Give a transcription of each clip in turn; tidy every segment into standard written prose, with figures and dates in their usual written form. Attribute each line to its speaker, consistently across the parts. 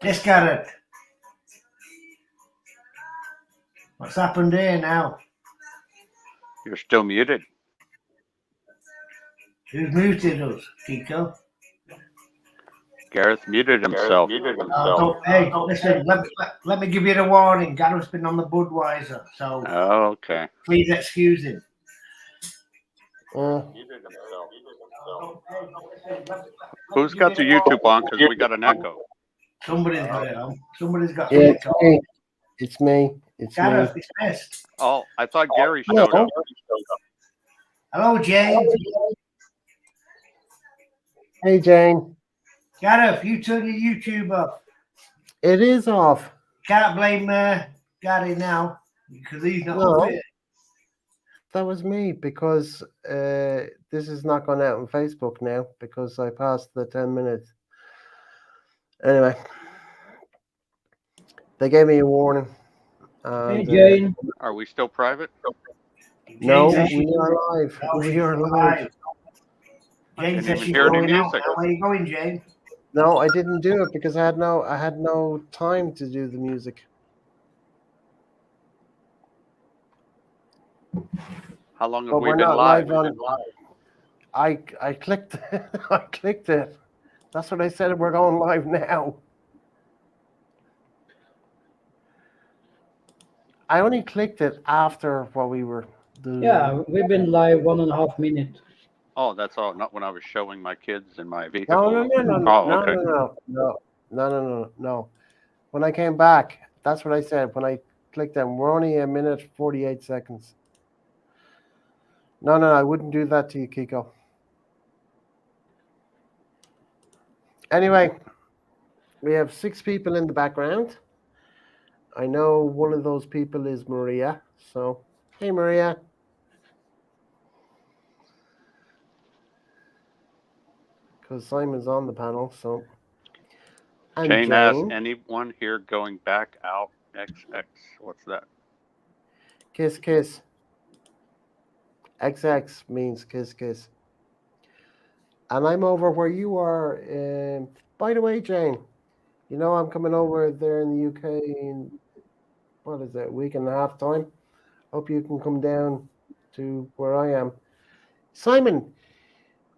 Speaker 1: Yes, Garrett. What's happened here now?
Speaker 2: You're still muted.
Speaker 1: Who's muted us, Kiko?
Speaker 2: Gareth muted himself.
Speaker 1: Hey, listen, let me give you the warning. Garrett's been on the Budweiser, so
Speaker 2: Oh, okay.
Speaker 1: please excuse him.
Speaker 2: Who's got the YouTube on? Because we got an echo.
Speaker 1: Somebody's got it on. Somebody's got
Speaker 3: Yeah,
Speaker 1: it on.
Speaker 3: it's me. It's
Speaker 1: Gareth,
Speaker 3: me.
Speaker 1: it's best.
Speaker 2: Oh, I thought Gary showed
Speaker 3: No.
Speaker 2: up.
Speaker 1: Hello, Jane.
Speaker 3: Hey, Jane.
Speaker 1: Gareth, you turn your YouTube off.
Speaker 3: It is off.
Speaker 1: Can't blame Gary now because he's not
Speaker 3: No.
Speaker 1: up here.
Speaker 3: That was me because this is not going out on Facebook now because I passed the 10 minutes. Anyway, they gave me a warning.
Speaker 4: Hey, Jane.
Speaker 2: Are we still private?
Speaker 3: No,
Speaker 1: Jane says
Speaker 3: we are live.
Speaker 1: No,
Speaker 3: We
Speaker 1: she's
Speaker 3: are
Speaker 1: live.
Speaker 3: live.
Speaker 1: Jane
Speaker 2: Didn't
Speaker 1: says
Speaker 2: even
Speaker 1: she's
Speaker 2: hear any
Speaker 1: going out
Speaker 2: music.
Speaker 1: now. Where are you going, Jane?
Speaker 3: No, I didn't do it because I had no time to do the music.
Speaker 2: How long have
Speaker 3: But
Speaker 2: we
Speaker 3: we're
Speaker 2: been
Speaker 3: not
Speaker 2: live?
Speaker 3: live on. I clicked I clicked it. That's what I said. We're going live now. I only clicked it after what we were doing.
Speaker 4: Yeah, we've been live 1.5 minutes.
Speaker 2: Oh, that's all. Not when I was showing my kids in my vehicle.
Speaker 3: No.
Speaker 2: Oh, okay.
Speaker 3: No. When I came back, that's what I said. When I clicked them, we're only 1minute 48 seconds. No, I wouldn't do that to you, Kiko. Anyway, we have 6 people in the background. I know one of those people is Maria. So, hey, Maria. Because Simon's on the panel, so. And
Speaker 2: Jane asked, anyone here going back out XX? What's that?
Speaker 3: Kiss, kiss. XX means kiss, kiss. And I'm over where you are. By the way, Jane, you know I'm coming over there in the UK in, what is it, a week and a half time? Hope you can come down to where I am. Simon,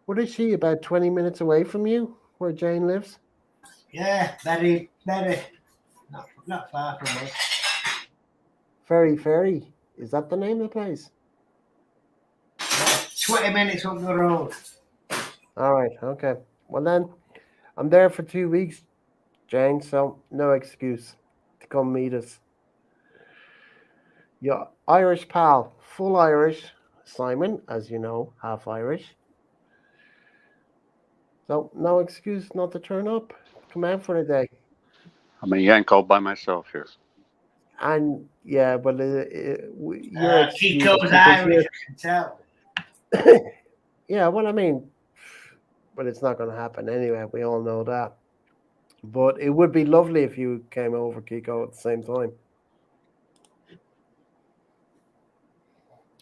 Speaker 3: what is she, about 20 minutes away from you, where Jane lives?
Speaker 1: Yeah, very. Not far from us.
Speaker 3: Ferry. Is that the name of the place?
Speaker 1: 20 minutes up the road.
Speaker 3: All right, okay. Well then, I'm there for 2 weeks, Jane, so no excuse to come meet us. Your Irish pal, full Irish, Simon, as you know, half Irish. So no excuse not to turn up. Come out for a day.
Speaker 2: I'm a Yank all by myself here.
Speaker 3: And yeah, but your excuse.
Speaker 1: Kiko's Irish, I can tell.
Speaker 3: Yeah, well, I mean, but it's not going to happen anyway. We all know that. But it would be lovely if you came over, Kiko, at the same time.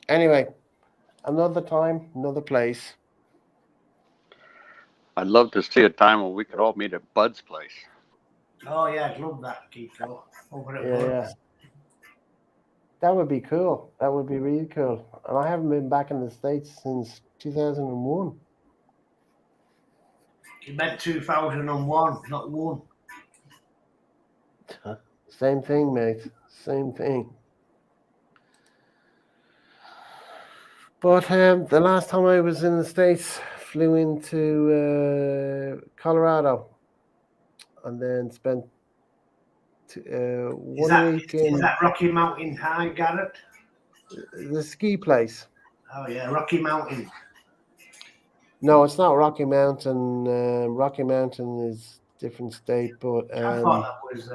Speaker 3: Anyway, another time, another place.
Speaker 2: I'd love to see a time when we could all meet at Bud's place.
Speaker 1: Oh, yeah, I'd love that, Kiko. Over at
Speaker 3: Yeah. That would be cool. That would be really cool. And I haven't been back in the States since 2001.
Speaker 1: You meant 2001, not one.
Speaker 3: Same thing, mate. Same thing. But the last time I was in the States, flew into Colorado and then spent 1 week in...
Speaker 1: Is that Rocky Mountain High, Garrett?
Speaker 3: The ski place.
Speaker 1: Oh, yeah, Rocky Mountain.
Speaker 3: No, it's not Rocky Mountain. Rocky Mountain is different state, but...
Speaker 1: I thought that was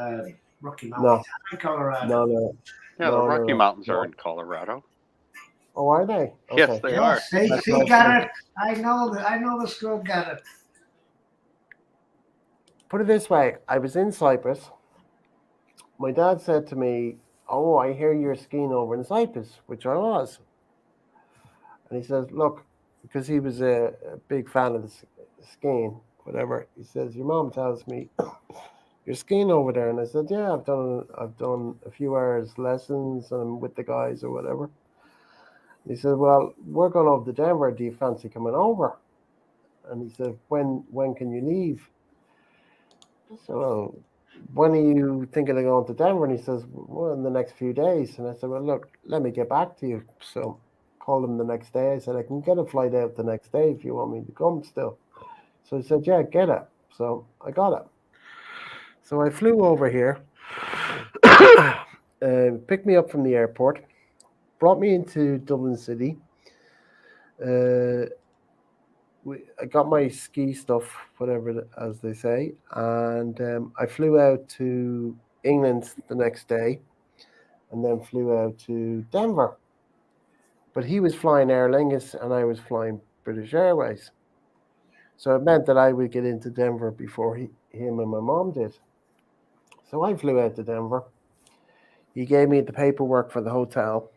Speaker 1: Rocky Mountain High, Colorado.
Speaker 3: No.
Speaker 2: Yeah, the Rocky Mountains are in Colorado.
Speaker 3: Oh, are they? Okay.
Speaker 2: Yes, they are.
Speaker 1: See, Garrett, I know the score, Garrett.
Speaker 3: Put it this way, I was in Cyprus. My dad said to me, "Oh, I hear you're skiing over in Cyprus," which I was. And he says, "Look," because he was a big fan of the skiing, whatever. He says, "Your mom tells me you're skiing over there, and I said, yeah, I've done a few hours lessons and with the guys or whatever. He said, well, we're going over to Denver. Do you fancy coming over? And he said, when can you leave? I said, well, when are you thinking of going to Denver? And he says, well, in the next few days. And I said, well, look, let me get back to you. So called him the next day. I said, I can get a flight out the next day if you want me to come still. So he said, yeah, get it. So I got it. So I flew over here, picked me up from the airport, brought me into Dublin City. Uh, I got my ski stuff, whatever as they say, and I flew out to England the next day, and then flew out to Denver. But he was flying Aer Lingus, and I was flying British Airways. So it meant that I would get into Denver before him and my mom did. So I flew out to Denver. He gave me the paperwork for the hotel,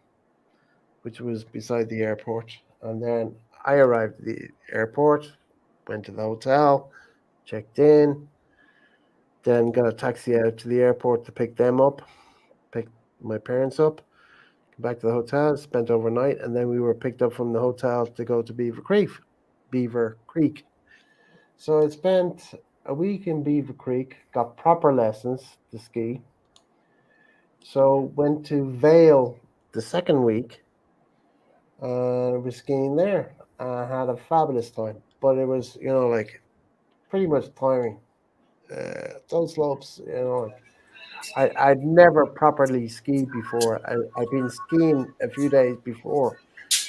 Speaker 3: which was beside the airport, and then I arrived at the airport, went to the hotel, checked in, then got a taxi out to the airport to pick them up, pick my parents up, come back to the hotel, spent overnight, and then we were picked up from the hotel to go to Beaver Creek. Beaver Creek. So I spent a week in Beaver Creek, got proper lessons to ski. So went to Vale the second week, and was skiing there. I had a fabulous time, but it was, like pretty much tiring. Those slopes, like I'd never properly skied before. I'd been skiing a few days before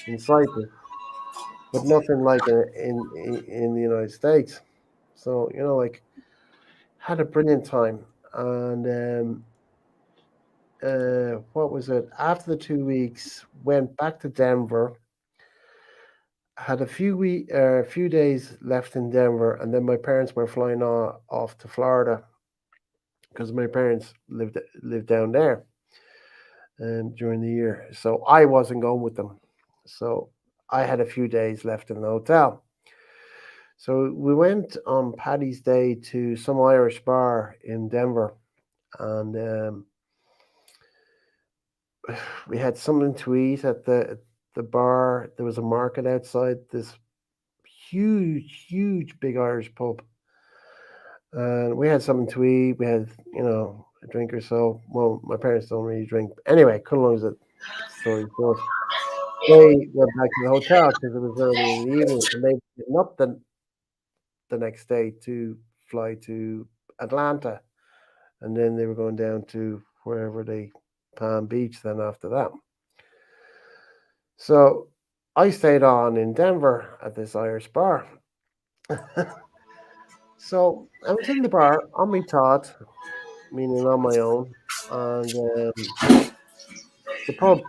Speaker 3: in Cyprus, but nothing like in the United States. So like had a brilliant time, and what was it? After the 2 weeks, went back to Denver. Had a few days left in Denver, and then my parents were flying off to Florida because my parents lived down there during the year. So I wasn't going with them. So I had a few days left in the hotel. So we went on Paddy's Day to some Irish bar in Denver, and we had something to eat at the bar. There was a market outside this huge, big Irish pub. And we had something to eat. We had, a drink or so. Well, my parents don't really drink. Anyway, cut along the story short. They went back to the hotel because it was early in the evening, and they getting up the next day to fly to Atlanta, and then they were going down to wherever Palm Beach. Then after that, so I stayed on in Denver at this Irish bar. So I was in the bar on my thought, meaning on my own, and the pub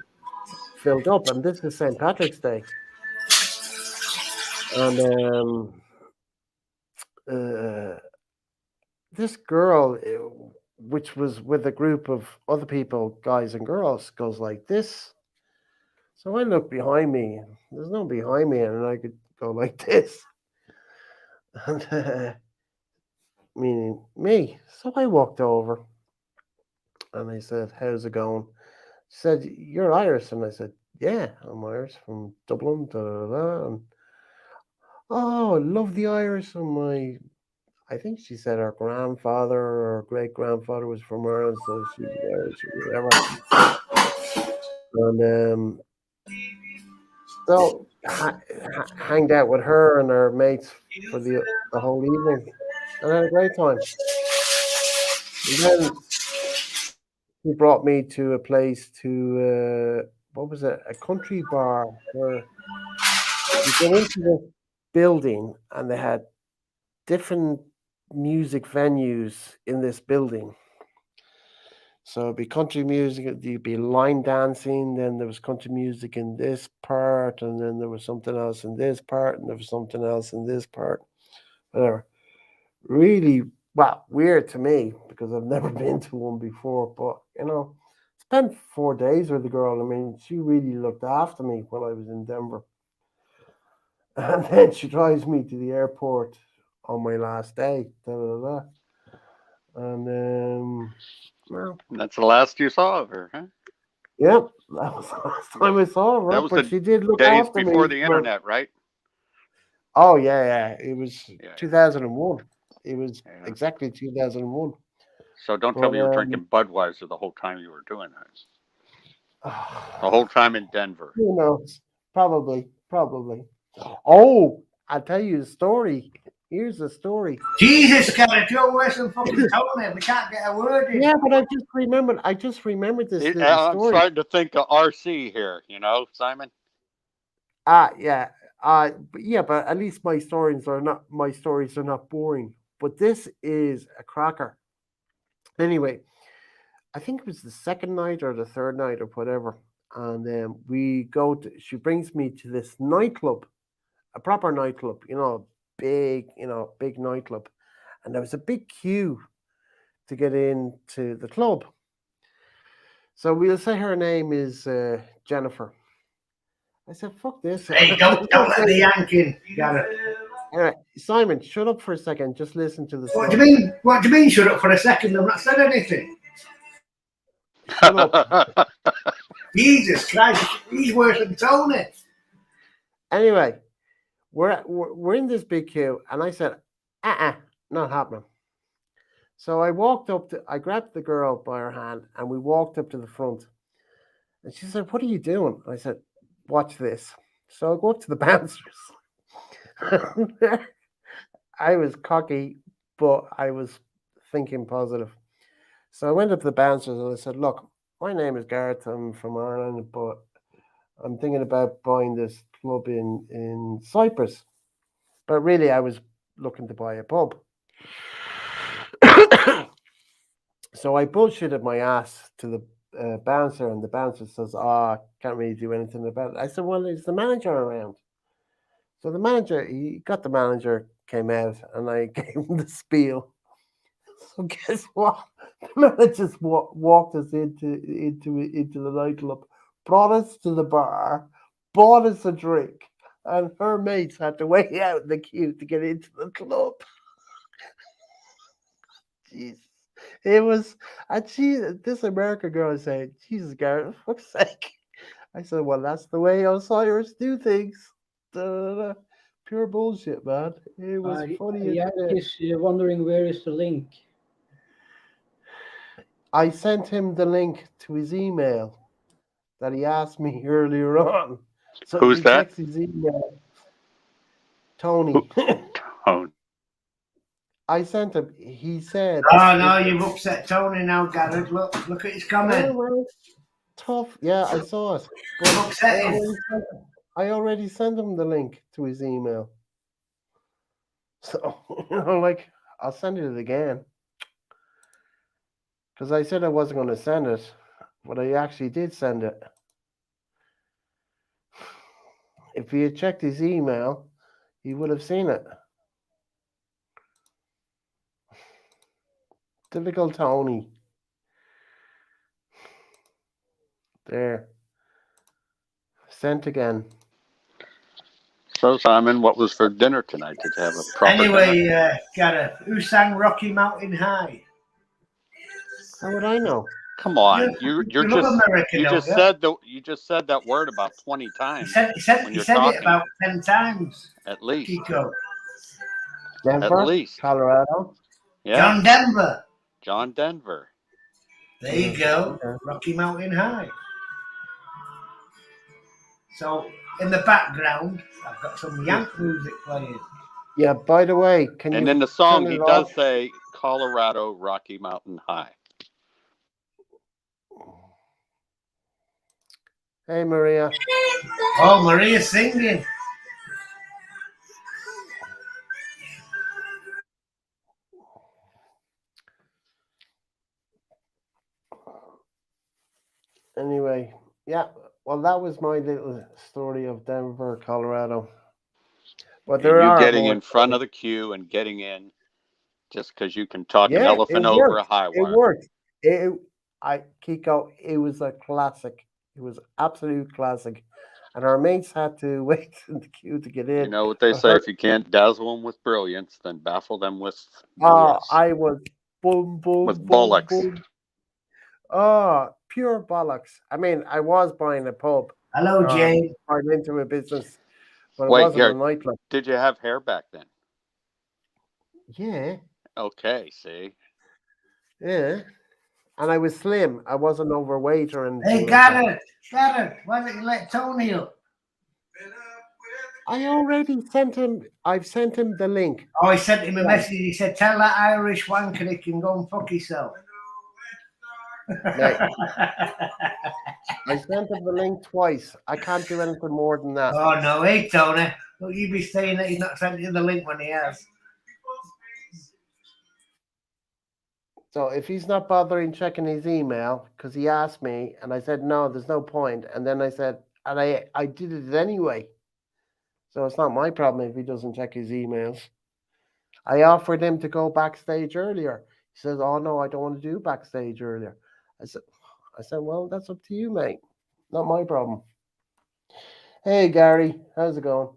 Speaker 3: filled up, and this is St. Patrick's Day, and uh, this girl, which was with a group of other people, guys and girls, goes like this. So I look behind me. There's no behind me, and I could go like this, and meaning me. So I walked over, and I said, "How's it going?" She said, "You're Irish," and I said, "Yeah, I'm Irish from Dublin." Da, da, da. And oh, I love the Irish. And I think she said her grandfather or great grandfather was from Ireland, so she was Irish or whatever. And so hanged out with her and her mates for the whole evening, and had a great time. And then he brought me to a place what was it? A country bar where you go into this building, and they had different music venues in this building. So it'd be country music, there'd be line dancing, then there was country music in this part, and then there was something else in this part, and there was something else in this part. Whatever. Really, well, weird to me because I've never been to one before, but spent 4 days with the girl. I mean, she really looked after me while I was in Denver. And then she drives me to the airport on my last day. Da, da, da. And well,
Speaker 2: And that's the last you saw of her, huh?
Speaker 3: yep, that was the last time I saw her.
Speaker 2: That was
Speaker 3: But
Speaker 2: the
Speaker 3: she did look
Speaker 2: days
Speaker 3: after
Speaker 2: before
Speaker 3: me.
Speaker 2: the internet, right?
Speaker 3: Oh yeah. It was
Speaker 2: Yeah.
Speaker 3: 2001. It was
Speaker 2: Yeah.
Speaker 3: exactly 2001.
Speaker 2: So don't tell
Speaker 3: But
Speaker 2: me you were drinking Budweiser the whole time you were doing that. The whole time in Denver.
Speaker 3: who knows? Probably. Oh, I'll tell you a story. Here's a story.
Speaker 1: Jesus, Gareth, you're worse than fucking Tony. We can't get a word in.
Speaker 3: Yeah, but I just remembered this little
Speaker 2: I'm
Speaker 3: story.
Speaker 2: starting to think of RC here, Simon?
Speaker 3: Yeah. But at least my stories are not boring. But this is a cracker. Anyway, I think it was the second night or the third night or whatever. And we go to, she brings me to this nightclub, a proper nightclub, big nightclub. And there was a big queue to get into the club. So we'll say her name is Jennifer. I said, fuck this.
Speaker 1: Hey, don't let the yanking, Gareth.
Speaker 3: Simon, shut up for a second. Just listen to the story.
Speaker 1: What do you mean? Shut up for a second. I've not said anything.
Speaker 3: Shut up.
Speaker 1: Jesus Christ, he's worse than Tony.
Speaker 3: Anyway, we're in this big queue, and I said, not happening. So I grabbed the girl by her hand, and we walked up to the front. And she said, what are you doing? I said, watch this. So I go up to the bouncers. I was cocky, but I was thinking positive. So I went up to the bouncers and I said, look, my name is Gareth. I'm from Ireland, but I'm thinking about buying this club in Cyprus. But really, I was looking to buy a pub. So I bullshitted my ass to the bouncer, and the bouncer says, can't really do anything about it. I said, well, is the manager around? So the manager came out, and I gave him the spiel. So guess what? The manager just walked us into the nightclub, brought us to the bar, bought us a drink, and her mates had to wait out in the queue to get into the club. Jeez. It was, and this American girl said, Jesus, Gareth, for fuck's sake. I said, well, that's the way us Irish do things. Da-da-da. Pure bullshit, man. It was funny as shit.
Speaker 4: Is wondering where is the link.
Speaker 3: I sent him the link to his email that he asked me earlier on. So
Speaker 2: Who's
Speaker 3: if he
Speaker 2: that?
Speaker 3: checks his email, Tony.
Speaker 2: Oh,
Speaker 3: I sent him. He said,
Speaker 1: Oh no, you've upset Tony now, Gareth. Look at his comment.
Speaker 3: well, tough. Yeah, I saw it.
Speaker 1: I'm
Speaker 3: But
Speaker 1: upset him.
Speaker 3: I already sent him the link to his email. So, I'll send it again. Because I said I wasn't going to send it, but I actually did send it. If he had checked his email, he would have seen it. Typical Tony. There. Sent again.
Speaker 2: so Simon, what was for dinner tonight? Did you have a proper dinner?
Speaker 1: Anyway, Gareth, who sang Rocky Mountain High?
Speaker 3: How would I know?
Speaker 2: Come on,
Speaker 1: You
Speaker 2: you're
Speaker 1: love
Speaker 2: just
Speaker 1: America,
Speaker 2: you
Speaker 1: don't
Speaker 2: just
Speaker 1: you?
Speaker 2: said that word about 20
Speaker 1: He
Speaker 2: times
Speaker 1: said,
Speaker 2: when
Speaker 1: he
Speaker 2: you're
Speaker 1: said it
Speaker 2: talking.
Speaker 1: about 10 times.
Speaker 2: At least.
Speaker 1: Kiko.
Speaker 3: Denver,
Speaker 2: At least.
Speaker 3: Colorado.
Speaker 2: Yeah.
Speaker 1: John Denver.
Speaker 2: John Denver.
Speaker 1: There you go.
Speaker 3: Okay.
Speaker 1: Rocky Mountain High. So in the background, I've got some Yank music playing.
Speaker 3: Yeah, by the way, can
Speaker 2: And
Speaker 3: you
Speaker 2: in the song,
Speaker 3: turn
Speaker 2: he
Speaker 3: it
Speaker 2: does
Speaker 3: off?
Speaker 2: say Colorado Rocky Mountain High.
Speaker 3: Hey, Maria.
Speaker 1: Oh, Maria's singing.
Speaker 3: Anyway, yeah. Well, that was my little story of Denver, Colorado. But
Speaker 2: And
Speaker 3: there
Speaker 2: you
Speaker 3: are
Speaker 2: getting
Speaker 3: more
Speaker 2: in front
Speaker 3: stories.
Speaker 2: of the queue and getting in just because you can talk an
Speaker 3: Yeah, it
Speaker 2: elephant over a
Speaker 3: worked.
Speaker 2: high
Speaker 3: It
Speaker 2: wire.
Speaker 3: worked. Kiko, it was a classic. It was absolute classic. And our mates had to wait in the queue to get in.
Speaker 2: You know what they
Speaker 3: But
Speaker 2: say: if you can't dazzle them with brilliance, then baffle them with BS.
Speaker 3: I was boom, boom,
Speaker 2: With
Speaker 3: boom,
Speaker 2: bullocks.
Speaker 3: boom. Oh, pure bollocks. I mean, I was buying a pub.
Speaker 1: Hello, Jane.
Speaker 3: I'm into a business, but it
Speaker 2: Wait,
Speaker 3: wasn't a
Speaker 2: Gary,
Speaker 3: nightclub.
Speaker 2: did you have hair back then?
Speaker 3: Yeah,
Speaker 2: Okay, see.
Speaker 3: yeah. And I was slim. I wasn't overweight or anything
Speaker 1: Hey,
Speaker 3: like that.
Speaker 1: Garrett, why don't you let Tony up?
Speaker 3: I already sent him. I've sent him the link.
Speaker 1: Oh, I sent him a
Speaker 3: Yeah.
Speaker 1: message. He said, "Tell that Irish wanker he can go and fuck himself."
Speaker 3: Mate, I sent him the link twice. I can't do anything more than that.
Speaker 1: Oh no, hey Tony, don't you be saying that he's not sent you the link when he has.
Speaker 3: So if he's not bothering checking his email, because he asked me, and I said no, there's no point. And then I said, and I did it anyway. So it's not my problem if he doesn't check his emails. I offered him to go backstage earlier. He says, "Oh no, I don't want to do backstage earlier." I said, "Well, that's up to you, mate. Not my problem." Hey Gary, how's it going?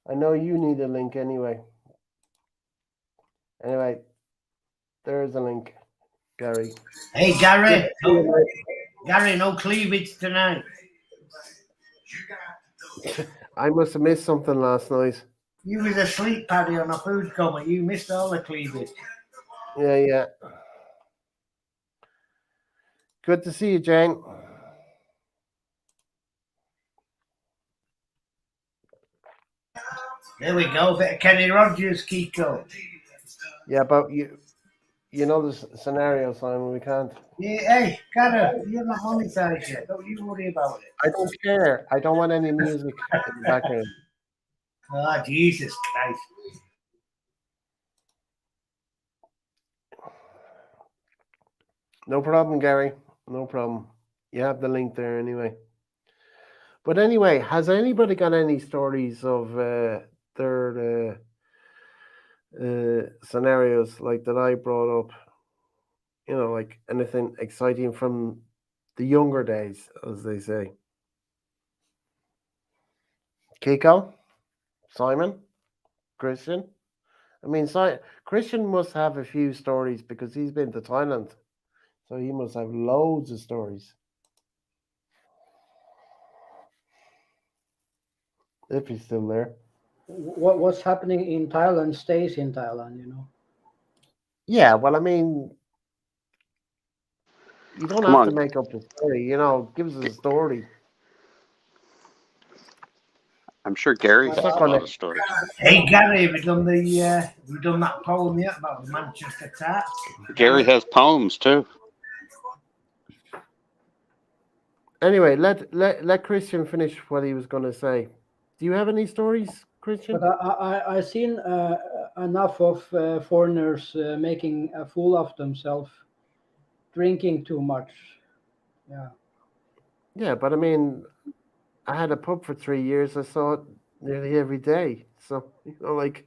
Speaker 3: I know you need a link anyway. Anyway, there's a link, Gary.
Speaker 1: Hey Gary, no cleavage tonight.
Speaker 3: I must have missed something last night.
Speaker 1: You was asleep, Paddy, on a food coma. You missed all the cleavage.
Speaker 3: Yeah. Good to see you, Jane.
Speaker 1: There we go. Bit of Kenny Rogers, Kiko.
Speaker 3: Yeah, but you know the scenario, Simon. We can't.
Speaker 1: Yeah, hey, Gary, you're not monetized yet. Don't you worry about it.
Speaker 3: I don't care. I don't want any music in the background.
Speaker 1: Oh, Jesus Christ.
Speaker 3: No problem, Gary. No problem. You have the link there anyway. But anyway, has anybody got any stories of their scenarios like that I brought up? You know, like anything exciting from the younger days, as they say. Kiko? Simon? Christian? I mean, Christian must have a few stories because he's been to Thailand. So he must have loads of stories. If he's still there.
Speaker 4: What's happening in Thailand stays in Thailand, you know.
Speaker 3: Yeah, well, I mean, you don't
Speaker 2: Come
Speaker 3: have
Speaker 2: on.
Speaker 3: to make up a story. You know, give us a story.
Speaker 2: I'm sure Gary has
Speaker 3: It's not
Speaker 2: a
Speaker 3: gonna-
Speaker 2: lot of stories.
Speaker 1: Hey, Gary, have we done that poem yet about the Manchester Tarts?
Speaker 2: Gary has poems too.
Speaker 3: Anyway, let Christian finish what he was going to say. Do you have any stories, Christian?
Speaker 4: But I seen enough of foreigners making a fool of themselves, drinking too much. Yeah.
Speaker 3: Yeah, but I mean, I had a pub for 3 years. I saw it nearly every day. So, you know, like,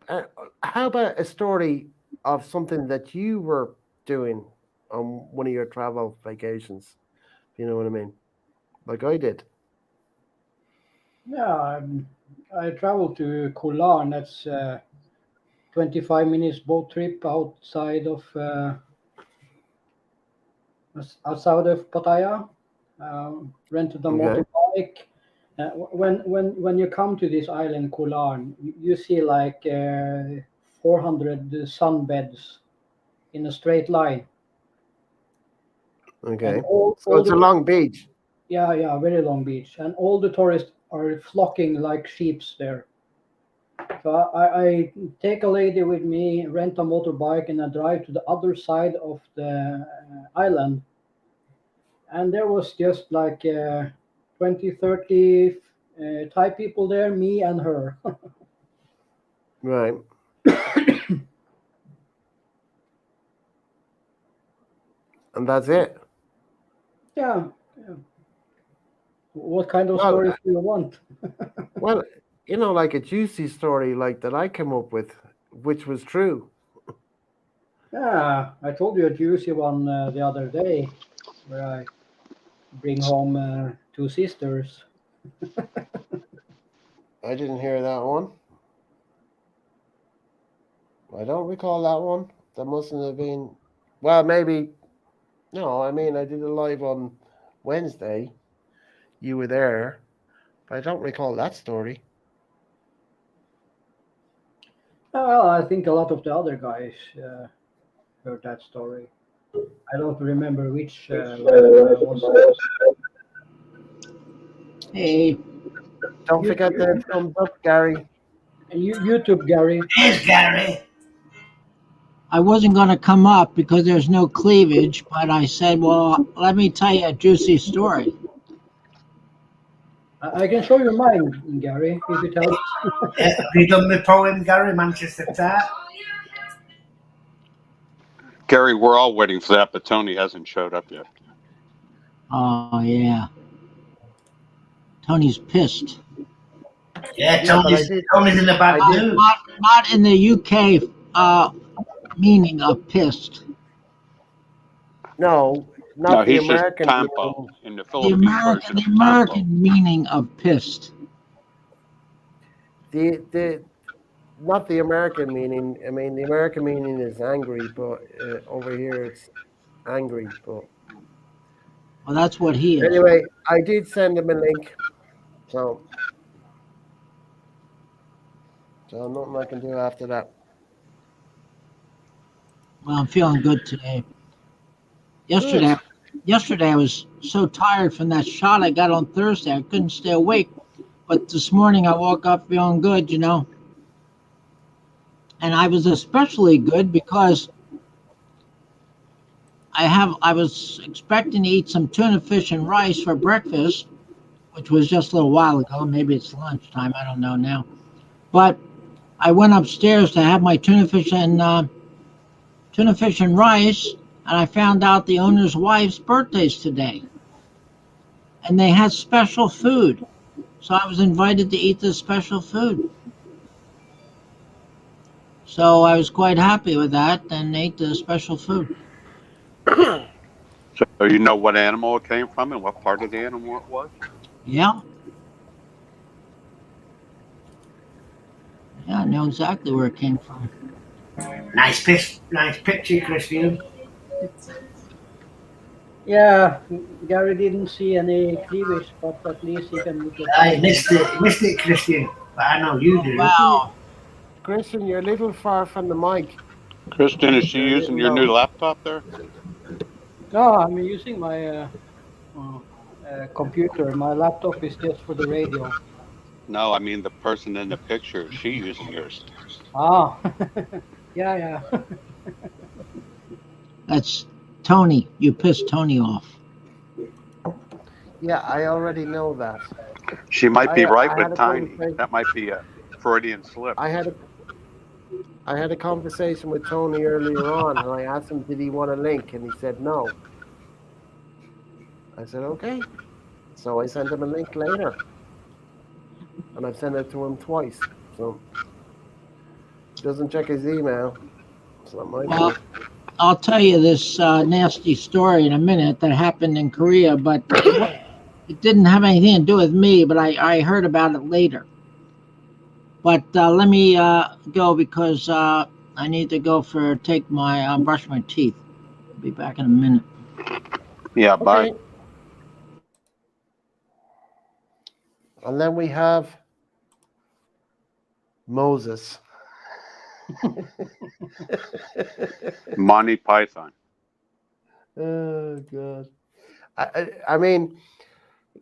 Speaker 3: how about a story of something that you were doing on one of your travel vacations? You know what I mean? Like I did.
Speaker 4: Yeah, I traveled to Kulan. That's 25 minutes boat trip outside of Pattaya. Rented a
Speaker 3: Okay.
Speaker 4: motorbike. When you come to this island Kulan, you see like 400 sunbeds in a straight line.
Speaker 3: Okay.
Speaker 4: And all
Speaker 3: So it's
Speaker 4: the
Speaker 3: a long beach.
Speaker 4: yeah, very long beach, and all the tourists are flocking like sheeps there. So I take a lady with me, rent a motorbike, and I drive to the other side of the island. And there was just like 20, 30 Thai people there, me and her.
Speaker 3: Right. And that's it.
Speaker 4: Yeah. What kind of
Speaker 3: Well,
Speaker 4: stories do you want?
Speaker 3: well, you know, like a juicy story like that I came up with, which was true.
Speaker 4: Yeah, I told you a juicy one the other day, where I bring home two sisters.
Speaker 3: I didn't hear that one. I don't recall that one. That mustn't have been. Well, maybe. No, I mean, I did a live on Wednesday. You were there, but I don't recall that story.
Speaker 4: Well, I think a lot of the other guys heard that story. I don't remember which live was. Hey,
Speaker 3: Don't
Speaker 4: you,
Speaker 3: forget the thumbs up, Gary.
Speaker 4: YouTube, Gary.
Speaker 1: Here's Gary.
Speaker 5: I wasn't going to come up because there's no cleavage, but I said, well, let me tell you a juicy story.
Speaker 4: I can show you mine, Gary, if it helps.
Speaker 1: Have you done the poem, Gary, Manchester Tart?
Speaker 2: Gary, we're all waiting for that, but Tony hasn't showed up yet.
Speaker 5: Oh, yeah. Tony's pissed.
Speaker 1: Yeah,
Speaker 3: Yeah, but I
Speaker 1: Tony's,
Speaker 3: did.
Speaker 1: Tony's in a bad
Speaker 3: I did.
Speaker 1: mood.
Speaker 5: Not in the UK meaning of pissed.
Speaker 3: No, not
Speaker 2: No,
Speaker 3: the
Speaker 2: he's just
Speaker 3: American.
Speaker 2: Tampo. In the
Speaker 5: The
Speaker 2: Philippine version
Speaker 5: American,
Speaker 2: of
Speaker 5: the
Speaker 2: Tampo.
Speaker 5: American meaning of pissed.
Speaker 3: The not the American meaning. I mean, the American meaning is angry, but over here it's angry. But
Speaker 5: Well, that's what he is.
Speaker 3: anyway, I did send him a link, so nothing I can do after that.
Speaker 5: Well, I'm feeling good today. Yesterday I was so tired from that shot I got on Thursday. I couldn't stay awake. But this morning I woke up feeling good, you know. And I was especially good because I was expecting to eat some tuna fish and rice for breakfast, which was just a little while ago. Maybe it's lunchtime. I don't know now. But I went upstairs to have my tuna fish and rice, and I found out the owner's wife's birthday's today, and they had special food. So I was invited to eat this special food. So I was quite happy with that and ate the special food.
Speaker 2: So you know what animal it came from and what part of the animal it was?
Speaker 5: Yeah, yeah, I know exactly where it came from.
Speaker 1: Nice picture, Christian.
Speaker 4: Yeah, Gary didn't see any cleavage, but at least he can look at
Speaker 1: I
Speaker 4: me.
Speaker 1: missed it, Christian. But I know you
Speaker 5: Oh,
Speaker 1: do.
Speaker 5: wow.
Speaker 3: Christian, you're a little far from the mic.
Speaker 2: Kristen, is she
Speaker 3: You're a
Speaker 2: using
Speaker 3: little
Speaker 2: your new
Speaker 3: low.
Speaker 2: laptop there?
Speaker 4: No, I'm using my computer. My laptop is just for the radio.
Speaker 2: No, I mean the person in the picture. Is she using yours?
Speaker 4: Ah, yeah, yeah.
Speaker 5: That's Tony. You pissed Tony off.
Speaker 3: Yeah, I already know that.
Speaker 2: She might be right
Speaker 3: I
Speaker 2: with
Speaker 3: had a
Speaker 2: Tiny.
Speaker 3: conversation.
Speaker 2: That might be a Freudian slip.
Speaker 3: I had a conversation with Tony earlier on, and I asked him, did he want a link? And he said no. I said, okay. So I sent him a link later. And I've sent it to him twice. So he doesn't check his email. It's not my
Speaker 5: Well,
Speaker 3: fault.
Speaker 5: I'll tell you this nasty story in a minute that happened in Korea, but it didn't have anything to do with me, but I heard about it later. But let me go because I need to go take my brush my teeth. I'll be back in a minute.
Speaker 2: Yeah, bye.
Speaker 3: Okay. And then we have Moses.
Speaker 2: Monty Python.
Speaker 3: Oh God. I mean,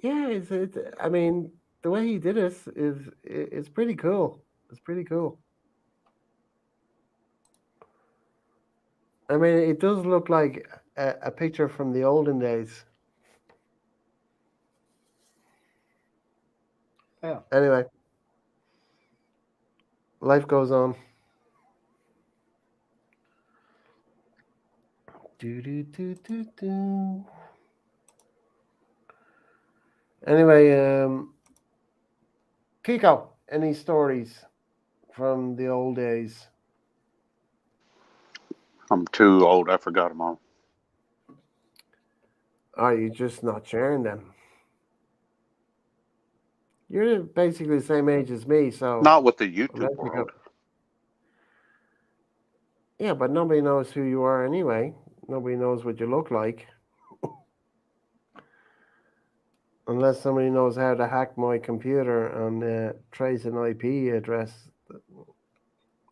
Speaker 3: yeah, I mean, the way he did it is pretty cool. It's pretty cool. I mean, it does look like a picture from the olden days.
Speaker 4: Yeah.
Speaker 3: Anyway, life goes on. Do. Anyway, Kiko, any stories from the old days?
Speaker 2: I'm too old. I forgot them all.
Speaker 3: Are you just not sharing them? You're basically the same age as me, so
Speaker 2: Not with the
Speaker 3: I'll let
Speaker 2: YouTube
Speaker 3: you go.
Speaker 2: world.
Speaker 3: Yeah, but nobody knows who you are anyway. Nobody knows what you look like. Unless somebody knows how to hack my computer and trace an IP address.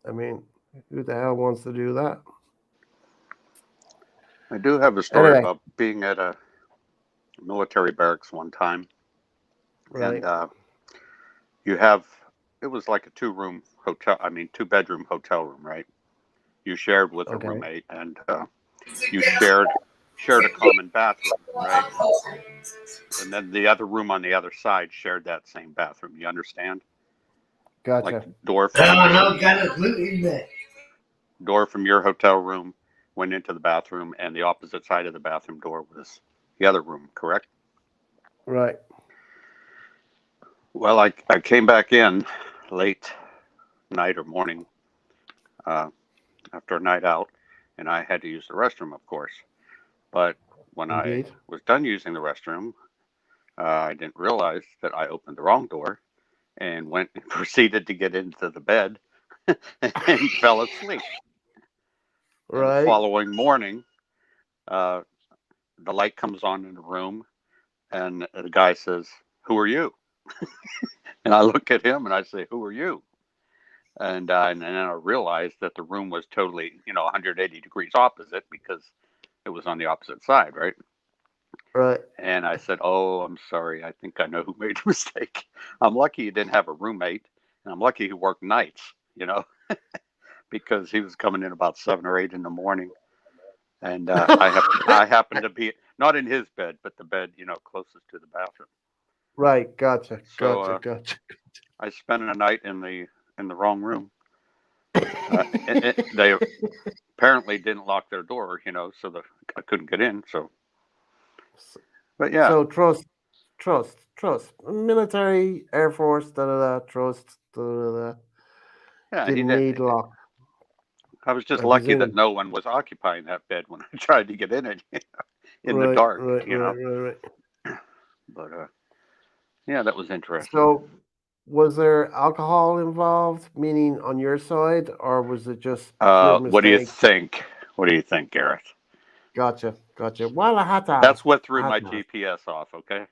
Speaker 3: I mean, who the hell wants to do that?
Speaker 2: I do have a story
Speaker 3: Anyway,
Speaker 2: about being at a military barracks one time,
Speaker 3: right.
Speaker 2: and you have it was like a two-room hotel. I mean, two-bedroom hotel room, right? You shared with a
Speaker 3: Okay.
Speaker 2: roommate, and you shared a common bathroom, right? And then the other room on the other side shared that same bathroom. You understand? Like
Speaker 3: Gotcha.
Speaker 2: the door
Speaker 1: No,
Speaker 2: from your
Speaker 1: no, Gareth, look in there.
Speaker 2: door from your hotel room went into the bathroom, and the opposite side of the bathroom door was the other room. Correct?
Speaker 3: Right.
Speaker 2: Well, I came back in late night or morning uh, after a night out, and I had to use the restroom, of course. But when I
Speaker 3: Indeed.
Speaker 2: was done using the restroom, I didn't realize that I opened the wrong door and went and proceeded to get into the bed and fell asleep. And the
Speaker 3: Right.
Speaker 2: following morning, uh, the light comes on in the room, and the guy says, "Who are you?" And I look at him and I say, "Who are you?" And then I realized that the room was totally, 180 degrees opposite because it was on the opposite side, right?
Speaker 3: Right.
Speaker 2: And I said, "Oh, I'm sorry. I think I know who made the mistake. I'm lucky you didn't have a roommate, and I'm lucky he worked nights, because he was coming in about 7 or 8 in the morning, and I happened to be not in his bed, but the bed, closest to the bathroom.
Speaker 3: Right. Gotcha.
Speaker 2: So
Speaker 3: Gotcha. Gotcha.
Speaker 2: I spent a night in the wrong room. They apparently didn't lock their door, so I couldn't get in. So, but yeah,
Speaker 3: So trust. Military, Air Force, da da da. Trust, da da da.
Speaker 2: yeah, he
Speaker 3: Didn't
Speaker 2: did.
Speaker 3: need lock,
Speaker 2: I was just
Speaker 3: I
Speaker 2: lucky that
Speaker 3: presume.
Speaker 2: no one was occupying that bed when I tried to get in it in the
Speaker 3: Right.
Speaker 2: dark,
Speaker 3: Right. Right. Right. Right.
Speaker 2: But yeah, that was interesting.
Speaker 3: So, was there alcohol involved, meaning on your side, or was it just pure
Speaker 2: What do you
Speaker 3: mistake?
Speaker 2: think? What do you think, Gareth?
Speaker 3: Gotcha, gotcha. Well, I had to
Speaker 2: That's
Speaker 3: ask.
Speaker 2: what
Speaker 3: I
Speaker 2: threw
Speaker 3: had
Speaker 2: my
Speaker 3: to ask.
Speaker 2: GPS off. Okay.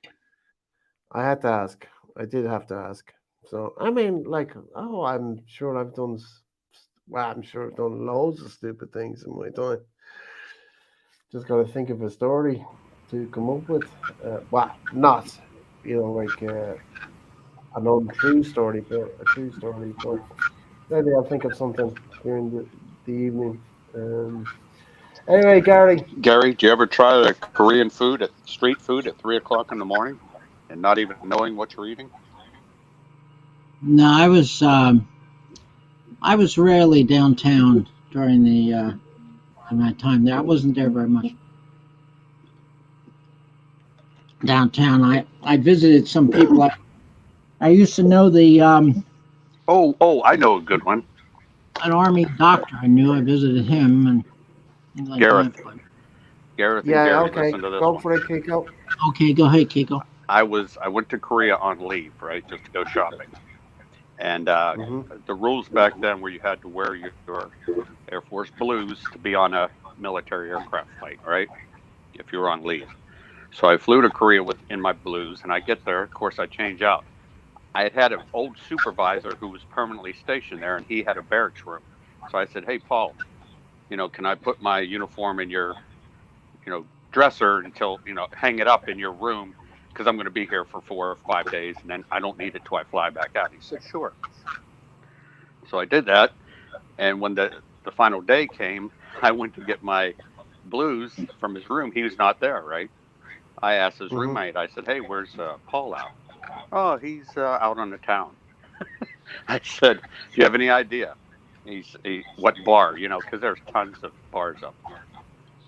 Speaker 3: I had to ask. I did have to ask. So, I mean, like, oh, I'm sure I've done. Well, I'm sure I've done loads of stupid things in my time. Just got to think of a story to come up with. Well, not, like an untrue story, but a true story. But maybe I'll think of something during the evening. Anyway, Gary.
Speaker 2: Gary, do you ever try the Korean food at street food at 3 o'clock in the morning and not even knowing what you're eating?
Speaker 5: No, I was rarely downtown during the in my time there. I wasn't there very much downtown. I visited some people. I used to know the
Speaker 2: Oh, I know a good one.
Speaker 5: an army doctor. I knew. I visited him and things like that.
Speaker 2: Gareth,
Speaker 5: But
Speaker 2: Gareth, and
Speaker 3: Yeah,
Speaker 2: Gary,
Speaker 3: okay.
Speaker 2: listen to this
Speaker 3: Go
Speaker 2: one.
Speaker 3: for it, Kiko.
Speaker 5: okay, go ahead, Kiko.
Speaker 2: I went to Korea on leave, right, just to go shopping, and
Speaker 3: Mm-hmm.
Speaker 2: the rules back then were you had to wear your Air Force Blues to be on a military aircraft flight, right? If you were on leave. So I flew to Korea with in my blues, and I get there. Of course, I change out. I had an old supervisor who was permanently stationed there, and he had a barracks room. So I said, "Hey, Paul, can I put my uniform in your, dresser until hang it up in your room because I'm going to be here for 4 or 5 days, and then I don't need it till I fly back out." He said, "Sure." So I did that, and when the final day came, I went to get my blues from his room. He was not there, right? I asked his
Speaker 3: Mm-hmm.
Speaker 2: roommate. I said, "Hey, where's Paul out?" "Oh, he's out on the town." I said, "Do you have any idea what bar? Because there's tons of bars up there."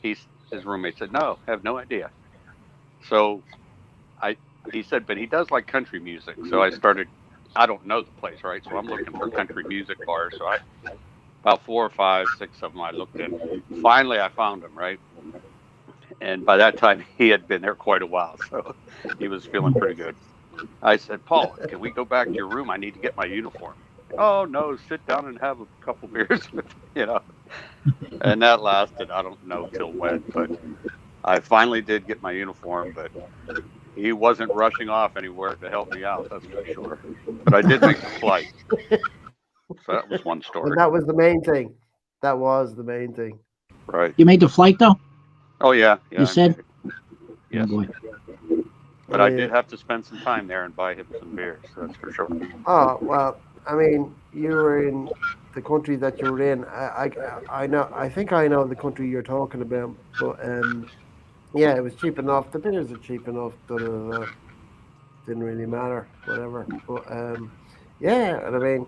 Speaker 2: His roommate said, "No, I have no idea." So I he said, "But he does like country music." So I started. I don't know the place, right? So I'm looking for country music bars. So I about 4 or 5, 6 of them I looked in. Finally, I found him, right? And by that time, he had been there quite a while, so he was feeling pretty good. I said, "Paul, can we go back to your room? I need to get my uniform." "Oh no, sit down and have a couple beers with." And that lasted, I don't know till when, but I finally did get my uniform, but he wasn't rushing off anywhere to help me out, that's for sure. But I did make the flight. So that was one
Speaker 3: But
Speaker 2: story.
Speaker 3: that was the main thing. That was the main thing.
Speaker 2: Right.
Speaker 5: You made the flight though.
Speaker 2: Oh, yeah. Yeah,
Speaker 5: You
Speaker 2: I made
Speaker 5: said,
Speaker 2: it.
Speaker 5: "Oh
Speaker 2: Yes.
Speaker 5: boy."
Speaker 2: But
Speaker 3: Oh
Speaker 2: I
Speaker 3: yeah.
Speaker 2: did have to spend some time there and buy him some beers, that's for sure.
Speaker 3: Oh well. I mean, you were in the country that you were in. I know. I think I know the country you're talking about. But yeah, it was cheap enough. The beers are cheap enough. Da, da, da, da. Didn't really matter. Whatever. But yeah. And I mean,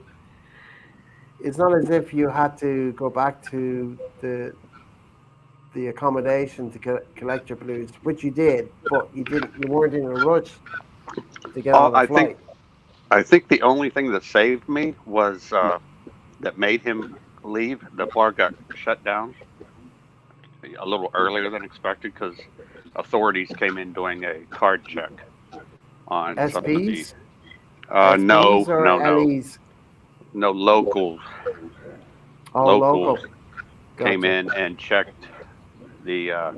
Speaker 3: it's not as if you had to go back to the accommodation to collect your blues, which you did, but you didn't. You weren't in a rush to get
Speaker 2: Oh,
Speaker 3: on a flight.
Speaker 2: I think the only thing that saved me was that made him leave. The bar got shut down a little earlier than expected because authorities came in doing a card check on some of the.
Speaker 3: SPs, SPs
Speaker 2: No,
Speaker 3: or
Speaker 2: no, no,
Speaker 3: LEs.
Speaker 2: no.
Speaker 3: Oh,
Speaker 2: Locals
Speaker 3: local.
Speaker 2: came
Speaker 3: Gotcha.
Speaker 2: in and checked the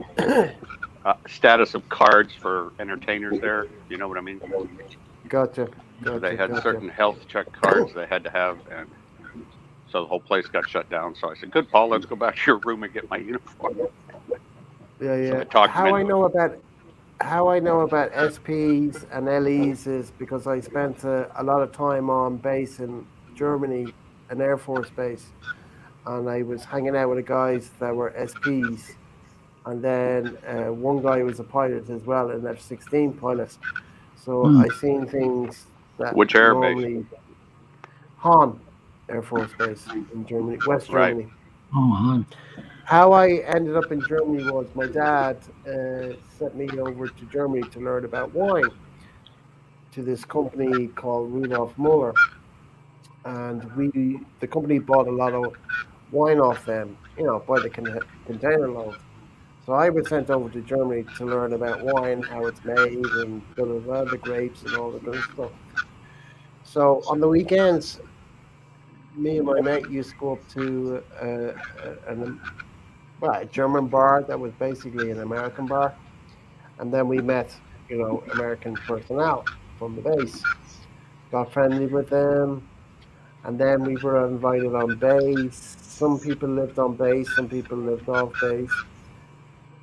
Speaker 2: status of cards for entertainers there. If you know what I mean.
Speaker 3: Gotcha.
Speaker 2: They
Speaker 3: Gotcha.
Speaker 2: had
Speaker 3: Gotcha.
Speaker 2: certain health check cards they had to have, and so the whole place got shut down. So I said, "Good, Paul. Let's go back to your room and get my uniform."
Speaker 3: Yeah,
Speaker 2: So
Speaker 3: yeah.
Speaker 2: I talked him into it.
Speaker 3: How I know about SPs and LEs is because I spent a lot of time on base in Germany, an Air Force base, and I was hanging out with the guys that were SPs, and then one guy was a pilot as well, an F-16 pilot. So
Speaker 5: Hmm.
Speaker 3: I seen things that
Speaker 2: Which air base?
Speaker 3: normally Han Air Force Base in Germany, West
Speaker 2: Right.
Speaker 3: Germany.
Speaker 5: Oh, hon.
Speaker 3: How I ended up in Germany was my dad sent me over to Germany to learn about wine to this company called Rudolf Muller, and the company bought a lot of wine off them, by the container load. So I was sent over to Germany to learn about wine, how it's made, and the grapes and all the good stuff. So on the weekends, me and my mate used to go up to a German bar that was basically an American bar, and then we met, American personnel from the base. Got friendly with them, and then we were invited on base. Some people lived on base, some people lived off base.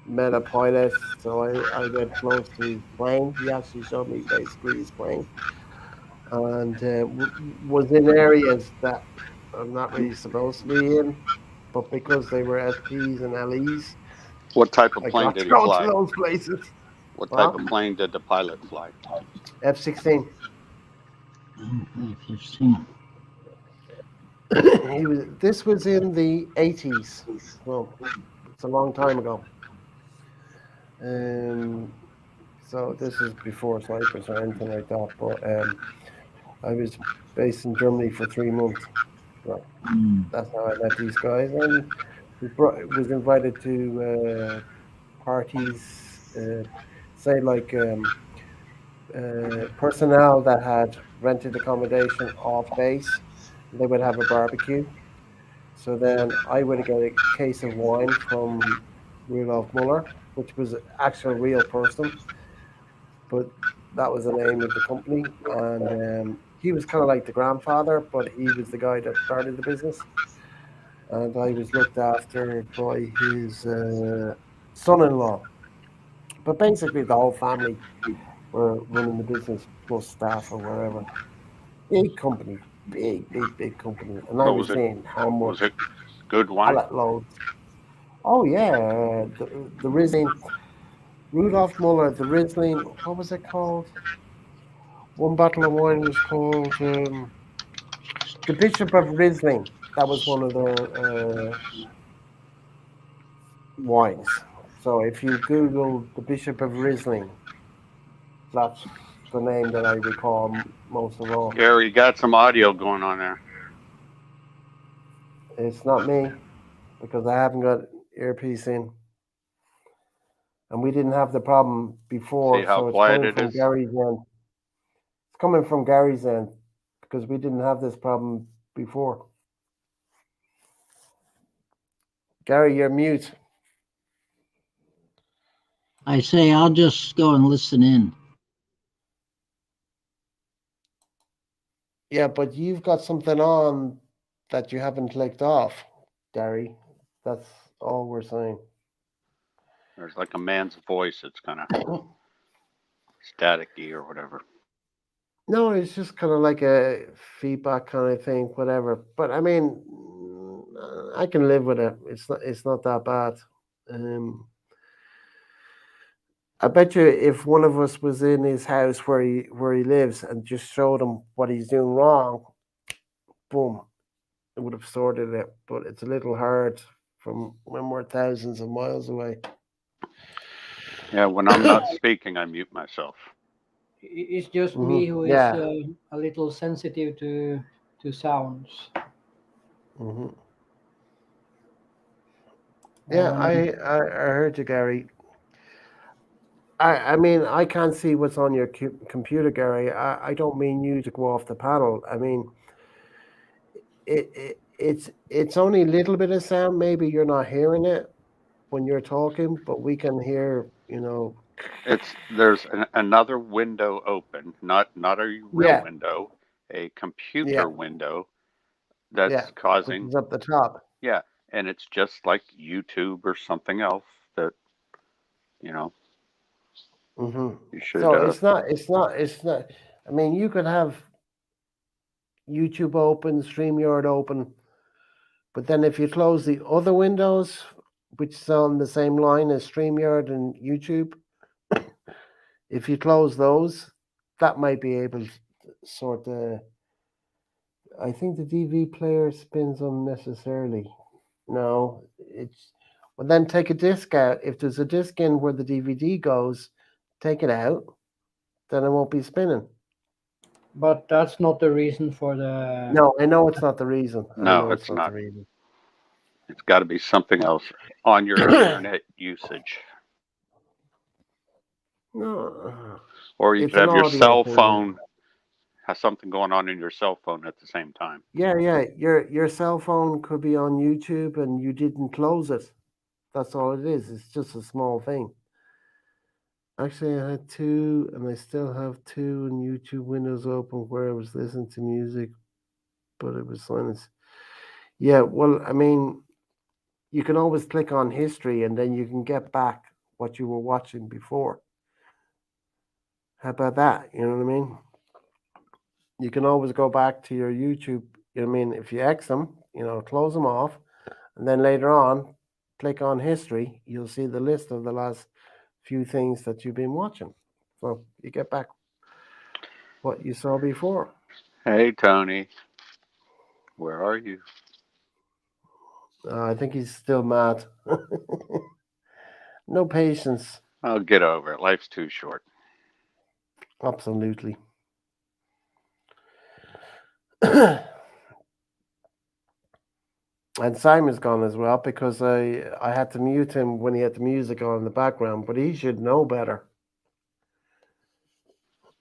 Speaker 3: Met a pilot, so I went close to his plane. He actually showed me basically his plane, and was in areas that I'm not really supposed to be in, but because they were SPs and LEs,
Speaker 2: What type of
Speaker 3: I
Speaker 2: plane
Speaker 3: got
Speaker 2: did
Speaker 3: to
Speaker 2: he
Speaker 3: go to
Speaker 2: fly?
Speaker 3: those places.
Speaker 2: What type
Speaker 3: Well,
Speaker 2: of plane did the pilot fly?
Speaker 3: F-16.
Speaker 5: F-15.
Speaker 3: He was. This was in the 80s, so it's a long time ago. Um, so this is before Cyprus or anything like that. But I was based in Germany for 3 months. So
Speaker 5: Hmm.
Speaker 3: that's how I met these guys, and was invited to parties, say like personnel that had rented accommodation off base. They would have a barbecue. So then I would get a case of wine from Rudolf Muller, which was an actual real person, but that was the name of the company. And he was kind of like the grandfather, but he was the guy that started the business. And I was looked after by his son-in-law. But basically, the whole family were running the business plus staff or whatever. Big company, big company. And I
Speaker 2: But
Speaker 3: was seeing how
Speaker 2: was
Speaker 3: much
Speaker 2: it good wine?
Speaker 3: pallet loads. Oh yeah, the Riesling, Rudolf Muller, the Riesling. What was it called? One bottle of wine was called the Bishop of Riesling. That was one of their wines. So if you Google the Bishop of Riesling, that's the name that I recall most of all.
Speaker 2: Gary, you got some audio going on there.
Speaker 3: It's not me because I haven't got earpiece in, and we didn't have the problem
Speaker 2: See
Speaker 3: before.
Speaker 2: how
Speaker 3: So it's
Speaker 2: quiet
Speaker 3: coming
Speaker 2: it
Speaker 3: from
Speaker 2: is?
Speaker 3: Gary's end. It's coming from Gary's end because we didn't have this problem before. Gary, you're mute.
Speaker 5: I say I'll just go and listen in.
Speaker 3: Yeah, but you've got something on that you haven't clicked off, Gary. That's all we're saying.
Speaker 2: There's like a man's voice. It's kind of staticky or whatever.
Speaker 3: No, it's just kind of like a feedback kind of thing, whatever. But I mean, I can live with it. It's not that bad. I bet you if one of us was in his house where he lives and just showed him what he's doing wrong, boom, it would have sorted it. But it's a little hard from when we're thousands of miles away.
Speaker 2: Yeah, when I'm not speaking, I mute myself.
Speaker 4: It's just me who is
Speaker 3: Yeah.
Speaker 4: a little sensitive to sounds.
Speaker 3: Yeah,
Speaker 4: Um,
Speaker 3: I heard you, Gary. I mean, I can't see what's on your computer, Gary. I don't mean you to go off the panel. I mean, it's only a little bit of sound. Maybe you're not hearing it when you're talking, but we can hear.
Speaker 2: There's another window open, not a real
Speaker 3: Yeah,
Speaker 2: window, a
Speaker 3: yeah,
Speaker 2: computer window that's
Speaker 3: yeah, which
Speaker 2: causing,
Speaker 3: is up the top.
Speaker 2: yeah, and it's just like YouTube or something else that you know you should.
Speaker 3: So it's not. I mean, you could have YouTube open, StreamYard open, but then if you close the other windows, which is on the same line as StreamYard and YouTube, if you close those, that might be able to sort of. I think the DV player spins unnecessarily. No, it's. Well, then take a disc out. If there's a disc in where the DVD goes, take it out. Then it won't be spinning.
Speaker 4: but that's not the reason for the.
Speaker 3: No, I know it's not the reason. I
Speaker 2: No,
Speaker 3: know it's
Speaker 2: it's
Speaker 3: not the
Speaker 2: not.
Speaker 3: reason.
Speaker 2: It's got to be something else on your internet usage,
Speaker 3: No,
Speaker 2: or you
Speaker 3: it's
Speaker 2: could
Speaker 3: an
Speaker 2: have your
Speaker 3: audio
Speaker 2: cell
Speaker 3: thing.
Speaker 2: phone has something going on in your cell phone at the same time.
Speaker 3: Yeah, yeah. Your cell phone could be on YouTube and you didn't close it. That's all it is. It's just a small thing. Actually, I had two, and I still have two in YouTube windows open where I was listening to music, but it was silence. Yeah, well, I mean, you can always click on history and then you can get back what you were watching before. How about that? You know what I mean? You can always go back to your YouTube. You know what I mean? If you X them, close them off, and then later on, click on history, you'll see the list of the last few things that you've been watching. So you get back what you saw before.
Speaker 2: Hey, Tony, where are you?
Speaker 3: I think he's still mad. No patience.
Speaker 2: Oh, get over it. Life's too short.
Speaker 3: Absolutely. And Simon's gone as well because I had to mute him when he had the music on in the background, but he should know better.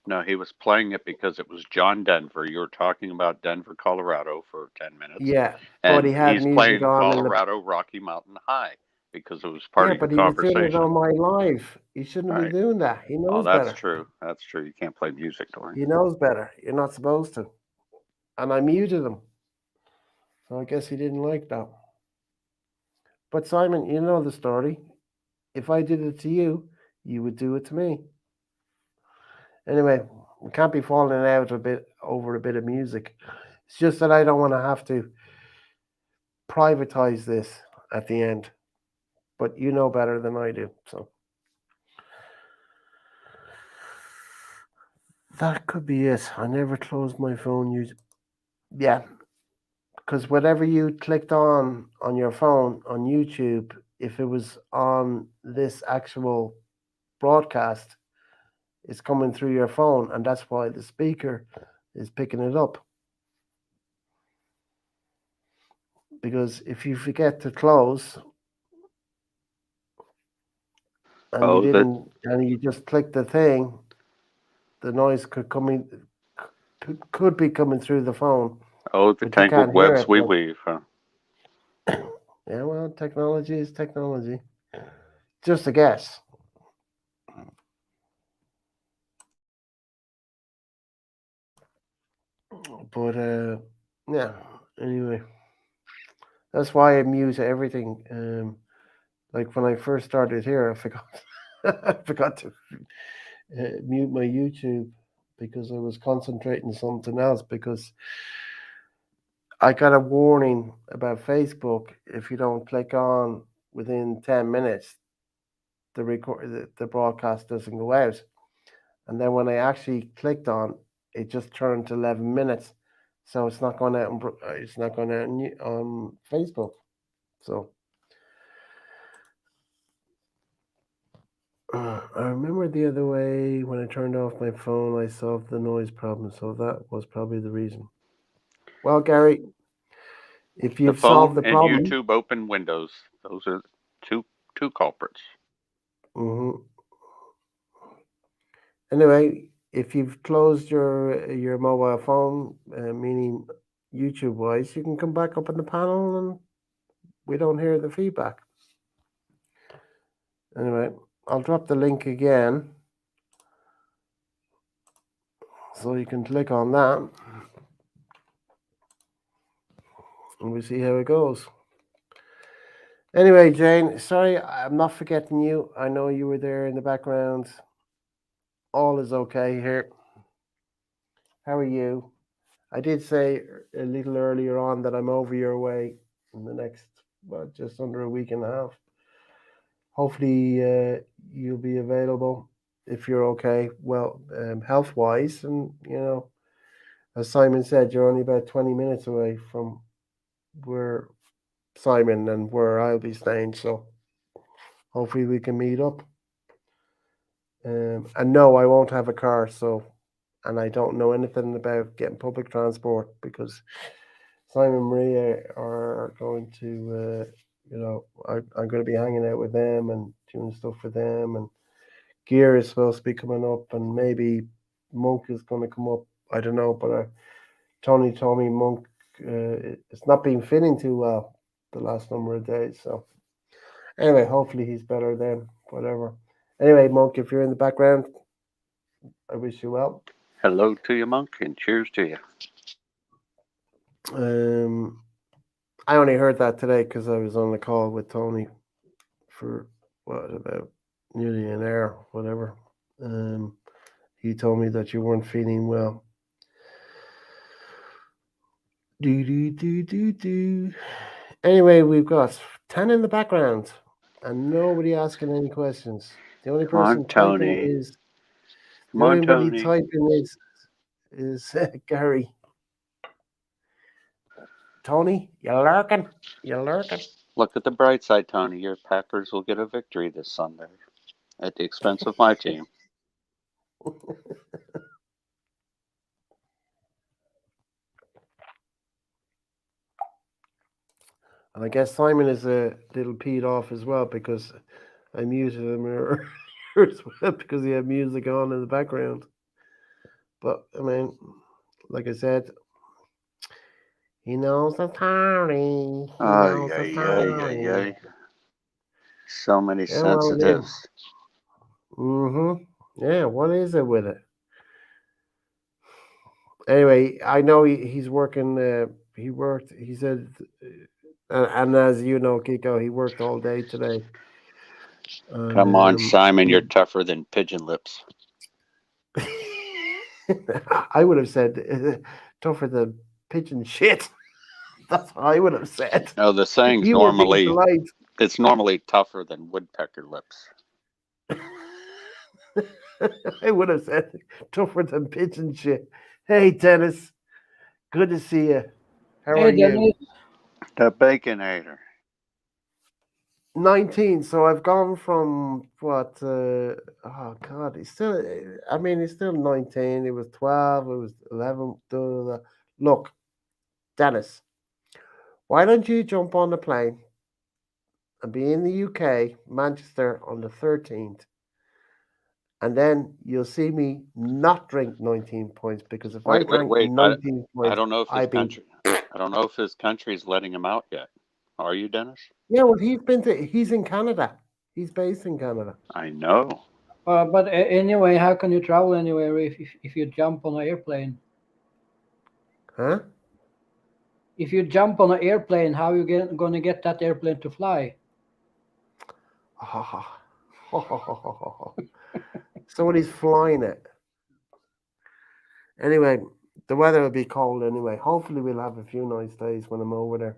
Speaker 2: No, he was playing it because it was John Denver. You were talking about Denver, Colorado for 10 minutes.
Speaker 3: Yeah, but
Speaker 2: And
Speaker 3: he had
Speaker 2: he's
Speaker 3: music
Speaker 2: playing
Speaker 3: on in the.
Speaker 2: Colorado Rocky Mountain High because it was part
Speaker 3: Yeah,
Speaker 2: of your
Speaker 3: but he was doing it
Speaker 2: conversation.
Speaker 3: on my live. He shouldn't
Speaker 2: All
Speaker 3: be
Speaker 2: right.
Speaker 3: doing that. He
Speaker 2: Oh,
Speaker 3: knows
Speaker 2: that's
Speaker 3: better.
Speaker 2: true. That's true. You can't play music during.
Speaker 3: He knows better. You're not supposed to. And I muted him. So I guess he didn't like that. But Simon, you know the story. If I did it to you, you would do it to me. Anyway, we can't be falling out a bit over a bit of music. It's just that I don't want to have to privatize this at the end. But you know better than I do. So that could be it. I never closed my phone. Yeah, because whatever you clicked on your phone on YouTube, if it was on this actual broadcast, it's coming through your phone, and that's why the speaker is picking it up. Because if you forget to close and you didn't, and you just click the thing, the noise could be coming through the phone.
Speaker 2: Oh, the
Speaker 3: but you
Speaker 2: tangled
Speaker 3: can't hear
Speaker 2: webs
Speaker 3: it.
Speaker 2: we weave. Huh?
Speaker 3: Yeah, well, technology is technology. Just a guess. But yeah. Anyway, that's why I mute everything. Like when I first started here, I forgot. I forgot to mute my YouTube because I was concentrating on something else. Because I got a warning about Facebook if you don't click on within 10 minutes, the broadcast doesn't go out. And then when I actually clicked on, it just turned to 11 minutes, so it's not going out. It's not going out on Facebook. So I remember the other way when I turned off my phone, I solved the noise problem. So that was probably the reason. Well, Gary, if
Speaker 2: The
Speaker 3: you've solved
Speaker 2: phone
Speaker 3: the
Speaker 2: and
Speaker 3: problem,
Speaker 2: YouTube open windows. Those are two culprits.
Speaker 3: hmm anyway, if you've closed your mobile phone, meaning YouTube wise, you can come back up in the panel and we don't hear the feedback. Anyway, I'll drop the link again so you can click on that and we'll see how it goes. Anyway, Jane, sorry, I'm not forgetting you. I know you were there in the background. All is okay here. How are you? I did say a little earlier on that I'm over your way in the next, well, just under a week and a half. Hopefully, you'll be available if you're okay. Well, health wise, and as Simon said, you're only about 20 minutes away from where Simon and where I'll be staying. So hopefully we can meet up. And no, I won't have a car. So, and I don't know anything about getting public transport because Simon and Maria are going to, I'm going to be hanging out with them and doing stuff for them. And Gear is supposed to be coming up, and maybe Monk is going to come up. I don't know, but Tony told me Monk it's not been feeling too well the last number of days. So anyway, hopefully he's better then. Whatever. Anyway, Monk, if you're in the background, I wish you well.
Speaker 2: Hello to you, Monk, and cheers to you.
Speaker 3: I only heard that today because I was on the call with Tony for about nearly an hour, whatever. He told me that you weren't feeling well. Anyway, we've got 10 in the background and nobody asking any questions. The only
Speaker 2: Come on,
Speaker 3: person typing
Speaker 2: Tony.
Speaker 3: is
Speaker 2: Come on, Tony.
Speaker 3: is Gary. Tony, you lurking? You lurking?
Speaker 2: Look at the bright side, Tony. Your Packers will get a victory this Sunday at the expense of my team.
Speaker 3: And I guess Simon is a little peed off as well because I muted him earlier as well because he had music on in the background. But I mean, like I said, he knows the story. He knows the story.
Speaker 2: So many
Speaker 3: Yeah, well, it is.
Speaker 2: sensitives.
Speaker 3: Yeah, what is it with it? Anyway, I know he's working. He worked. He said, and as you know, Kiko, he worked all day today. And,
Speaker 2: Come on, Simon. You're tougher than pigeon lips.
Speaker 3: I would have said tougher than pigeon shit. That's what I would have said.
Speaker 2: No, the saying's
Speaker 3: You were being polite.
Speaker 2: it's normally tougher than woodpecker lips.
Speaker 3: I would have said tougher than pigeon shit. Hey, Dennis. Good to see you. How are you?
Speaker 4: Dennis.
Speaker 2: The Baconator.
Speaker 3: 19. So I've gone from what? Oh God, he's still. I mean, he's still 19. It was 12. It was 11. Look, Dennis. Why don't you jump on the plane and be in the UK, Manchester, on the 13th, and then you'll see me not drink 19 points because if I drank
Speaker 2: Wait.
Speaker 3: 19
Speaker 2: I
Speaker 3: points,
Speaker 2: don't know if his
Speaker 3: I'd be.
Speaker 2: country. I don't know if his country is letting him out yet Are you, Dennis?
Speaker 3: Yeah, well, he's in Canada. He's based in Canada.
Speaker 2: I know.
Speaker 4: But anyway, how can you travel anywhere if you jump on an airplane?
Speaker 3: Huh?
Speaker 4: If you jump on an airplane, how you going to get that airplane to fly?
Speaker 3: Somebody's flying it. Anyway, the weather will be cold anyway. Hopefully, we'll have a few nice days when I'm over there.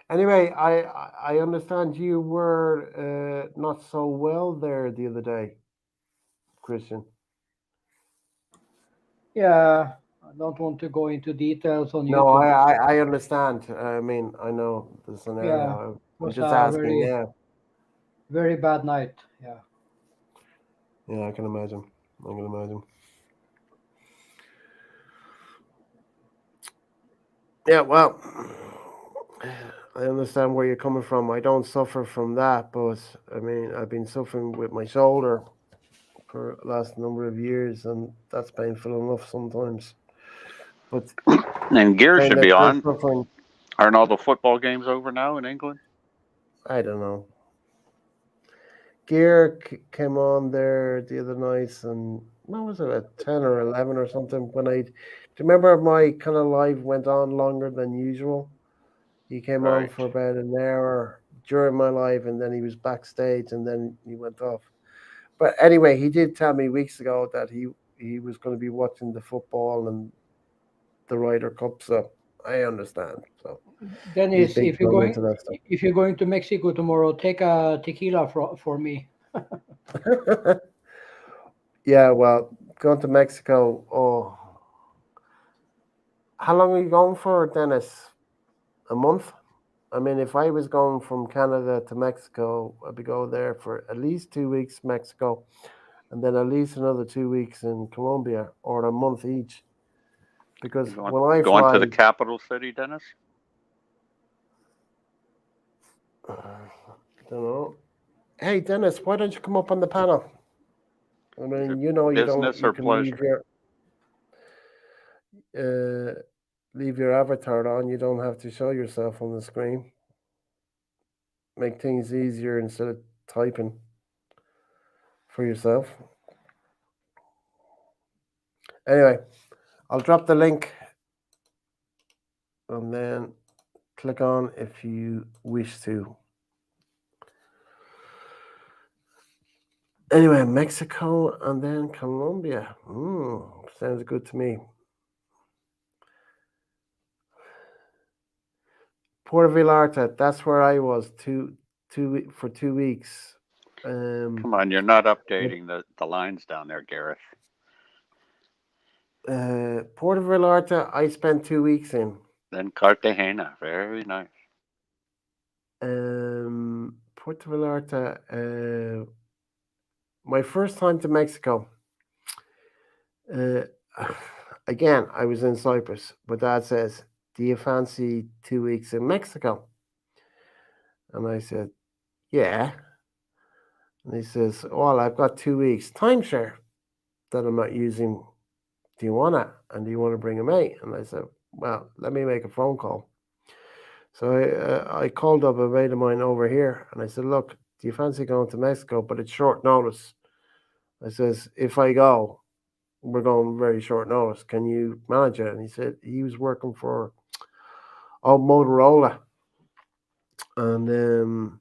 Speaker 3: Anyway, I understand you were not so well there the other day, Christian.
Speaker 4: Yeah, I don't want to go into details on
Speaker 3: No,
Speaker 4: YouTube.
Speaker 3: I understand. I mean, I know the
Speaker 4: Yeah,
Speaker 3: scenario.
Speaker 4: it
Speaker 3: I'm
Speaker 4: was
Speaker 3: just
Speaker 4: a
Speaker 3: asking
Speaker 4: very,
Speaker 3: now.
Speaker 4: very bad night. Yeah.
Speaker 3: Yeah, I can imagine. I can imagine. Yeah, well, I understand where you're coming from. I don't suffer from that, but I mean, I've been suffering with my shoulder for the last number of years, and that's painful enough sometimes. But
Speaker 2: And Gear
Speaker 3: saying
Speaker 2: should
Speaker 3: that
Speaker 2: be
Speaker 3: you're
Speaker 2: on.
Speaker 3: suffering,
Speaker 2: Aren't all the football games over now in England?
Speaker 3: I don't know. Gear came on there the other night, and what was it, at 10 or 11 or something? Do you remember my kind of live went on longer than usual? He came on
Speaker 2: Right.
Speaker 3: for about an hour during my live, and then he was backstage, and then he went off. But anyway, he did tell me weeks ago that he was going to be watching the football and the Ryder Cup, so I understand. So he's
Speaker 4: Dennis,
Speaker 3: big time into that
Speaker 4: if you're going to Mexico tomorrow, take a tequila for me.
Speaker 3: stuff. Yeah, well, going to Mexico. Oh, how long are you going for, Dennis? A month? I mean, if I was going from Canada to Mexico, I'd be going there for at least 2 weeks, Mexico, and then at least another 2 weeks in Colombia, or a month each. Because
Speaker 2: You
Speaker 3: when I
Speaker 2: going to
Speaker 3: fly,
Speaker 2: the capital city, Dennis?
Speaker 3: I don't know. Hey, Dennis, why don't you come up on the panel? I
Speaker 2: Is
Speaker 3: mean,
Speaker 2: it
Speaker 3: you don't,
Speaker 2: business
Speaker 3: you
Speaker 2: or
Speaker 3: can
Speaker 2: pleasure?
Speaker 3: uh, leave your avatar on. You don't have to show yourself on the screen. Make things easier instead of typing for yourself. Anyway, I'll drop the link and then click on if you wish to. Anyway, Mexico and then Colombia. Sounds good to me. Puerto Vallarta, that's where I was for 2 weeks.
Speaker 2: Come on, you're not updating the lines down there, Gareth.
Speaker 3: Puerto Vallarta, I spent 2 weeks in.
Speaker 2: Then Cartagena, very nice.
Speaker 3: Puerto Vallarta, my first time to Mexico. Uh, again, I was in Cyprus, but Dad says, "Do you fancy 2 weeks in Mexico?" And I said, "Yeah." And he says, "Well, I've got 2 weeks timeshare that I'm not using. Do you want it? And do you want to bring a mate?" And I said, "Well, let me make a phone call." So I called up a mate of mine over here, and I said, "Look, do you fancy going to Mexico? But it's short notice." I says, "If I go, we're going very short notice. Can you manage it?" And he said he was working for Motorola, and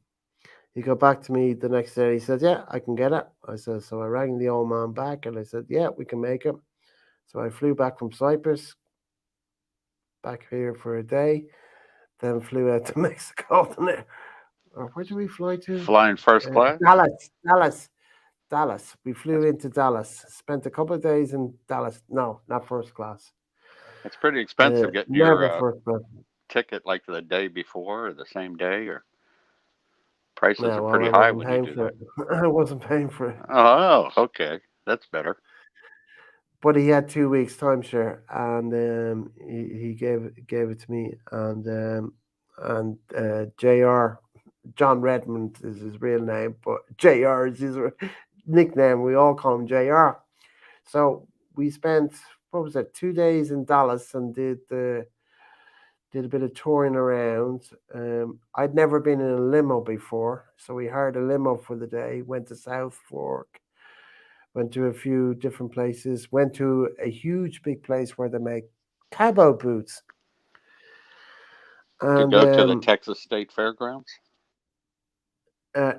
Speaker 3: he got back to me the next day. He said, "Yeah, I can get it." I said, so I rang the old man back, and I said, "Yeah, we can make it." So I flew back from Cyprus, back here for a day, then flew out to Mexico. Or where did we fly to?
Speaker 2: Flying first class?
Speaker 3: Dallas. We flew into Dallas. Spent a couple of days in Dallas. No, not first class.
Speaker 2: It's pretty expensive getting
Speaker 3: Never
Speaker 2: your
Speaker 3: first class.
Speaker 2: ticket like the day before or the same day, or prices
Speaker 3: Yeah,
Speaker 2: are
Speaker 3: well,
Speaker 2: pretty
Speaker 3: I
Speaker 2: high
Speaker 3: wasn't
Speaker 2: when you
Speaker 3: paying
Speaker 2: do
Speaker 3: for
Speaker 2: that.
Speaker 3: it. I wasn't paying for it.
Speaker 2: Oh, okay. That's better.
Speaker 3: But he had 2 weeks timeshare, and he gave it to me, and Jr. John Redmond is his real name, but Jr. is his nickname. We all call him Jr. So we spent, what was it, 2 days in Dallas and did the did a bit of touring around. I'd never been in a limo before, so we hired a limo for the day. Went to South Fork, went to a few different places, went to a huge big place where they make cowboy boots.
Speaker 2: To
Speaker 3: And
Speaker 2: go to the Texas State Fairgrounds?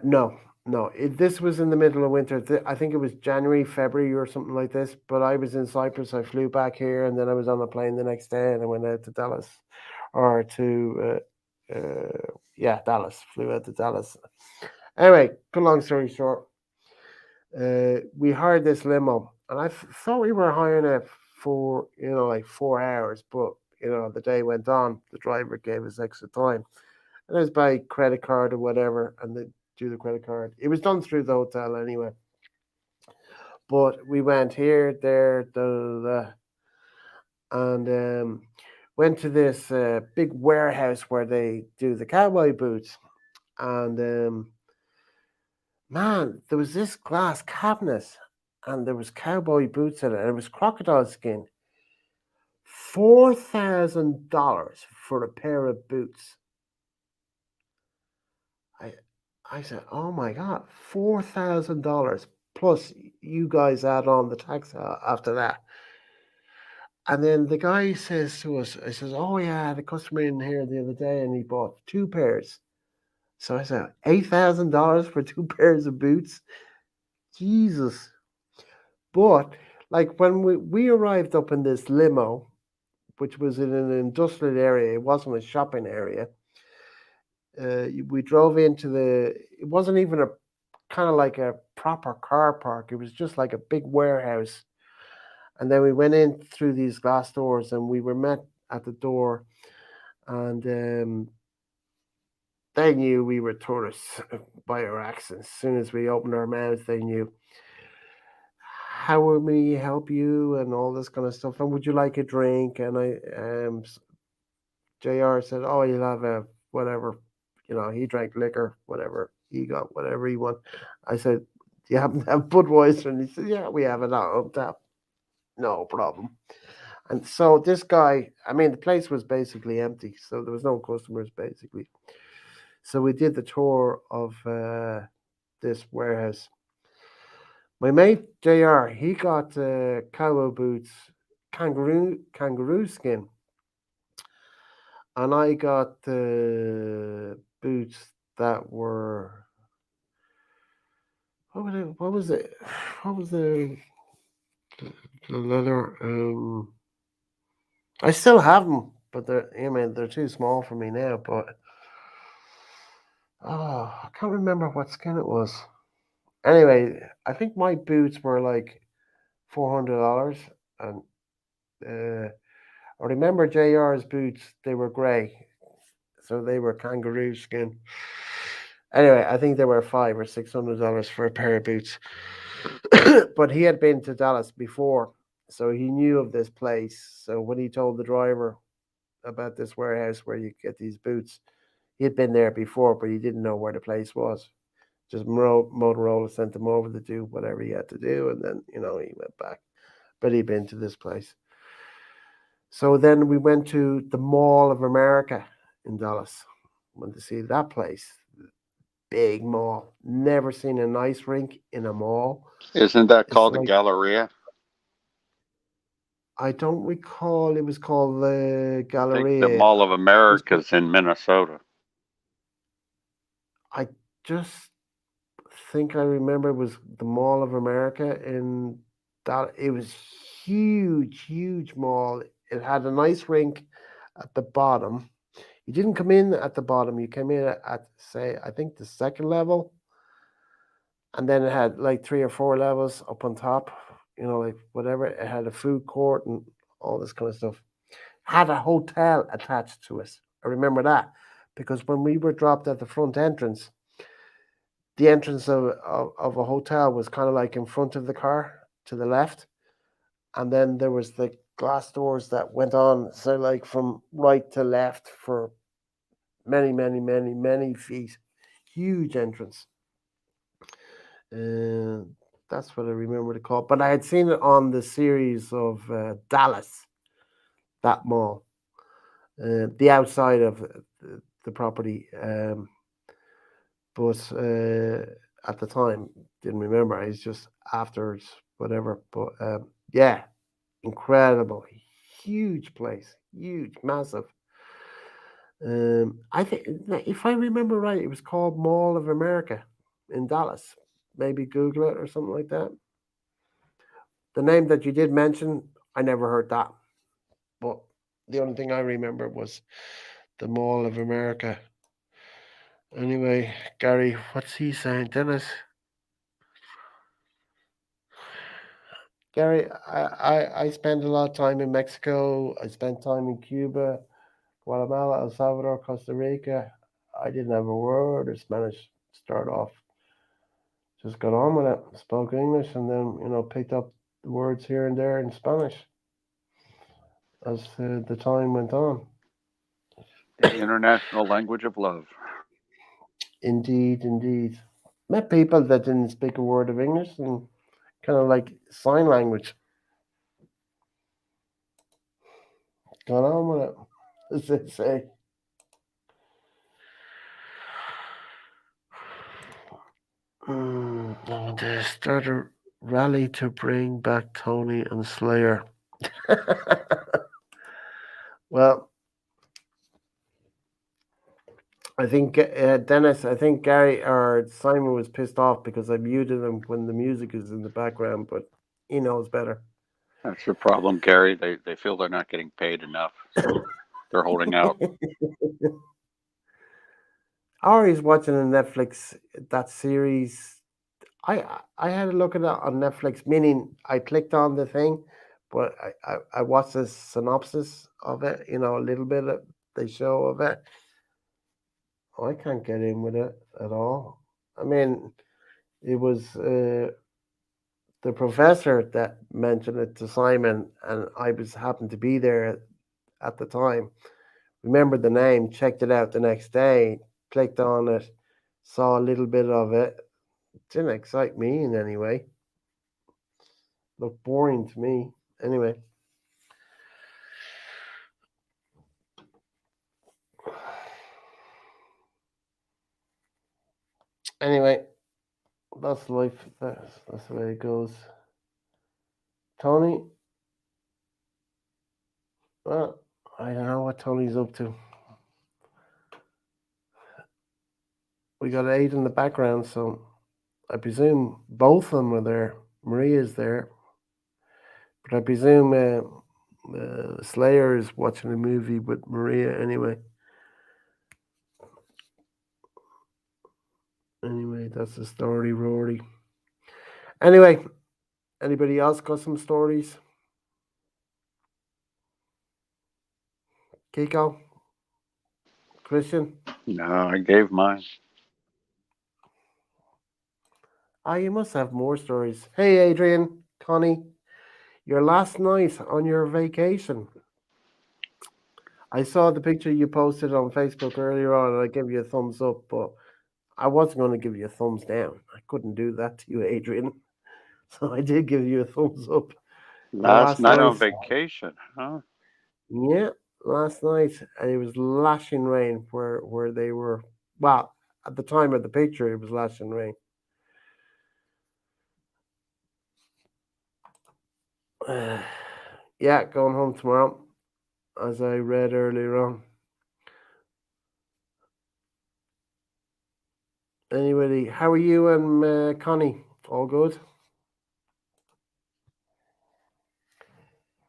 Speaker 3: no, no, this was in the middle of winter. I think it was January, February, or something like this. But I was in Cyprus. I flew back here, and then I was on a plane the next day, and I went out to Dallas, or to yeah, Dallas. Flew out to Dallas. Anyway, cut long story short, we hired this limo, and thought we were hiring it for like 4 hours, but the day went on. The driver gave us extra time, and it was by credit card or whatever, and they do the credit card. It was done through the hotel anyway. But we went here, there, and went to this big warehouse where they do the cowboy boots. And man, there was this glass cabinet, and there was cowboy boots in it, and it was crocodile skin. $4,000 for a pair of boots. I said, "Oh my God, $4,000 plus you guys add on the tax after that." And then the guy says to us, I says, "Oh yeah, I had a customer in here the other day and he bought two pairs." So I said, $8,000 for two pairs of boots? Jesus. But like when we arrived up in this limo, which was in an industrial area, it wasn't a shopping area. We drove into it wasn't even a kind of like a proper car park. It was just like a big warehouse. And then we went in through these glass doors, and we were met at the door, and they knew we were tourists by our accents. As soon as we opened our mouths, they knew. How will we help you, and all this kind of stuff? And would you like a drink? And JR said, "Oh, you'll have a whatever." He drank liquor, whatever. He got whatever he wanted. I said, "Do you happen to have Budweiser?" And he said, "Yeah, we have it on tap. No problem." And so this guy, I mean, the place was basically empty, so there was no customers basically. So we did the tour of this warehouse. My mate JR, he got cowboy boots, kangaroo skin, and I got boots that were what was it? What was the leather? I still have them, but they're too small for me now. But I can't remember what skin it was. Anyway, I think my boots were like $400, and I remember JR's boots. They were grey, so they were kangaroo skin. Anyway, I think they were $500 or $600 for a pair of boots. But he had been to Dallas before, so he knew of this place. So when he told the driver about this warehouse where you get these boots, he had been there before, but he didn't know where the place was. Just Motorola sent him over to do whatever he had to do, and then he went back. But he'd been to this place. So then we went to the Mall of America in Dallas. Went to see that place. Big mall. Never seen an ice rink in a mall.
Speaker 2: Isn't that
Speaker 3: It's
Speaker 2: called a
Speaker 3: like
Speaker 2: Galleria?
Speaker 3: I don't recall. It was called the
Speaker 2: I think the
Speaker 3: Galleria.
Speaker 2: Mall of America's in Minnesota.
Speaker 3: I just think I remember it was the Mall of America in that. It was huge mall. It had an ice rink at the bottom. You didn't come in at the bottom. You came in at say I think the second level, and then it had like 3 or 4 levels up on top. Like whatever. It had a food court and all this kind of stuff. Had a hotel attached to it. I remember that because when we were dropped at the front entrance, the entrance of a hotel was kind of like in front of the car to the left, and then there was the glass doors that went on, so like from right to left for many feet. Huge entrance. Uh, that's what I remember to call it. But I had seen it on the series of Dallas, that mall. the outside of the property. But at the time, didn't remember. It's just afterwards, whatever. But yeah, incredible, huge place, huge, massive. I think, if I remember right, it was called Mall of America in Dallas. Maybe Google it or something like that. The name that you did mention, I never heard that. But the only thing I remember was the Mall of America. Anyway, Gary, what's he saying? Dennis? Gary, I spent a lot of time in Mexico. I spent time in Cuba, Guatemala, El Salvador, Costa Rica. I didn't have a word of Spanish to start off. Just got on with it. Spoke English and then, picked up the words here and there in Spanish as the time went on.
Speaker 2: The international language of love.
Speaker 3: Indeed, indeed. Met people that didn't speak a word of English and kind of like sign language. Got on with it, as they say. And they start a rally to bring back Tony and Slayer. Well, I think Dennis, I think Gary or Simon was pissed off because I muted him when the music is in the background, but he knows better.
Speaker 2: That's the problem, Gary. They feel they're not getting paid enough, so they're holding out.
Speaker 3: Or he's watching on Netflix that series. I had a look at it on Netflix, meaning I clicked on the thing, but I watched the synopsis of it, a little bit of the show of it. Oh, I can't get in with it at all. I mean, it was the professor that mentioned it to Simon, and I was happened to be there at the time. Remembered the name, checked it out the next day, clicked on it, saw a little bit of it. Didn't excite me in any way. Looked boring to me. Anyway. Anyway, that's life. That's the way it goes. Tony? Well, I don't know what Tony's up to. We got 8 in the background, so I presume both of them are there. Maria's there. But I presume Slayer is watching a movie with Maria anyway. Anyway, that's the story, Rory. Anyway, anybody else got some stories? Kiko? Christian?
Speaker 2: No, I gave mine.
Speaker 3: You must have more stories. Hey, Adrian, Connie, your last night on your vacation. I saw the picture you posted on Facebook earlier on, and I gave you a thumbs up, but I wasn't going to give you a thumbs down. I couldn't do that to you, Adrian. So I did give you a thumbs up.
Speaker 2: Last night on vacation, huh?
Speaker 3: Yeah, last night it was lashing rain where they were. Well, at the time of the picture, it was lashing rain. Yeah, going home tomorrow, as I read earlier on. Anyway, how are you and Connie? All good?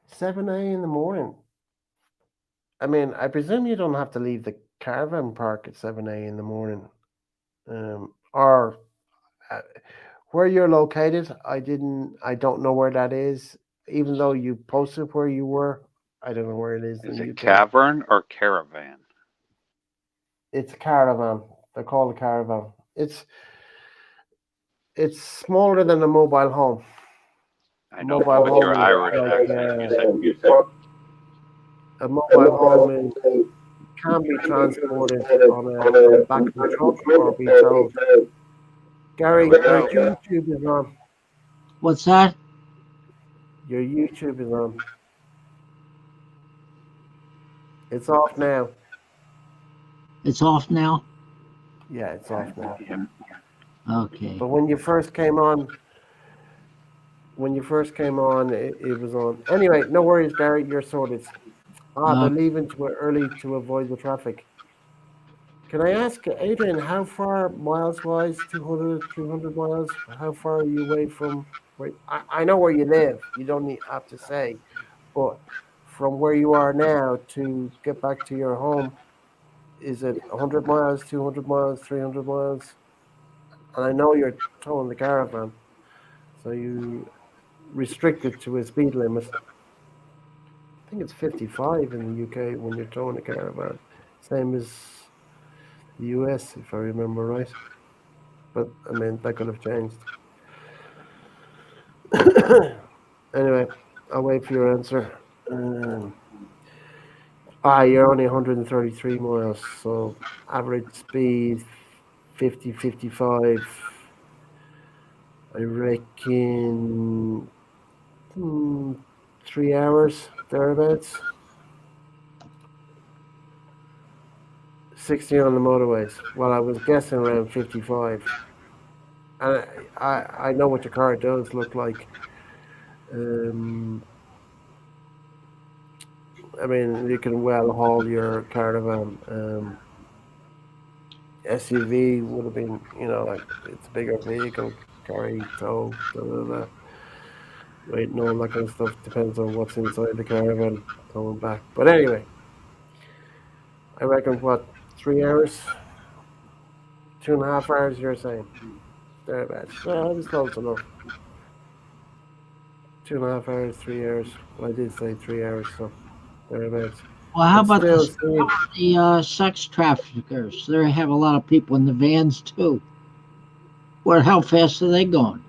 Speaker 3: 7 a.m. in the morning. I mean, I presume you don't have to leave the caravan park at 7 a.m. in the morning. Or where you're located, I don't know where that is. Even though you posted where you were, I don't know where it is.
Speaker 2: Is
Speaker 3: in
Speaker 2: it
Speaker 3: UK.
Speaker 2: cavern or caravan?
Speaker 3: It's a caravan. They're called a caravan. It's smaller than a mobile home.
Speaker 2: I know with your Irish accent, you said music.
Speaker 3: A mobile home can be transported on the back of a truck or be towed. Gary, your YouTube is on.
Speaker 5: What's that?
Speaker 3: Your YouTube is on. It's off now.
Speaker 5: It's off now.
Speaker 3: Yeah, it's off now.
Speaker 5: Okay.
Speaker 3: But when you first came on, it was on. Anyway, no worries, Gary. You're sorted. They're
Speaker 5: Uh,
Speaker 3: leaving too early to avoid the traffic. Can I ask, Adrian, how far miles wise, 200, 300 miles? How far are you away from where I know where you live. You don't have to say, but from where you are now to get back to your home, is it 100 miles, 200 miles, 300 miles? And I know you're towing the caravan, so you restrict it to a speed limit. I think it's 55 in the UK when you're towing a caravan. Same as the US, if I remember right. But I mean, that could have changed. Anyway, I'll wait for your answer. You're only 133 miles, so average speed 50, 55. I reckon 3 hours thereabouts. 60 on the motorways. Well, I was guessing around 55. And I know what your car does look like. I mean, you can well haul your caravan. SUV would have been, like it's a bigger vehicle, carry, tow, weight and all that kind of stuff. Depends on what's inside the caravan, towing back. But anyway, I reckon 3 hours, 2.5 hours. You're saying thereabouts. Well, I was close enough. 2.5 hours, 3 hours. Well, I did say 3 hours, so thereabouts.
Speaker 5: well, how
Speaker 3: But
Speaker 5: about
Speaker 3: still,
Speaker 5: the sex traffickers? They have a lot of people in the vans too. How fast are they going?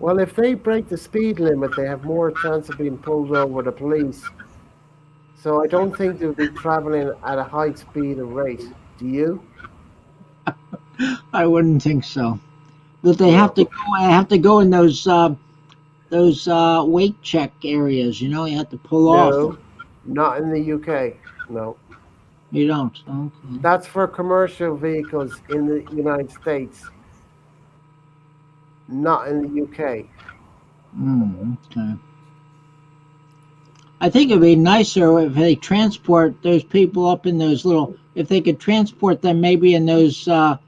Speaker 3: well, if they break the speed limit, they have more chance of being pulled over the police. So I don't think they'll be traveling at a high speed and rate. Do you?
Speaker 5: I wouldn't think so. But they have
Speaker 3: No.
Speaker 5: to go. Have to go in those weight check areas. You know, you have to pull off.
Speaker 3: No, not in the UK. No.
Speaker 5: You don't. Okay.
Speaker 3: That's for commercial vehicles in the United States, not in the UK.
Speaker 5: Okay. I think it'd be nicer if they transport those people up in those little. If they could transport them maybe in those like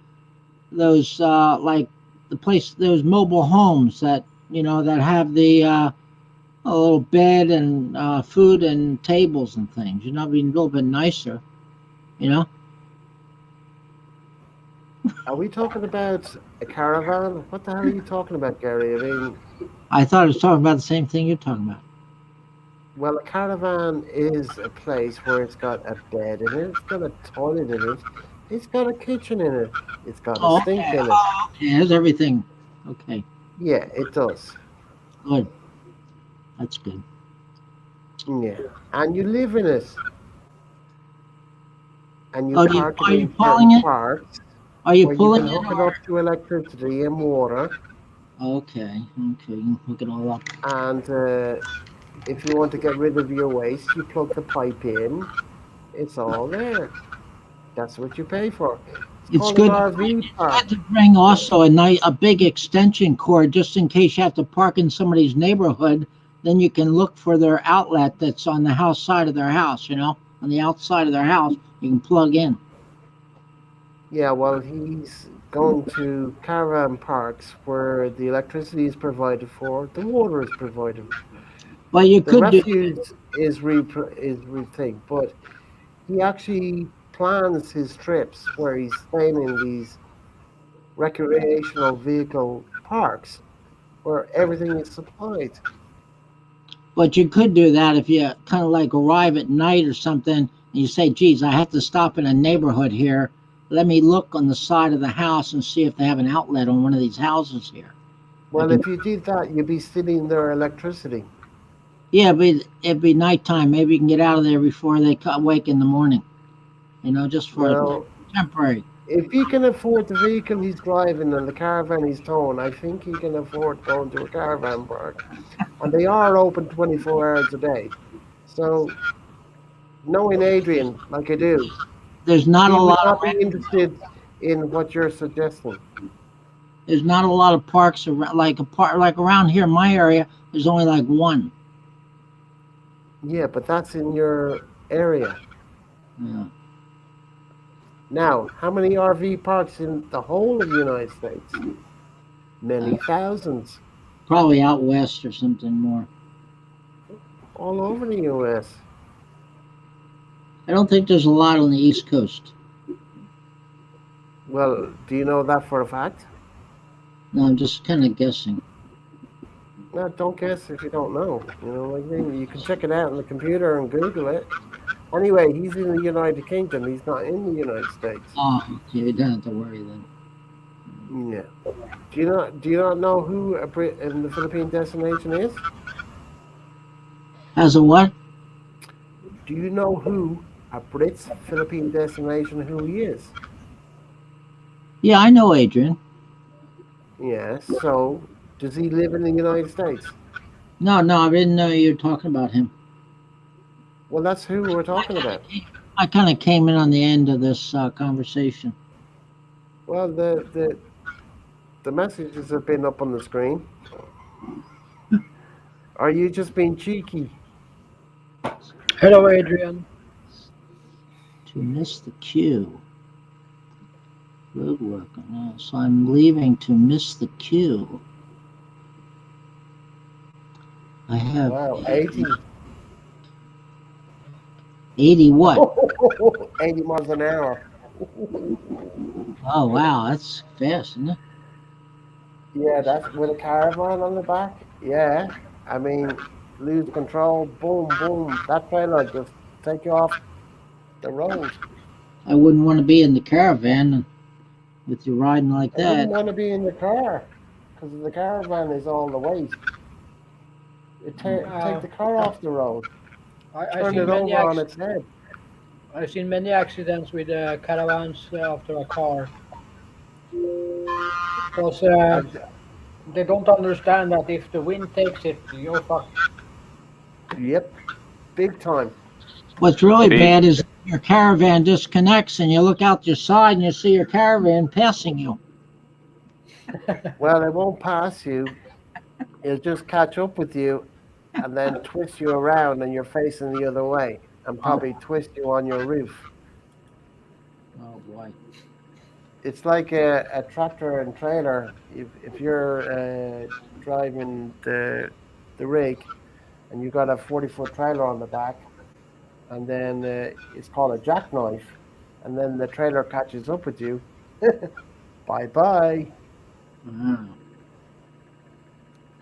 Speaker 5: the place those mobile homes that that have the a little bed and food and tables and things. Be a little bit nicer. You know.
Speaker 3: Are we talking about a caravan? What the hell are you talking about, Gary? I mean,
Speaker 5: I thought I was talking about the same thing you're talking about.
Speaker 3: well, a caravan is a place where it's got a bed in it, it's got a toilet in it, it's got a kitchen in it, it's got a
Speaker 5: Oh,
Speaker 3: sink
Speaker 5: okay.
Speaker 3: in it.
Speaker 5: Oh, okay. There's everything. Okay.
Speaker 3: Yeah, it does.
Speaker 5: Good. That's good.
Speaker 3: Yeah. And you live in it. And you
Speaker 5: Oh,
Speaker 3: park it
Speaker 5: are you
Speaker 3: in
Speaker 5: pulling
Speaker 3: certain
Speaker 5: it?
Speaker 3: parts
Speaker 5: Are you
Speaker 3: where you can
Speaker 5: pulling it?
Speaker 3: hook it up to electricity and water.
Speaker 5: Okay. Okay. You can hook it all up.
Speaker 3: And if you want to get rid of your waste, you plug the pipe in. It's all there. That's what you pay for. It's
Speaker 5: It's
Speaker 3: called an
Speaker 5: good.
Speaker 3: RV
Speaker 5: It's
Speaker 3: park.
Speaker 5: good to bring also a big extension cord just in case you have to park in somebody's neighborhood. Then you can look for their outlet that's on the house side of their house. On the outside of their house, you can plug in.
Speaker 3: Yeah, well, he's going to caravan parks where the electricity is provided for, the water is provided.
Speaker 5: But you
Speaker 3: The
Speaker 5: could do.
Speaker 3: refuse is rethink, but he actually plans his trips where he's staying in these recreational vehicle parks where everything is supplied.
Speaker 5: But you could do that if you kind of like arrive at night or something and you say, geez, I have to stop in a neighborhood here. Let me look on the side of the house and see if they have an outlet on one of these houses here. I
Speaker 3: Well,
Speaker 5: can,
Speaker 3: if you did that, you'd be stealing their electricity.
Speaker 5: yeah, but it'd be nighttime. Maybe you can get out of there before they wake in the morning, just for a
Speaker 3: Well,
Speaker 5: temporary.
Speaker 3: if he can afford the vehicle he's driving and the caravan he's towing, I think he can afford going to a caravan park. And they are open 24 hours a day. So knowing Adrian like I do,
Speaker 5: There's not
Speaker 3: he
Speaker 5: a
Speaker 3: would
Speaker 5: lot
Speaker 3: not
Speaker 5: of
Speaker 3: be interested in what you're suggesting.
Speaker 5: there's not a lot of parks around, like a park like around here in my area. There's only like one.
Speaker 3: Yeah, but that's in your area.
Speaker 5: Yeah.
Speaker 3: Now, how many RV parks in the whole of the United States? Many thousands,
Speaker 5: Probably out west or something more.
Speaker 3: all over the US.
Speaker 5: I don't think there's a lot on the East Coast.
Speaker 3: Well, do you know that for a fact?
Speaker 5: No, I'm just kind of guessing.
Speaker 3: No, don't guess if you don't know. You know, like you can check it out on the computer and Google it. Anyway, he's in the United Kingdom. He's not in the United States.
Speaker 5: Oh, okay, you don't have to worry then.
Speaker 3: Yeah. Do you not know who a Brit in the Philippine destination is?
Speaker 5: As a what?
Speaker 3: Do you know who a Brit's Philippine destination who he is?
Speaker 5: Yeah, I know Adrian.
Speaker 3: Yes. So does he live in the United States?
Speaker 5: No, no, I didn't know you were talking about him.
Speaker 3: Well, that's who we're talking about.
Speaker 5: I kind of came in on the end of this conversation.
Speaker 3: Well, the messages have been up on the screen. Are you just being cheeky?
Speaker 4: Hello, Adrian.
Speaker 5: To miss the queue. Road worker. No, so I'm leaving to miss the queue. I have
Speaker 3: Wow, 80.
Speaker 5: 80 what?
Speaker 3: 80 miles an hour.
Speaker 5: Oh, wow, that's fast, isn't it?
Speaker 3: Yeah, that's with a caravan on the back. Yeah, I mean, lose control, boom, boom. That trailer just take you off the road.
Speaker 5: I wouldn't want to be in the caravan with you riding like
Speaker 3: I wouldn't
Speaker 5: that.
Speaker 3: want to be in the car because the caravan is all the weight. Take the car off the road,
Speaker 4: I've
Speaker 3: turn
Speaker 4: seen
Speaker 3: it
Speaker 4: many
Speaker 3: over on its head.
Speaker 4: I've seen many accidents with caravans after a car because they don't understand that if the wind takes it, you're fucked.
Speaker 3: Yep, big time.
Speaker 5: What's really
Speaker 2: Pete.
Speaker 5: bad is your caravan disconnects and you look out your side and you see your caravan passing you.
Speaker 3: Well, it won't pass you. It'll just catch up with you and then twist you around and you're facing the other way and probably twist you on your roof.
Speaker 5: Oh, boy.
Speaker 3: It's like a tractor and trailer. If you're driving the rig and you got a 40-foot trailer on the back, and then it's called a jackknife, and then the trailer catches up with you, bye bye.
Speaker 5: Wow.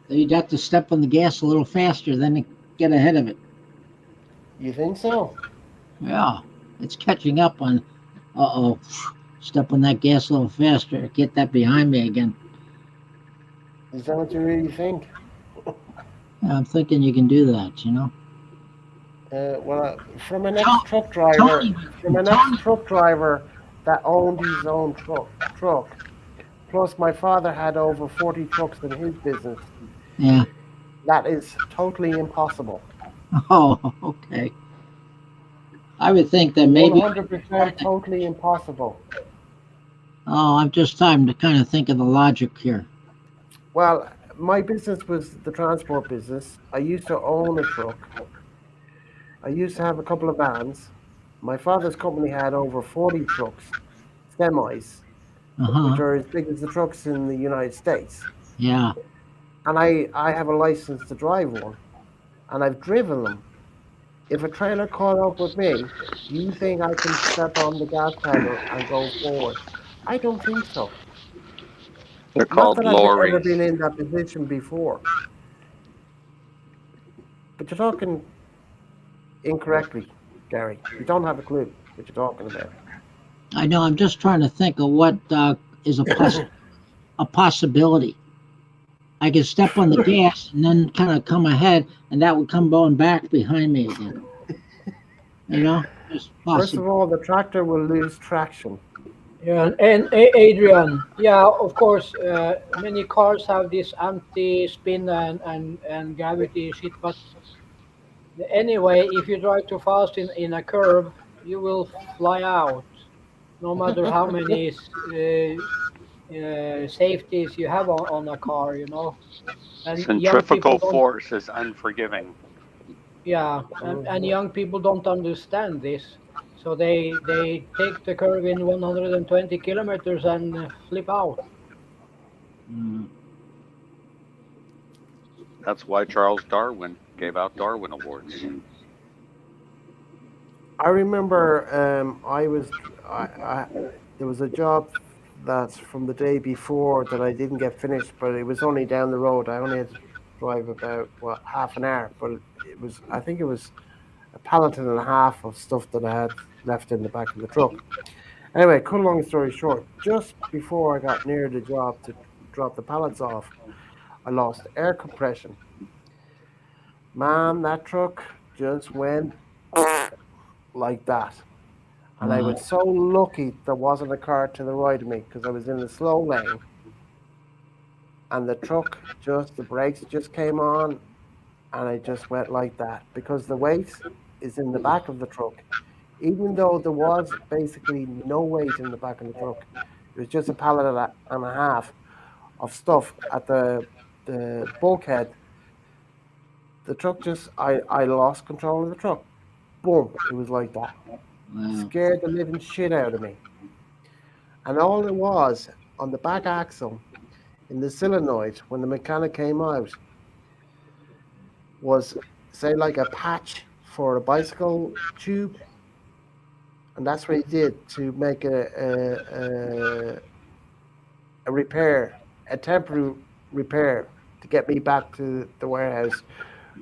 Speaker 5: So you'd have to step on the gas a little faster than to get ahead of it.
Speaker 3: You think so?
Speaker 5: Yeah, it's catching up on. Uh-oh. Step on that gas a little faster. Get that behind me again.
Speaker 3: Is that what you really think?
Speaker 5: Yeah, I'm thinking you can do that, you know?
Speaker 3: Well, from an
Speaker 5: Tell-
Speaker 3: ex-truck driver, that owned his own truck. Plus, my father had over 40 trucks in his business.
Speaker 5: Yeah.
Speaker 3: That is totally impossible.
Speaker 5: Oh, okay. I would think that maybe.
Speaker 3: 100% totally impossible.
Speaker 5: Oh, I'm just trying to kind of think of the logic here.
Speaker 3: Well, my business was the transport business. I used to own a truck. I used to have a couple of vans. My father's company had over 40 trucks, semis, which
Speaker 5: Uh-huh.
Speaker 3: are as big as the trucks in the United States.
Speaker 5: Yeah.
Speaker 3: And I have a license to drive one, and I've driven them. If a trailer caught up with me, do you think I can step on the gas pedal and go forward? I don't think so.
Speaker 2: They're
Speaker 3: Not
Speaker 2: called
Speaker 3: that I've ever
Speaker 2: lorries.
Speaker 3: been in that position before. But you're talking incorrectly, Gary. You don't have a clue what you're talking about.
Speaker 5: I know. I'm just trying to think of what is a possibility. I could step on the gas and then kind of come ahead, and that would come going back behind me again. You know, just
Speaker 3: First of
Speaker 5: possible.
Speaker 3: all, the tractor will lose traction.
Speaker 4: Yeah, and Adrian, yeah, of course, many cars have this anti-spin and gravity shit, but Anyway, if you drive too fast in a curve, you will fly out, no matter how many safeties you have on a car, you know. And young people
Speaker 2: Centrifugal
Speaker 4: don't,
Speaker 2: force is unforgiving.
Speaker 4: yeah, and young people don't understand this. So they take the curve in 120 kilometers and flip out.
Speaker 5: Mm.
Speaker 2: That's why Charles Darwin gave out Darwin Awards.
Speaker 3: I remember I there was a job that's from the day before that I didn't get finished, but it was only down the road. I only had to drive about half an hour, but it was I think it was a pallet and a half of stuff that I had left in the back of the truck. Anyway, cut a long story short, just before I got near the job to drop the pallets off, I lost air compression. Man, that truck just went like that. And I
Speaker 5: Wow.
Speaker 3: was so lucky there wasn't a car to the right of me because I was in the slow lane and the truck just, the brakes just came on and I just went like that because the weight is in the back of the truck. Even though there was basically no weight in the back of the truck, it was just a pallet and a half of stuff at the bulkhead. The truck just, I lost control of the truck. Boom, it was like that.
Speaker 5: Wow.
Speaker 3: Scared the living shit out of me. And all it was on the back axle in the solenoid when the mechanic came out was, say, like a patch for a bicycle tube. And that's what he did to make a repair, a temporary repair to get me back to the warehouse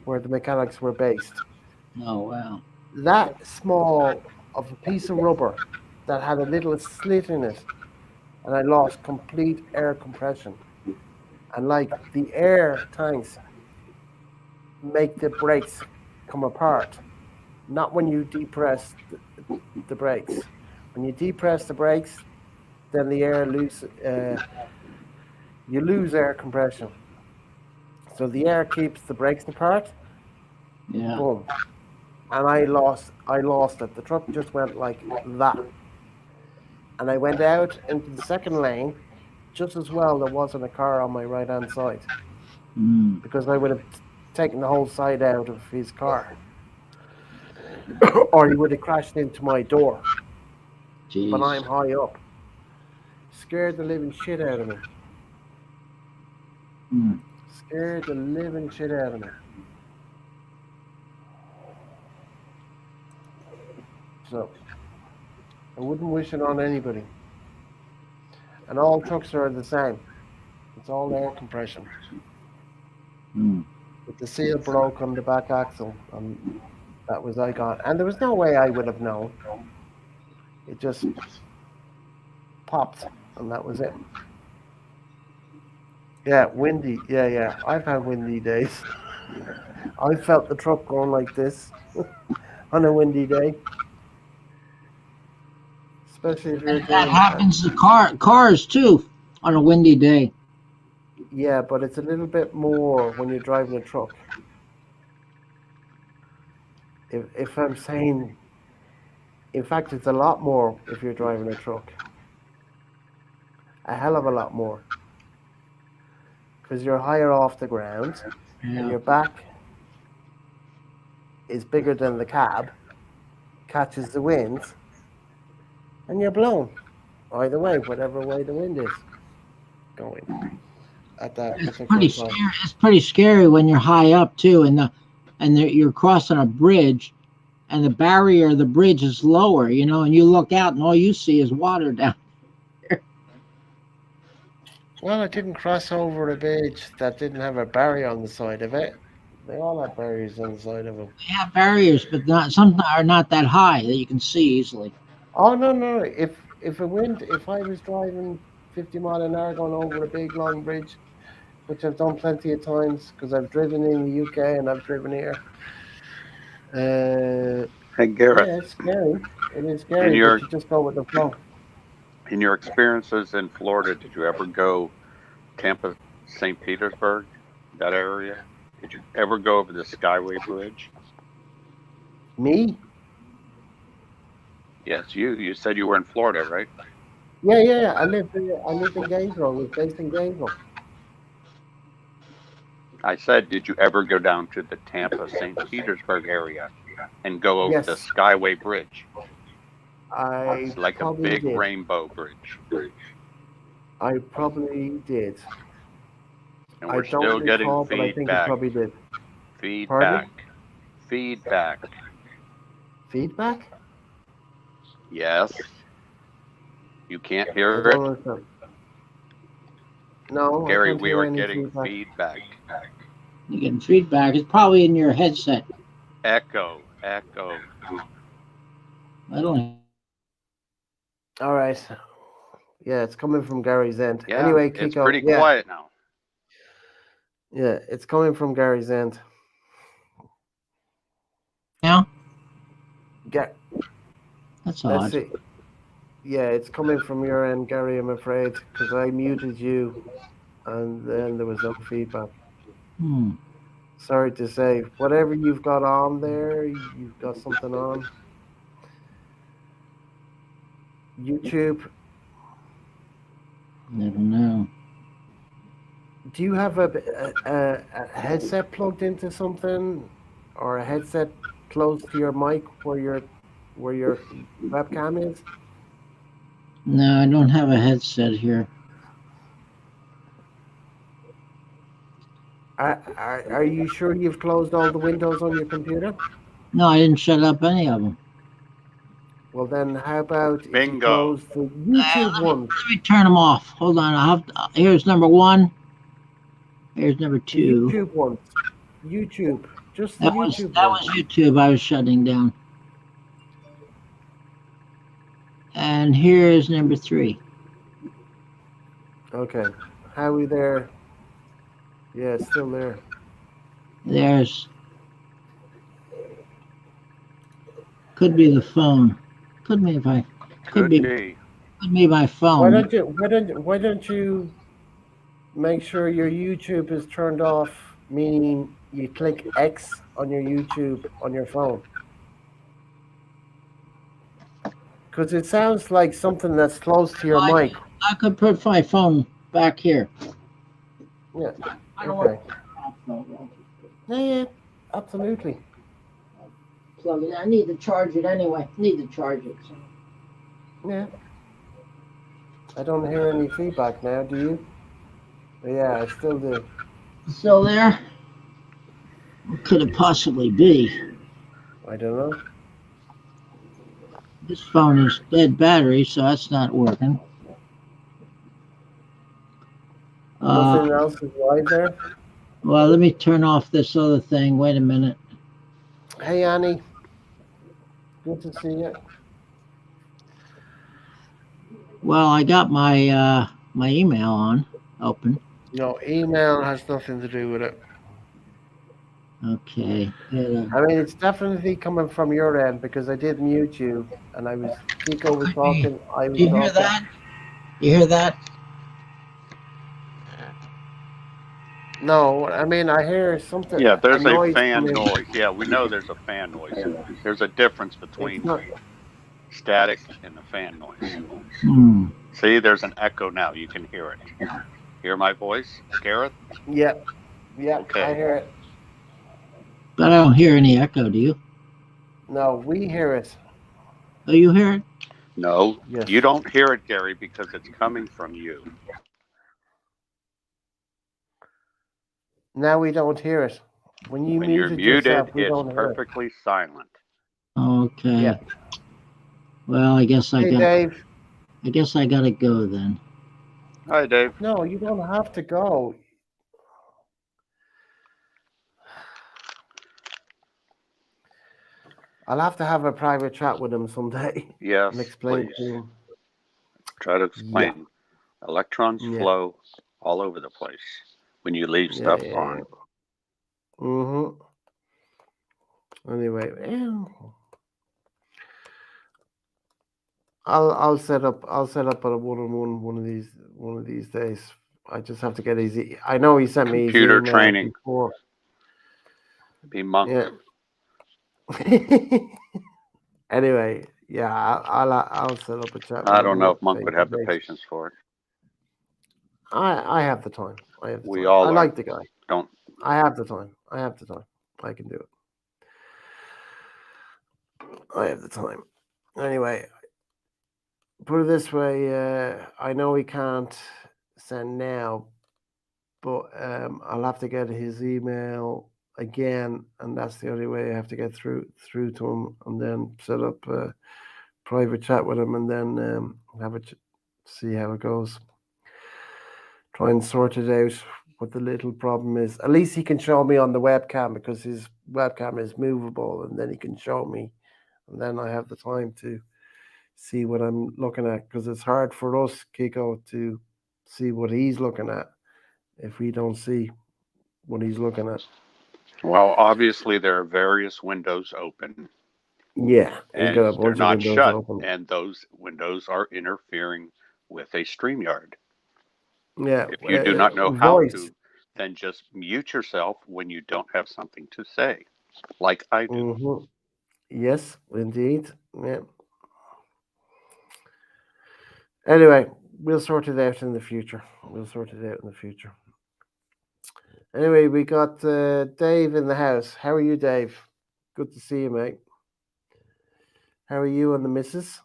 Speaker 3: where the mechanics were based.
Speaker 5: Oh, wow.
Speaker 3: That small of a piece of rubber that had a little slit in it, and I lost complete air compression. And like the air tanks make the brakes come apart, not when you depress the brakes. When you depress the brakes, then the air you lose air compression. So the air keeps the brakes apart.
Speaker 5: Yeah.
Speaker 3: Boom, and I lost it. The truck just went like that, and I went out into the second lane. Just as well, there wasn't a car on my right hand side
Speaker 5: Mm.
Speaker 3: because I would have taken the whole side out of his car, or he would have crashed into my door. But I'm
Speaker 5: Jeez.
Speaker 3: high up, scared the living shit out of me.
Speaker 5: Mm.
Speaker 3: Scared the living shit out of me. So I wouldn't wish it on anybody. And all trucks are the same. It's all air compression.
Speaker 5: Mm.
Speaker 3: But the seal broke on the back axle, and that was I got. And there was no way I would have known. It just popped, and that was it. Yeah, windy. Yeah, yeah. I've had windy days. I felt the truck going like this on a windy day, especially if you're
Speaker 5: That
Speaker 3: doing.
Speaker 5: happens to cars too on a windy day.
Speaker 3: Yeah, but it's a little bit more when you're driving a truck. If I'm saying, in fact, it's a lot more if you're driving a truck. A hell of a lot more because you're higher off the ground and
Speaker 5: Yeah.
Speaker 3: your back is bigger than the cab, catches the winds, and you're blown either way, whatever way the wind is going at that
Speaker 5: It's
Speaker 3: particular
Speaker 5: pretty
Speaker 3: time.
Speaker 5: scary. It's pretty scary when you're high up too, you're crossing a bridge, and the barrier of the bridge is lower. And you look out, and all you see is water down.
Speaker 3: Well, I didn't cross over a bridge that didn't have a barrier on the side of it. They all have barriers on the side of them.
Speaker 5: They have barriers, but not some are not that high that you can see easily.
Speaker 3: Oh no, no! If I was driving 50 mile an hour going over a big long bridge, which I've done plenty of times because I've driven in the UK and I've driven here. Uh,
Speaker 2: Hey Garrett,
Speaker 3: yeah, it's scary. It is
Speaker 2: in
Speaker 3: scary, but
Speaker 2: your
Speaker 3: you just go with the flow.
Speaker 2: in your experiences in Florida, did you ever go Tampa, St. Petersburg, that area? Did you ever go over the Skyway Bridge?
Speaker 3: Me?
Speaker 2: Yes, you. You said you were in Florida, right?
Speaker 3: Yeah. I lived in Gainesville. I was based in Gainesville.
Speaker 2: I said, did you ever go down to the Tampa St. Petersburg area and go over the
Speaker 3: Yes,
Speaker 2: Skyway Bridge?
Speaker 3: I
Speaker 2: It's like a
Speaker 3: probably
Speaker 2: big
Speaker 3: did.
Speaker 2: rainbow bridge.
Speaker 3: I probably did.
Speaker 2: And
Speaker 3: I
Speaker 2: we're
Speaker 3: don't
Speaker 2: still getting
Speaker 3: recall, but I think it
Speaker 2: feedback.
Speaker 3: probably did. Pardon me?
Speaker 2: Feedback. Feedback.
Speaker 3: Feedback?
Speaker 2: Yes. You can't
Speaker 3: I
Speaker 2: hear
Speaker 3: don't
Speaker 2: it?
Speaker 3: understand. No, I
Speaker 2: Gary,
Speaker 3: can't
Speaker 2: we
Speaker 3: hear
Speaker 2: are
Speaker 3: any
Speaker 2: getting
Speaker 3: feedback.
Speaker 2: feedback.
Speaker 5: You're getting feedback. It's probably in your headset.
Speaker 2: Echo. Echo.
Speaker 5: I don't.
Speaker 3: All right. Yeah, it's coming from Gary's end.
Speaker 2: Yeah,
Speaker 3: Anyway,
Speaker 2: it's
Speaker 3: Kiko.
Speaker 2: pretty quiet now.
Speaker 3: Yeah, it's coming from Gary's end.
Speaker 5: Now
Speaker 3: Get.
Speaker 5: that's
Speaker 3: Let's
Speaker 5: odd.
Speaker 3: see. Yeah, it's coming from your end, Gary. I'm afraid because I muted you, and then there was no feedback.
Speaker 5: Hmm.
Speaker 3: Sorry to say, whatever you've got on there, you've got something on YouTube.
Speaker 5: I don't know.
Speaker 3: Do you have a headset plugged into something, or a headset close to your mic where your webcam is?
Speaker 5: No, I don't have a headset here.
Speaker 3: Are you sure you've closed all the windows on your computer?
Speaker 5: No, I didn't shut up any of them.
Speaker 3: Well, then how about if you
Speaker 2: Bingo.
Speaker 3: close the YouTube ones?
Speaker 5: Let me turn them off. Hold on. I'll have to, here's number one. Here's number
Speaker 3: The
Speaker 5: two.
Speaker 3: YouTube ones. YouTube. Just the YouTube
Speaker 5: That
Speaker 3: ones.
Speaker 5: was YouTube. I was shutting down. And here's number three.
Speaker 3: Okay. How are we there? Yeah, it's still there.
Speaker 5: There's could be the phone. Could be if I
Speaker 2: Could be.
Speaker 5: could be my
Speaker 3: Why
Speaker 5: phone.
Speaker 3: don't you make sure your YouTube is turned off, meaning you click X on your YouTube on your phone? Because it sounds like something that's close to your mic.
Speaker 5: I could put my phone back here.
Speaker 3: Yeah.
Speaker 5: I don't
Speaker 3: Okay.
Speaker 5: want
Speaker 3: Yeah, absolutely.
Speaker 5: plug it. I need to charge it anyway. Need to charge it. So.
Speaker 3: Yeah. I don't hear any feedback now, do you? Yeah, I still do.
Speaker 5: Still there? What could it possibly be?
Speaker 3: I don't know.
Speaker 5: This phone is dead battery, so that's not working.
Speaker 3: Nothing else is live there?
Speaker 5: Well, let me turn off this other thing. Wait a minute.
Speaker 3: Hey, Annie. Good to see you.
Speaker 5: Well, I got my my email on open.
Speaker 3: No, email has nothing to do with it.
Speaker 5: Okay.
Speaker 3: I mean, it's definitely coming from your end because I did mute you, and Kiko was talking, I was
Speaker 5: Do you hear
Speaker 3: talking.
Speaker 5: that? You hear that?
Speaker 3: No, I mean, I hear something,
Speaker 2: Yeah,
Speaker 3: a
Speaker 2: there's a
Speaker 3: noise
Speaker 2: fan
Speaker 3: coming.
Speaker 2: noise. Yeah, we know there's a fan noise. There's a difference
Speaker 3: It's
Speaker 2: between
Speaker 3: not.
Speaker 2: static and the fan noise.
Speaker 5: Hmm.
Speaker 2: See, there's an echo now. You can hear it. Hear my voice, Gareth?
Speaker 3: Yeah,
Speaker 2: Okay.
Speaker 3: I hear it.
Speaker 5: But I don't hear any echo. Do you?
Speaker 3: No, we hear it.
Speaker 5: Oh, you hear it?
Speaker 2: No,
Speaker 3: Yes.
Speaker 2: you don't hear it, Gary, because it's coming from you.
Speaker 3: Now we don't hear it. When you
Speaker 2: When you're
Speaker 3: muted
Speaker 2: muted,
Speaker 3: yourself, we
Speaker 2: it's
Speaker 3: don't hear it.
Speaker 2: perfectly silent.
Speaker 5: Okay.
Speaker 3: Yeah.
Speaker 5: Well, I guess
Speaker 3: Hey, Dave.
Speaker 5: I guess I gotta go then.
Speaker 2: Hi, Dave.
Speaker 3: No, you don't have to go. I'll have to have a private chat with him someday
Speaker 2: Yes,
Speaker 3: and explain
Speaker 2: please.
Speaker 3: to him.
Speaker 2: Try to explain. Electrons flow all over the place when you leave stuff on.
Speaker 3: Mm-hmm. Anyway, I'll set up a one-on-one one of these days. I just have to get easy. I know he sent me his
Speaker 2: Computer
Speaker 3: email
Speaker 2: training.
Speaker 3: before.
Speaker 2: Be monk.
Speaker 3: Yeah. Anyway, yeah, I'll set up a chat with
Speaker 2: I
Speaker 3: him
Speaker 2: don't know if Monk
Speaker 3: face
Speaker 2: would
Speaker 3: to
Speaker 2: have the
Speaker 3: face.
Speaker 2: patience for it.
Speaker 3: I have the time. I have the
Speaker 2: We
Speaker 3: time. I
Speaker 2: all are.
Speaker 3: like the guy.
Speaker 2: Don't.
Speaker 3: I have the time. I have the time. I can do it. I have the time. Anyway, put it this way. I know he can't send now, but I'll have to get his email again, and that's the only way I have to get through to him, and then set up a private chat with him, and then have a see how it goes. Try and sort it out. What the little problem is. At least he can show me on the webcam because his webcam is movable, and then he can show me, and then I have the time to see what I'm looking at because it's hard for us, Kiko, to see what he's looking at if we don't see what he's looking at.
Speaker 2: Well, obviously there are various windows open,
Speaker 3: Yeah, he's got
Speaker 2: and
Speaker 3: a
Speaker 2: they're
Speaker 3: bunch of
Speaker 2: not
Speaker 3: windows
Speaker 2: shut,
Speaker 3: open.
Speaker 2: and those windows are interfering with a StreamYard.
Speaker 3: Yeah,
Speaker 2: If you do not know how
Speaker 3: voice.
Speaker 2: to, then just mute yourself when you don't have something to say, like I do.
Speaker 3: Mm-hmm. Yes, indeed. Yeah. Anyway, we'll sort it out in the future. Anyway, we got Dave in the house. How are you, Dave? Good to see you, mate. How are you and the missus?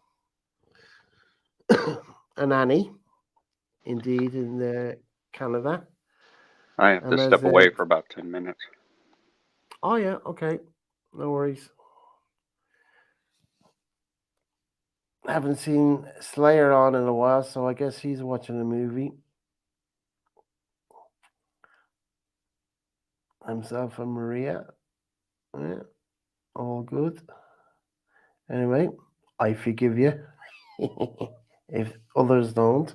Speaker 3: And Annie, indeed, in Canada.
Speaker 2: I have
Speaker 3: And
Speaker 2: to
Speaker 3: there's
Speaker 2: step away for about 10 minutes.
Speaker 3: Oh, yeah, okay. No worries. I haven't seen Slayer on in a while, so I guess he's watching a movie. Himself and Maria. Yeah, all good. Anyway, I forgive you if others don't.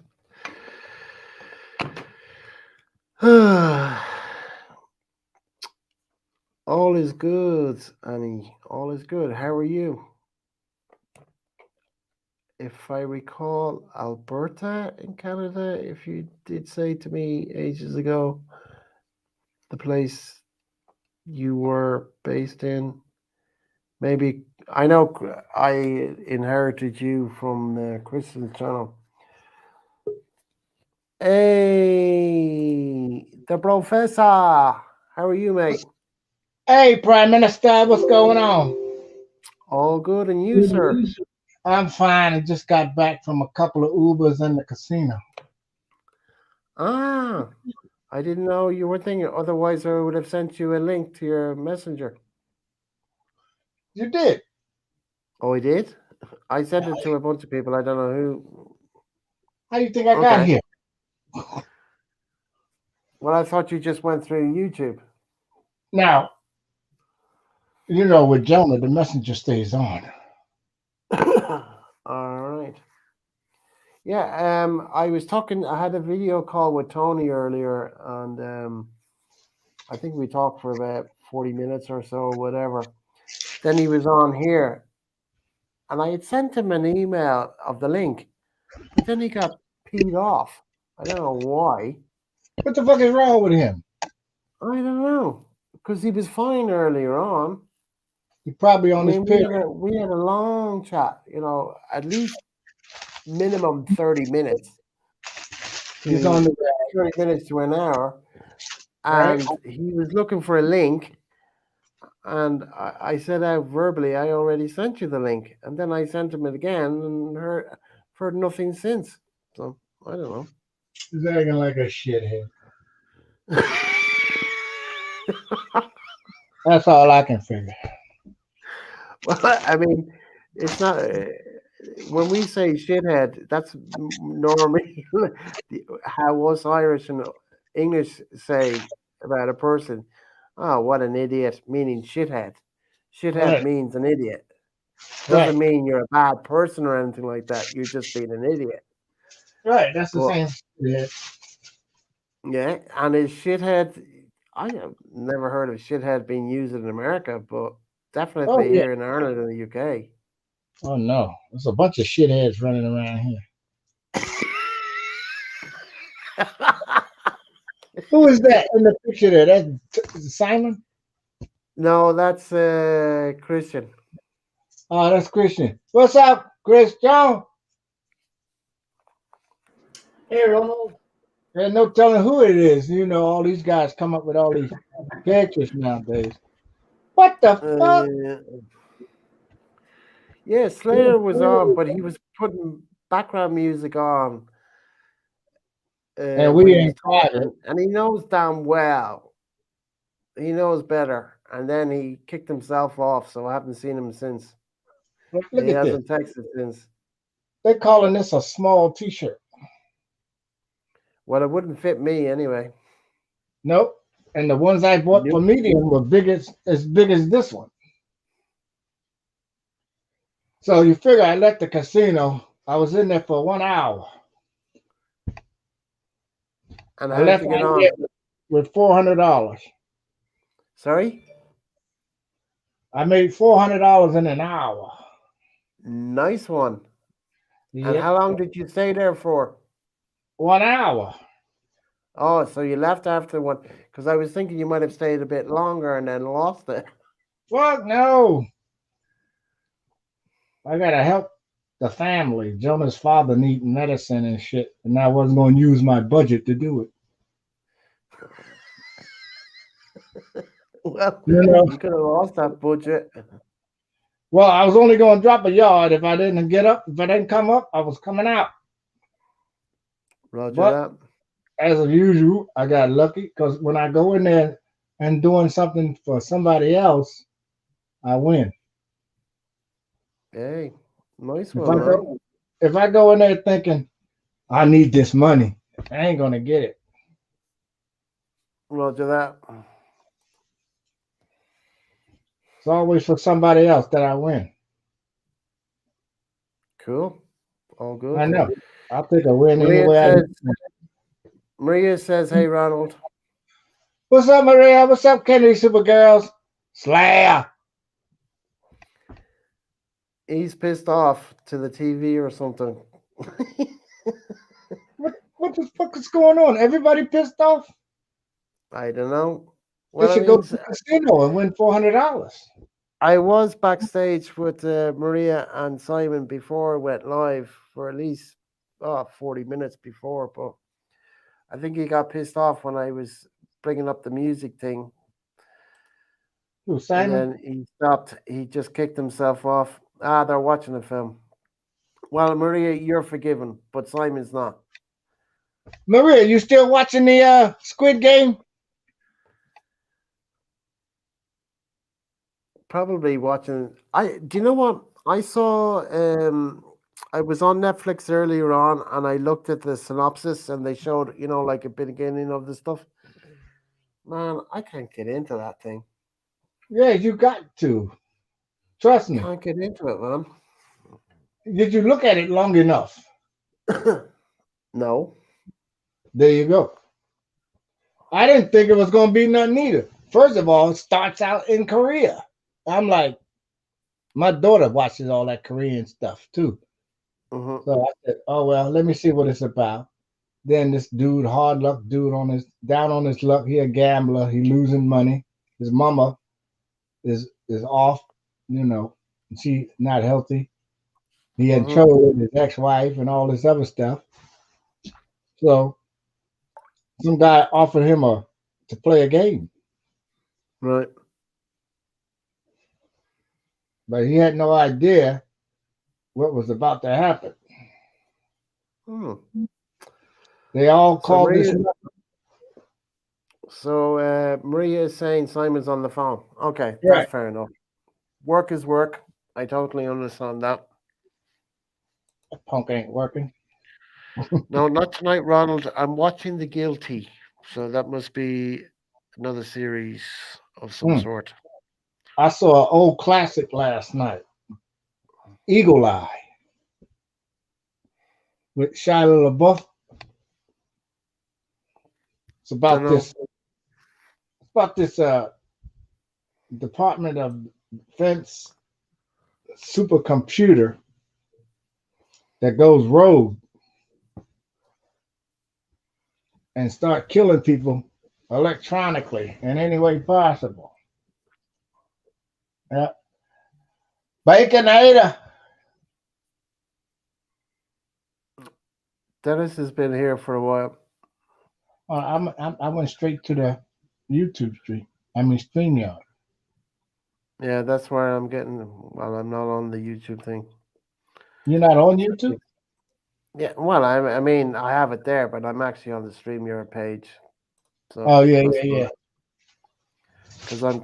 Speaker 3: All is good, Annie. All is good. How are you? If I recall, Alberta in Canada, if you did say to me ages ago, the place you were based in, maybe I know I inherited you from Kristen's channel. Hey, the professor. How are you, mate?
Speaker 6: Hey, Prime Minister, what's going on?
Speaker 3: All good, and you, sir?
Speaker 6: I'm fine. I just got back from a couple of Ubers in the casino.
Speaker 3: Ah, I didn't know you were thinking. Otherwise, I would have sent you a link to your messenger.
Speaker 6: You did?
Speaker 3: Oh, I did? I sent it to a bunch of people. I don't know who.
Speaker 6: How do you think I got here?
Speaker 3: Well, I thought you just went through YouTube.
Speaker 6: Now, you know, with Jonah, the messenger stays on.
Speaker 3: All right. Yeah, I was talking. I had a video call with Tony earlier, and I think we talked for about 40 minutes or so, whatever. Then he was on here, and I had sent him an email of the link, but then he got peed off. I don't know why.
Speaker 6: What the fuck is wrong with him?
Speaker 3: I don't know, because he was fine earlier on.
Speaker 6: He probably on his period.
Speaker 3: We had a long chat, at least minimum 30 minutes.
Speaker 6: He's on the
Speaker 3: 30 minutes to an hour.
Speaker 6: right.
Speaker 3: And he was looking for a link. And I said out verbally, I already sent you the link. And then I sent him it again and heard nothing since. So I don't know.
Speaker 6: He's acting like a shithead. That's all I can figure.
Speaker 3: Well, I mean, it's not. When we say shithead, that's normally how us Irish and English say about a person. Oh, what an idiot, meaning shithead. Shithead
Speaker 6: Right.
Speaker 3: means an idiot.
Speaker 6: Right.
Speaker 3: Doesn't mean you're a bad person or anything like that. You're just being an idiot.
Speaker 6: Right. That's the
Speaker 3: But,
Speaker 6: same. Yeah.
Speaker 3: yeah, and is shithead, I have never heard of shithead being used in America, but definitely
Speaker 6: Oh yeah.
Speaker 3: here in Ireland and the UK.
Speaker 6: Oh no. There's a bunch of shitheads running around here. Who is that in the picture there? That's Simon?
Speaker 3: No, that's Christian.
Speaker 6: Oh, that's Christian. What's up, Christian?
Speaker 4: Hey, Ronald.
Speaker 6: There's no telling who it is. You know, all these guys come up with all these characters nowadays. What the fuck?
Speaker 3: Yeah, Slayer was on, but he was putting background music on
Speaker 6: And
Speaker 3: when
Speaker 6: we
Speaker 3: he was
Speaker 6: ain't got it.
Speaker 3: talking, and he knows damn well. He knows better. And then he kicked himself off, so I haven't seen him since.
Speaker 6: Look
Speaker 3: He
Speaker 6: at this.
Speaker 3: hasn't texted since.
Speaker 6: They're calling this a small T-shirt.
Speaker 3: Well, it wouldn't fit me anyway.
Speaker 6: Nope. And the ones I bought for
Speaker 3: Nope.
Speaker 6: medium were as big as this one. So you figure I left the casino. I was in there for 1 hour.
Speaker 3: And
Speaker 6: I
Speaker 3: how did
Speaker 6: left
Speaker 3: you get
Speaker 6: out
Speaker 3: on?
Speaker 6: there with $400.
Speaker 3: Sorry?
Speaker 6: I made $400 in an hour.
Speaker 3: Nice one. And
Speaker 6: Yep.
Speaker 3: how long did you stay there for?
Speaker 6: 1 hour.
Speaker 3: Oh, so you left after one. Because I was thinking you might have stayed a bit longer and then lost it.
Speaker 6: Fuck no. I gotta help the family. Jonah's father needing medicine and shit, and I wasn't going to use my budget to do it.
Speaker 3: Well,
Speaker 6: You know.
Speaker 3: you could have lost that budget.
Speaker 6: Well, I was only going to drop a yard if I didn't get up. If I didn't come up, I was coming out.
Speaker 3: Roger
Speaker 6: But
Speaker 3: that.
Speaker 6: as usual, I got lucky because when I go in there and doing something for somebody else, I win.
Speaker 3: Hey, nice
Speaker 6: If
Speaker 3: one,
Speaker 6: I
Speaker 3: man.
Speaker 6: go, if I go in there thinking I need this money, I ain't gonna get it.
Speaker 3: Roger that.
Speaker 6: It's always for somebody else that I win.
Speaker 3: Cool. All good.
Speaker 6: I know. I'll take a win
Speaker 3: Maria
Speaker 6: anyway.
Speaker 3: says, Maria says, hey, Ronald.
Speaker 6: What's up, Maria? What's up, Kennedy Supergirls? Slayer.
Speaker 3: He's pissed off to the TV or something.
Speaker 6: What the fuck is going on? Everybody pissed off?
Speaker 3: I don't know.
Speaker 6: They
Speaker 3: Well, I
Speaker 6: should go
Speaker 3: mean,
Speaker 6: to the casino and win $400.
Speaker 3: I was backstage with Maria and Simon before it went live for at least 40 minutes before, but I think he got pissed off when I was bringing up the music thing.
Speaker 6: Who,
Speaker 3: And
Speaker 6: Simon?
Speaker 3: then he stopped. He just kicked himself off. They're watching the film. Well, Maria, you're forgiven, but Simon's not.
Speaker 6: Maria, you still watching the Squid Game?
Speaker 3: Probably watching. Do you know what I saw? I was on Netflix earlier on, and I looked at the synopsis, and they showed, like a beginning of the stuff. Man, I can't get into that thing.
Speaker 6: Yeah, you got to. Trust me.
Speaker 3: Can't get into it, man.
Speaker 6: Did you look at it long enough?
Speaker 3: No.
Speaker 6: There you go. I didn't think it was going to be nothing either. First of all, it starts out in Korea. I'm like, my daughter watches all that Korean stuff too.
Speaker 3: Mm-hmm.
Speaker 6: So I said, oh, well, let me see what it's about. Then this dude, hard luck dude, down on his luck. He a gambler. He losing money. His mama is off, she not healthy. He had trouble with his ex-wife and all this other stuff. So some guy offered him to play a game.
Speaker 3: Right.
Speaker 6: But he had no idea what was about to happen. They all called this.
Speaker 3: So Maria is saying Simon's on the phone. Okay,
Speaker 6: Right.
Speaker 3: That's fair enough. Work is work. I totally understand that.
Speaker 6: Punk ain't working.
Speaker 3: No, not tonight, Ronald. I'm watching The Guilty. So that must be another series of some sort.
Speaker 6: I saw an old classic last night, Eagle Eye, with Shia LaBeouf. It's about this Department of Defense supercomputer that goes rogue and start killing people electronically in any way possible. Yeah. Baconator.
Speaker 3: Dennis has been here for a while.
Speaker 6: I went straight to the YouTube stream. StreamYard.
Speaker 3: Yeah, that's where I'm getting. Well, I'm not on the YouTube thing.
Speaker 6: You're not on YouTube?
Speaker 3: Yeah, well, I mean, I have it there, but I'm actually on the StreamYard page. So
Speaker 6: Oh yeah.
Speaker 3: Because I'm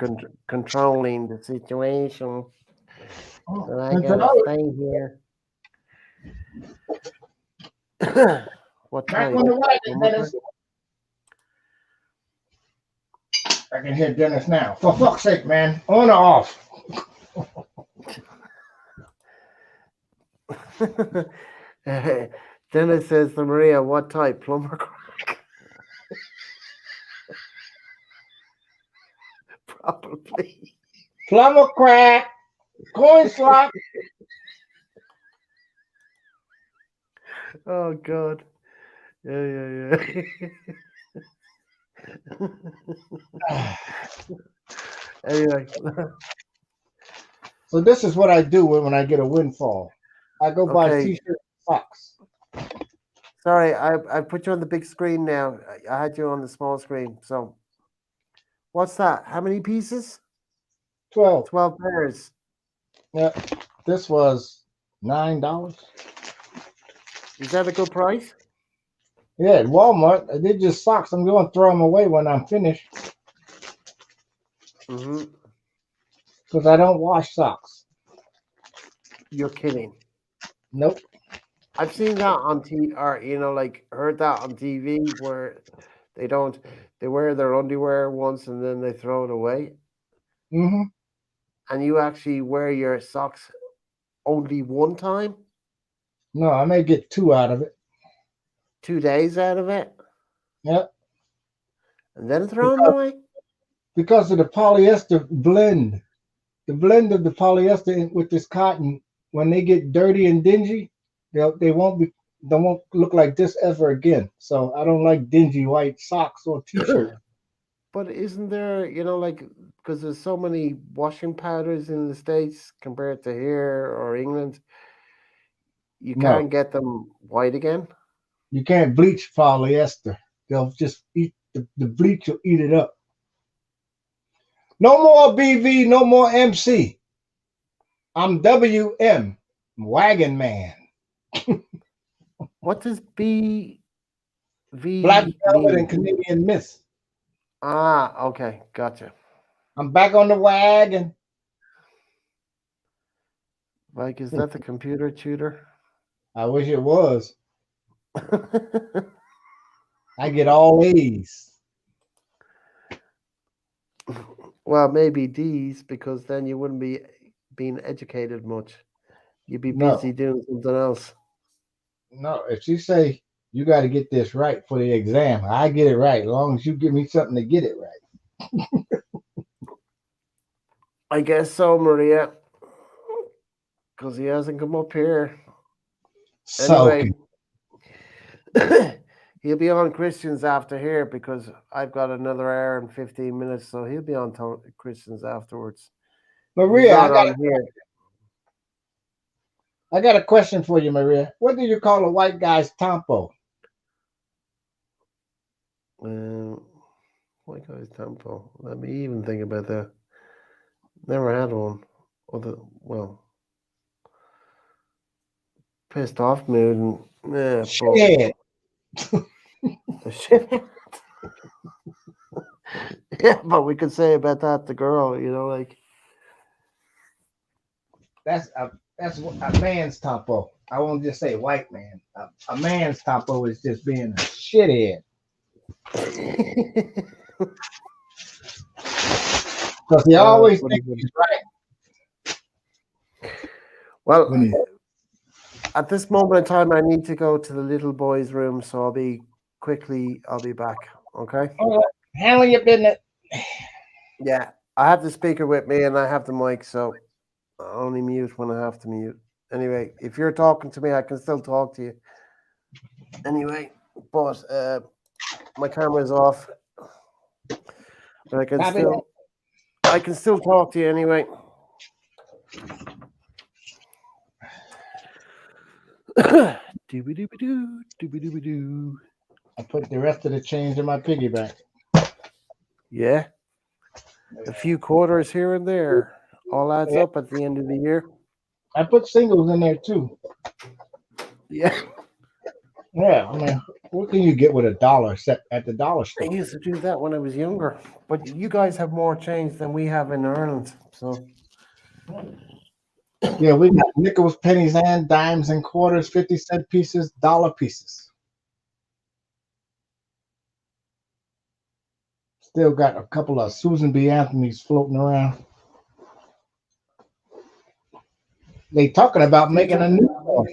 Speaker 3: controlling the situation.
Speaker 6: Oh,
Speaker 3: And I
Speaker 6: that's
Speaker 3: gotta
Speaker 6: another-
Speaker 3: stay here. What
Speaker 6: Back
Speaker 3: time?
Speaker 6: on the wagon,
Speaker 3: One more
Speaker 6: Dennis. I can hear Dennis now. For fuck's sake, man. On or off?
Speaker 3: time? Dennis says to Maria, what type? Plum or crack? Probably.
Speaker 6: Plumber crack. Coin slot.
Speaker 3: Oh, God. Yeah. Anyway.
Speaker 6: So this is what I do when I get a windfall. I go buy
Speaker 3: Okay.
Speaker 6: t-shirt and socks.
Speaker 3: Sorry, I put you on the big screen now. I had you on the small screen. So, what's that? How many pieces?
Speaker 6: 12.
Speaker 3: 12 pairs.
Speaker 6: Yeah. This was $9.
Speaker 3: Is that a good price?
Speaker 6: Yeah, at Walmart. They're just socks. I'm going to throw them away when I'm finished
Speaker 3: Mm-hmm.
Speaker 6: because I don't wash socks.
Speaker 3: You're kidding.
Speaker 6: Nope.
Speaker 3: I've seen that on TV, or like heard that on TV where they wear their underwear once and then they throw it away.
Speaker 6: Mm-hmm.
Speaker 3: And you actually wear your socks only one time,
Speaker 6: No, I may get 2 out of it.
Speaker 3: 2 days out of it,
Speaker 6: Yep.
Speaker 3: and then throw them away.
Speaker 6: Because of the polyester blend. The blend of the polyester with this cotton, when they get dirty and dingy, they won't look like this ever again. So I don't like dingy white socks or t-shirt.
Speaker 3: But isn't there, like, because there's so many washing powders in the States compared to here or England, you
Speaker 6: No.
Speaker 3: can't get them white again?
Speaker 6: You can't bleach polyester. They'll just eat the bleach will eat it up. No more BV, no more MC. I'm WM, Wagon Man.
Speaker 3: What does BV
Speaker 6: Black Velvet
Speaker 3: mean?
Speaker 6: and Canadian Miss.
Speaker 3: Ah, okay, gotcha.
Speaker 6: I'm back on the wagon.
Speaker 3: Like, is that the computer tutor?
Speaker 6: I wish it was. I get all A's.
Speaker 3: Well, maybe D's, because then you wouldn't be being educated much. You'd be
Speaker 6: No.
Speaker 3: busy doing something else.
Speaker 6: No, if you say you got to get this right for the exam, I get it right as long as you give me something to get it right.
Speaker 3: I guess so, Maria. Because he hasn't come up here.
Speaker 6: So
Speaker 3: Anyway, he'll be on Christians after here because I've got another hour and 15 minutes, so he'll be on Christians afterwards.
Speaker 6: Maria,
Speaker 3: I
Speaker 6: I got a question for you, Maria. What do you call a white guy's tampo?
Speaker 3: White guy's tempo. Let me even think about that. Never had one. Pissed off mood and
Speaker 6: Shithead.
Speaker 3: Shit. Yeah, but we could say about that the girl, like
Speaker 6: That's a man's tampo. I won't just say white man. A man's tampo is just being a shithead. Because he always thinks he's right.
Speaker 3: Well, at this moment in time, I need to go to the little boy's room, so I'll be back. Okay.
Speaker 6: All right. Handle your business.
Speaker 3: Yeah, I have the speaker with me and I have the mic, so I only mute when I have to mute. Anyway, if you're talking to me, I can still talk to you. Anyway, but my camera's off, but I can still talk to you anyway. Dooby-dooby-doo, dooby-dooby-doo.
Speaker 6: I put the rest of the change in my piggy bank.
Speaker 3: Yeah, a few quarters here and there all adds
Speaker 6: Yeah.
Speaker 3: up at the end of the year.
Speaker 6: I put singles in there too.
Speaker 3: Yeah,
Speaker 6: Yeah, I mean, what can you get with $1 set at the dollar
Speaker 3: I
Speaker 6: store?
Speaker 3: used to do that when I was younger. But you guys have more change than we have in Ireland. So
Speaker 6: Yeah, we got nickels, pennies, and dimes and quarters, 50-cent pieces, dollar pieces. Still got a couple of Susan B. Anthony's floating around. They talking about making a new one.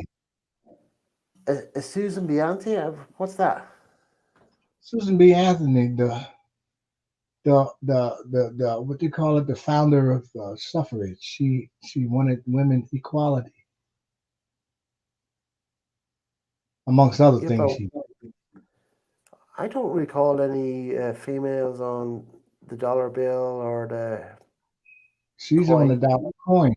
Speaker 3: Susan Bianchi, what's that?
Speaker 6: Susan B. Anthony, the what do you call it? The founder of suffrage. She wanted women equality, amongst other
Speaker 3: Yeah,
Speaker 6: things.
Speaker 3: but I don't recall any females on the dollar bill or the
Speaker 6: She's on the
Speaker 3: coin.
Speaker 6: dollar coin.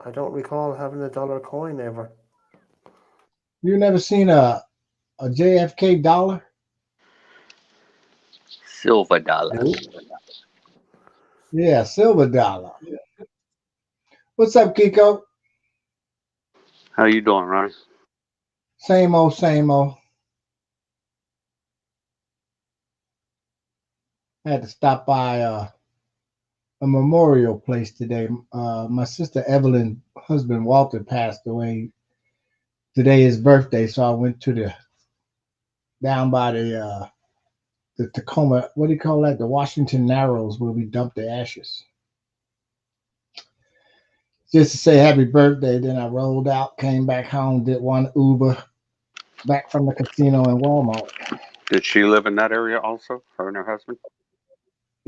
Speaker 3: I don't recall having a dollar coin ever.
Speaker 6: You never seen a JFK dollar?
Speaker 2: Silver dollar.
Speaker 3: No.
Speaker 6: Yeah, silver dollar. What's up, Kiko?
Speaker 2: How you doing, Ronnie?
Speaker 6: Same old, same old. I had to stop by a memorial place today. My sister Evelyn husband Walter passed away. Today is birthday, so I went to the down by the Tacoma. What do you call that? The Washington Narrows, where we dumped the ashes. Just to say happy birthday. Then I rolled out, came back home, did one Uber back from the casino in Walmart.
Speaker 2: Did she live in that area also? Her and her husband?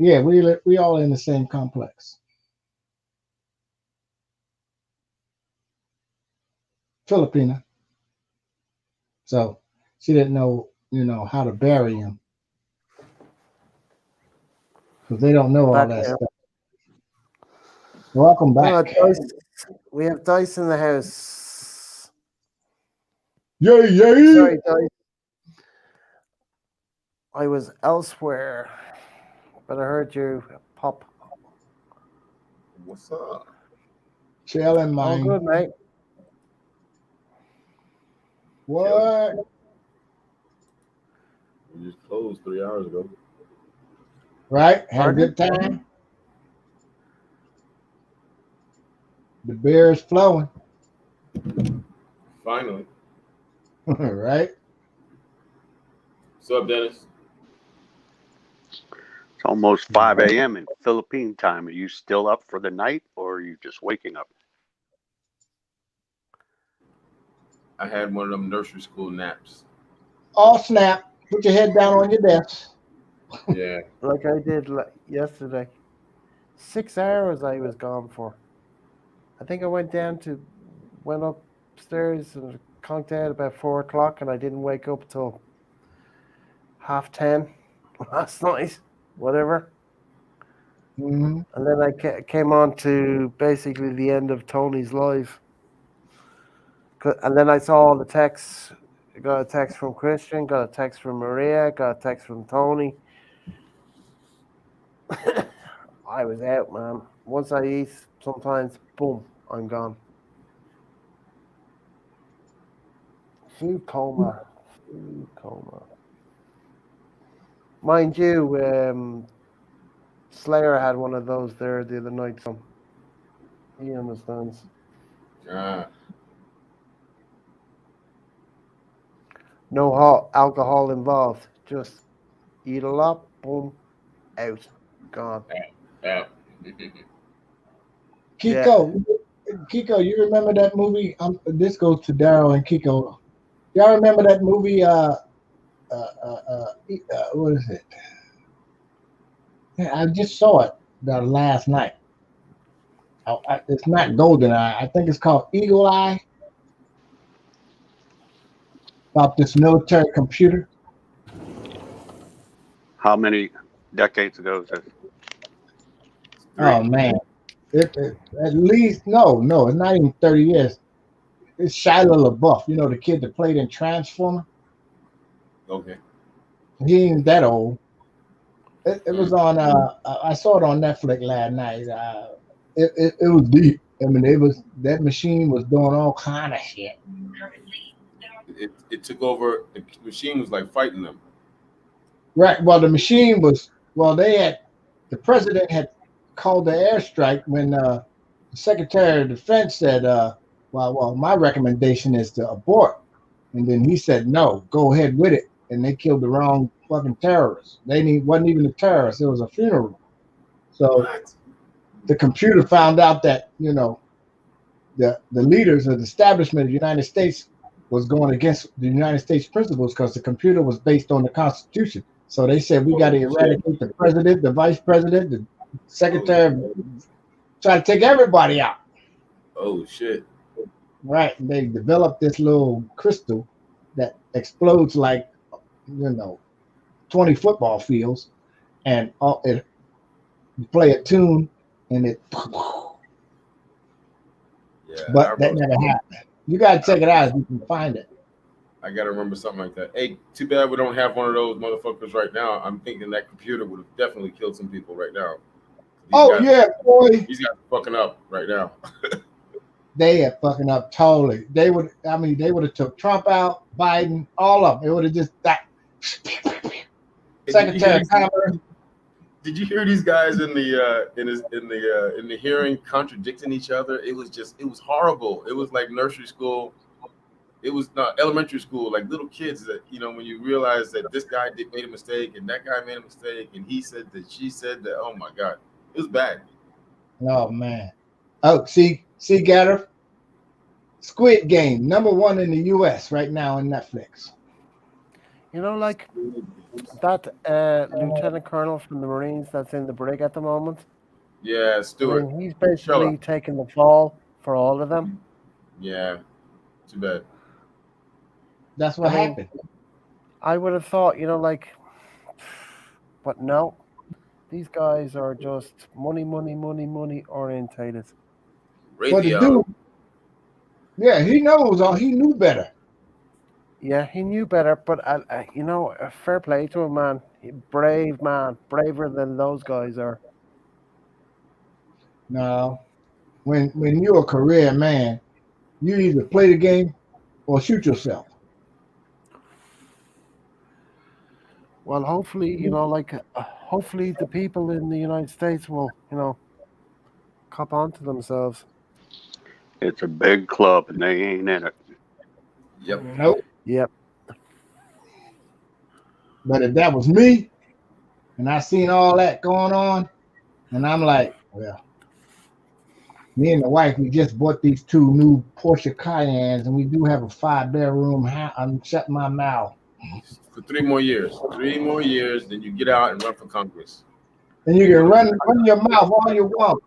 Speaker 6: Yeah, we all in the same complex. Filipina. So she didn't know, how to bury him because they don't know all
Speaker 3: Back
Speaker 6: that
Speaker 3: there.
Speaker 6: stuff. Welcome back.
Speaker 3: Dice. We have dice in the house.
Speaker 6: Yay, yay.
Speaker 3: Sorry, Dice. I was elsewhere, but I heard you pop.
Speaker 7: What's up?
Speaker 6: Chilling,
Speaker 3: All
Speaker 6: man.
Speaker 3: good, mate.
Speaker 6: What?
Speaker 7: We just closed 3 hours ago.
Speaker 6: Right? Had a
Speaker 3: Pardon?
Speaker 6: good time. The beer is flowing.
Speaker 7: Finally.
Speaker 6: Right?
Speaker 7: What's up, Dennis?
Speaker 2: It's almost 5 a.m. in Philippine time. Are you still up for the night, or are you just waking up?
Speaker 7: I had one of them nursery school naps.
Speaker 6: Oh, snap. Put your head down on your desk.
Speaker 7: Yeah.
Speaker 3: Like I did yesterday. 6 hours I was gone for. I think I went upstairs and conked out about 4 o'clock, and I didn't wake up till 10:30 last night. Whatever.
Speaker 6: Mm-hmm.
Speaker 3: And then I came on to basically the end of Tony's live. And then I saw all the texts. I got a text from Christian, got a text from Maria, got a text from Tony. I was out, man. Once I eat, sometimes, boom, I'm gone. Food coma. Food coma. Mind you, Slayer had one of those there the other night, so he understands. No alcohol involved. Just eat a lot, boom, out, gone.
Speaker 7: Yeah.
Speaker 6: Kiko, you remember that movie? This goes to Daryl and Kiko. Y'all remember that movie? What is it? Yeah, I just saw it last night. It's not GoldenEye. I think it's called Eagle Eye. About this military computer.
Speaker 2: How many decades ago is this?
Speaker 7: 3.
Speaker 6: Oh man, At least no, it's not even 30 years. It's Shia LaBeouf, you know, the kid that played in Transformer.
Speaker 7: Okay.
Speaker 6: He ain't that old. It was
Speaker 7: Mm.
Speaker 6: on. I saw it on Netflix last night. It was deep. I mean, it was that machine was doing all kind of shit.
Speaker 7: It took over. The machine was like fighting them.
Speaker 6: Right. Well, the machine was. Well, the president had called the airstrike when the Secretary of Defense said, well, my recommendation is to abort. And then he said, no, go ahead with it. And they killed the wrong fucking terrorists. Wasn't even a terrorist. It was a funeral. So
Speaker 7: What?
Speaker 6: the computer found out that, you know, the leaders of the establishment of the United States was going against the United States principles because the computer was based on the Constitution. So they said we got to
Speaker 7: Holy shit.
Speaker 6: eradicate the president, the vice president, the
Speaker 7: Holy.
Speaker 6: secretary, try to take everybody out.
Speaker 7: Oh shit.
Speaker 6: Right. And they developed this little crystal that explodes like, you know, 20 football fields, and you play a tune and it.
Speaker 7: Yeah.
Speaker 6: But that never happened. You got to check it out if you can find it.
Speaker 7: I gotta remember something like that. Hey, too bad we don't have one of those motherfuckers right now. I'm thinking that computer would have definitely killed some people right now.
Speaker 6: Yeah, boy.
Speaker 7: These guys are fucking up right now.
Speaker 6: They are fucking up totally. They would have took Trump out, Biden, all of them. It would have just that. Secretary of Commerce.
Speaker 7: Did you hear these guys in the hearing contradicting each other? It was horrible. It was like nursery school. It was not elementary school, like little kids that, you know, when you realize that this guy made a mistake and that guy made a mistake and he said that, she said that. Oh my God, it was bad.
Speaker 6: Oh man. Oh, see, Gatter. Squid Game, #1 in the U.S. right now on Netflix.
Speaker 3: You know, like that lieutenant colonel from the Marines that's in the brig at the moment.
Speaker 7: Yeah,
Speaker 3: I
Speaker 7: Stuart.
Speaker 3: mean, he's basically taking the fall for all of them.
Speaker 7: Yeah, too bad.
Speaker 6: That's what happened.
Speaker 3: I would have thought, you know, like, but no, these guys are just money orientated.
Speaker 6: But the dude, yeah, he knew better.
Speaker 3: Yeah, he knew better, but you know, fair play to him, man. Brave man, braver than those guys are.
Speaker 6: No, when you're a career man, you either play the game or shoot yourself.
Speaker 3: Well, hopefully, you know, like, hopefully the people in the United States will, you know, cop onto themselves.
Speaker 2: It's a big club and they ain't in it.
Speaker 7: Yep.
Speaker 6: Nope.
Speaker 3: Yep.
Speaker 6: But if that was me, and I seen all that going on, and I'm like, well, me and the wife, we just bought these 2 new Porsche Cayennes, and we do have a 5-bedroom house. I'm shutting my mouth.
Speaker 7: For 3 more years. 3 more years, then you get out and run for Congress.
Speaker 6: And you can run your mouth all you want.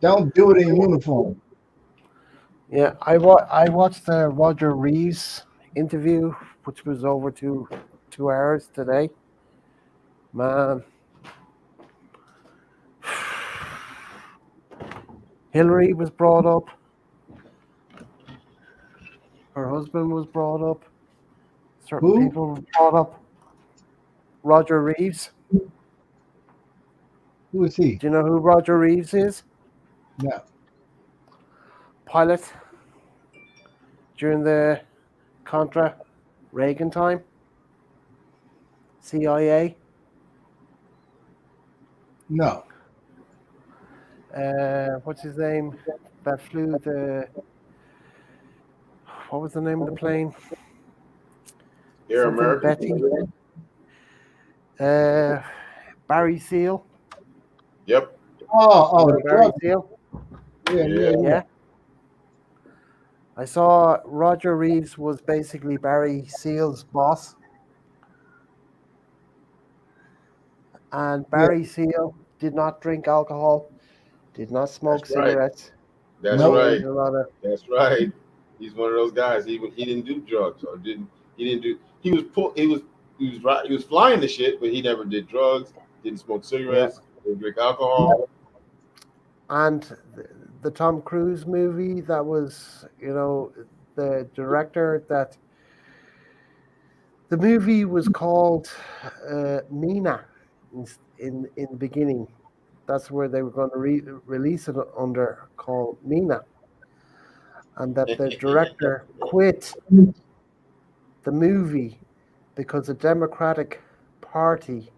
Speaker 6: Don't do it in uniform.
Speaker 3: Yeah, I watched the Roger Reeves interview, which was over 2 hours today. Man, Hillary was brought up. Her husband was brought up. Certain people were brought up. Roger Reeves.
Speaker 6: Who is he?
Speaker 3: Do you know who Roger Reeves is?
Speaker 6: No.
Speaker 3: Pilot during the Contra Reagan time. CIA.
Speaker 6: No.
Speaker 3: What's his name? That flew the. What was the name of the plane?
Speaker 7: Air
Speaker 3: Something
Speaker 7: America.
Speaker 3: Betty. Barry Seal.
Speaker 7: Yep.
Speaker 6: Oh,
Speaker 3: Barry Seal.
Speaker 6: Yeah.
Speaker 3: I saw Roger Reeves was basically Barry Seal's boss. And Barry Seal did not drink alcohol, did not smoke cigarettes.
Speaker 7: That's
Speaker 6: Nope.
Speaker 7: right. That's right. He's one of those guys. He didn't do drugs or he was flying the shit, but he never did drugs, didn't smoke cigarettes, They drink alcohol.
Speaker 3: And the Tom Cruise movie that was, the director that the movie was called Mina in the beginning. That's where they were going to release it under, called Mina, and that the director quit the movie because the Democratic Party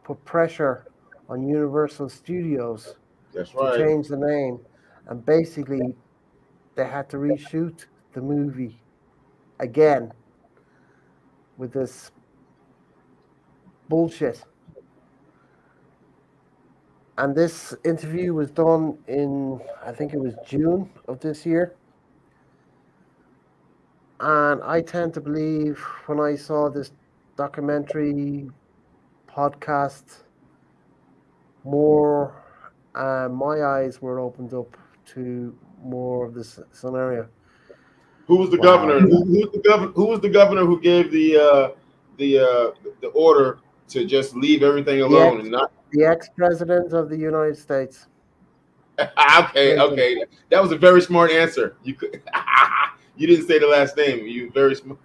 Speaker 3: put pressure on Universal Studios
Speaker 7: That's
Speaker 3: to
Speaker 7: right.
Speaker 3: change the name, and basically they had to reshoot the movie again with this bullshit. And this interview was done in, I think it was June of this year. And I tend to believe when I saw this documentary podcast, more my eyes were opened up to more of this scenario.
Speaker 7: Who was the
Speaker 3: Wow.
Speaker 7: governor? Who was the governor who gave the order to just leave everything
Speaker 3: The
Speaker 7: alone
Speaker 3: ex
Speaker 7: and not?
Speaker 3: the ex-president of the United States,
Speaker 7: Okay,
Speaker 3: Clinton.
Speaker 7: okay, that was a very smart answer. You could, you didn't say the last name. You very smart.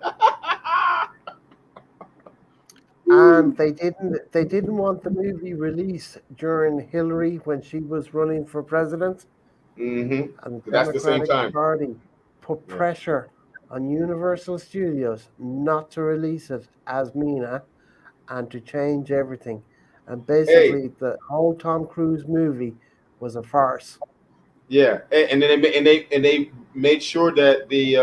Speaker 3: And they didn't want the movie released during Hillary when she was running for president,
Speaker 7: Mm-hmm.
Speaker 3: and the
Speaker 7: That's the same
Speaker 3: Democratic
Speaker 7: time.
Speaker 3: Party put
Speaker 7: Yeah.
Speaker 3: pressure on Universal Studios not to release it as Mina and to change everything. And
Speaker 7: Hey,
Speaker 3: basically, the whole Tom Cruise movie was a farce.
Speaker 7: yeah, and then they made sure that the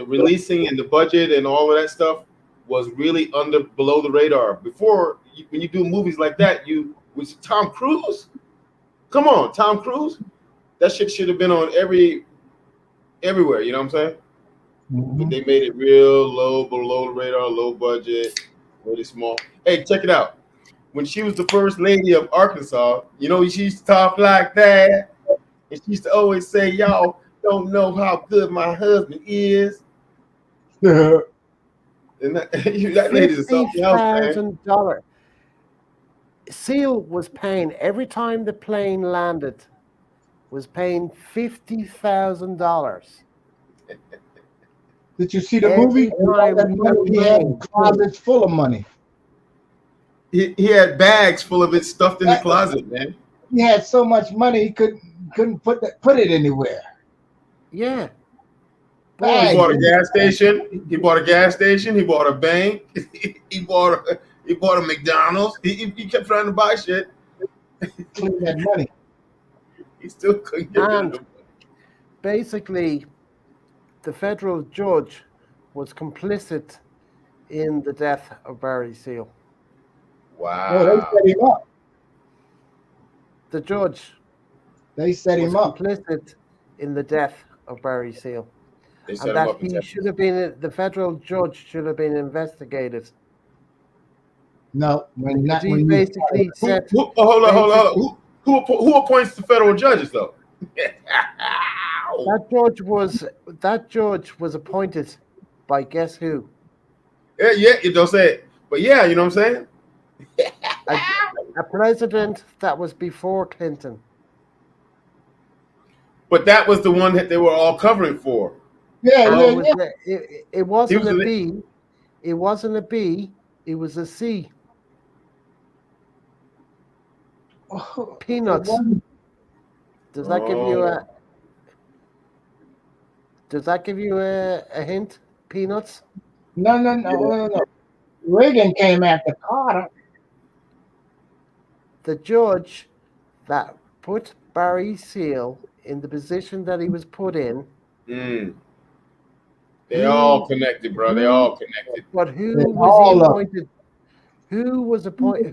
Speaker 7: releasing and the budget and all of that stuff was really under below the radar. Before, when you do movies like that, you with Tom Cruise. Come on, Tom Cruise. That shit should have been on everywhere. You know what I'm saying? But
Speaker 6: Mhm.
Speaker 7: they made it real low, below the radar, low budget, really small. Hey, check it out. When she was the first lady of Arkansas, you know, she used to talk like that. And she used to always say, "Y'all don't know how good my husband is." And that lady's
Speaker 3: Fifty
Speaker 7: something else, man.
Speaker 3: thousand dollars. Seal was paying every time the plane landed. Was paying $50,000
Speaker 6: Did you see the movie?
Speaker 3: every
Speaker 6: And all
Speaker 3: time
Speaker 6: that
Speaker 3: the
Speaker 6: money, he had
Speaker 3: plane.
Speaker 6: closets full of money.
Speaker 7: He had bags full of it stuffed in the closet, man.
Speaker 6: He had so much money he couldn't put it anywhere.
Speaker 3: Yeah,
Speaker 7: He
Speaker 3: boy,
Speaker 6: Bags.
Speaker 7: bought a gas station. He bought a gas station. He bought a bank. He bought a McDonald's. He kept trying to buy shit.
Speaker 6: Clean that money.
Speaker 7: He still couldn't get rid of
Speaker 3: and
Speaker 7: them.
Speaker 3: basically the federal judge was complicit in the death of Barry Seal.
Speaker 6: No, they
Speaker 7: Wow.
Speaker 6: set him up.
Speaker 3: The judge
Speaker 6: They set
Speaker 3: was
Speaker 6: him up.
Speaker 3: complicit in the death of Barry Seal,
Speaker 7: They
Speaker 3: and
Speaker 7: set him
Speaker 3: that
Speaker 7: up in
Speaker 3: he should
Speaker 7: Texas.
Speaker 3: have been, the federal judge should have been investigated
Speaker 6: No,
Speaker 3: because he
Speaker 6: when you
Speaker 3: basically said,
Speaker 7: Hold on, hold on,
Speaker 3: basic,
Speaker 7: hold on. Who appoints the federal judges though?
Speaker 3: that judge was appointed by guess who?
Speaker 7: Yeah, you don't say it, but yeah, you know what I'm saying.
Speaker 3: A, a president that was before Clinton.
Speaker 7: But that was the one that they were all covering for.
Speaker 6: yeah,
Speaker 3: And
Speaker 6: yeah,
Speaker 3: it
Speaker 7: No,
Speaker 3: was
Speaker 6: yeah.
Speaker 3: it
Speaker 7: he
Speaker 3: wasn't
Speaker 7: was
Speaker 3: a
Speaker 7: the
Speaker 3: B. It wasn't a B. It was a C. Peanuts.
Speaker 6: One-
Speaker 3: Does that give you
Speaker 7: oh.
Speaker 3: a a hint? Peanuts.
Speaker 6: No, no, no, no, no. Reagan came after Carter.
Speaker 3: The judge that put Barry Seal in the position that he was put in.
Speaker 7: Mm. They all
Speaker 3: Who
Speaker 7: connected, bro. They
Speaker 3: who
Speaker 7: all connected.
Speaker 3: but
Speaker 6: They
Speaker 3: who was he
Speaker 6: all up.
Speaker 3: appointed?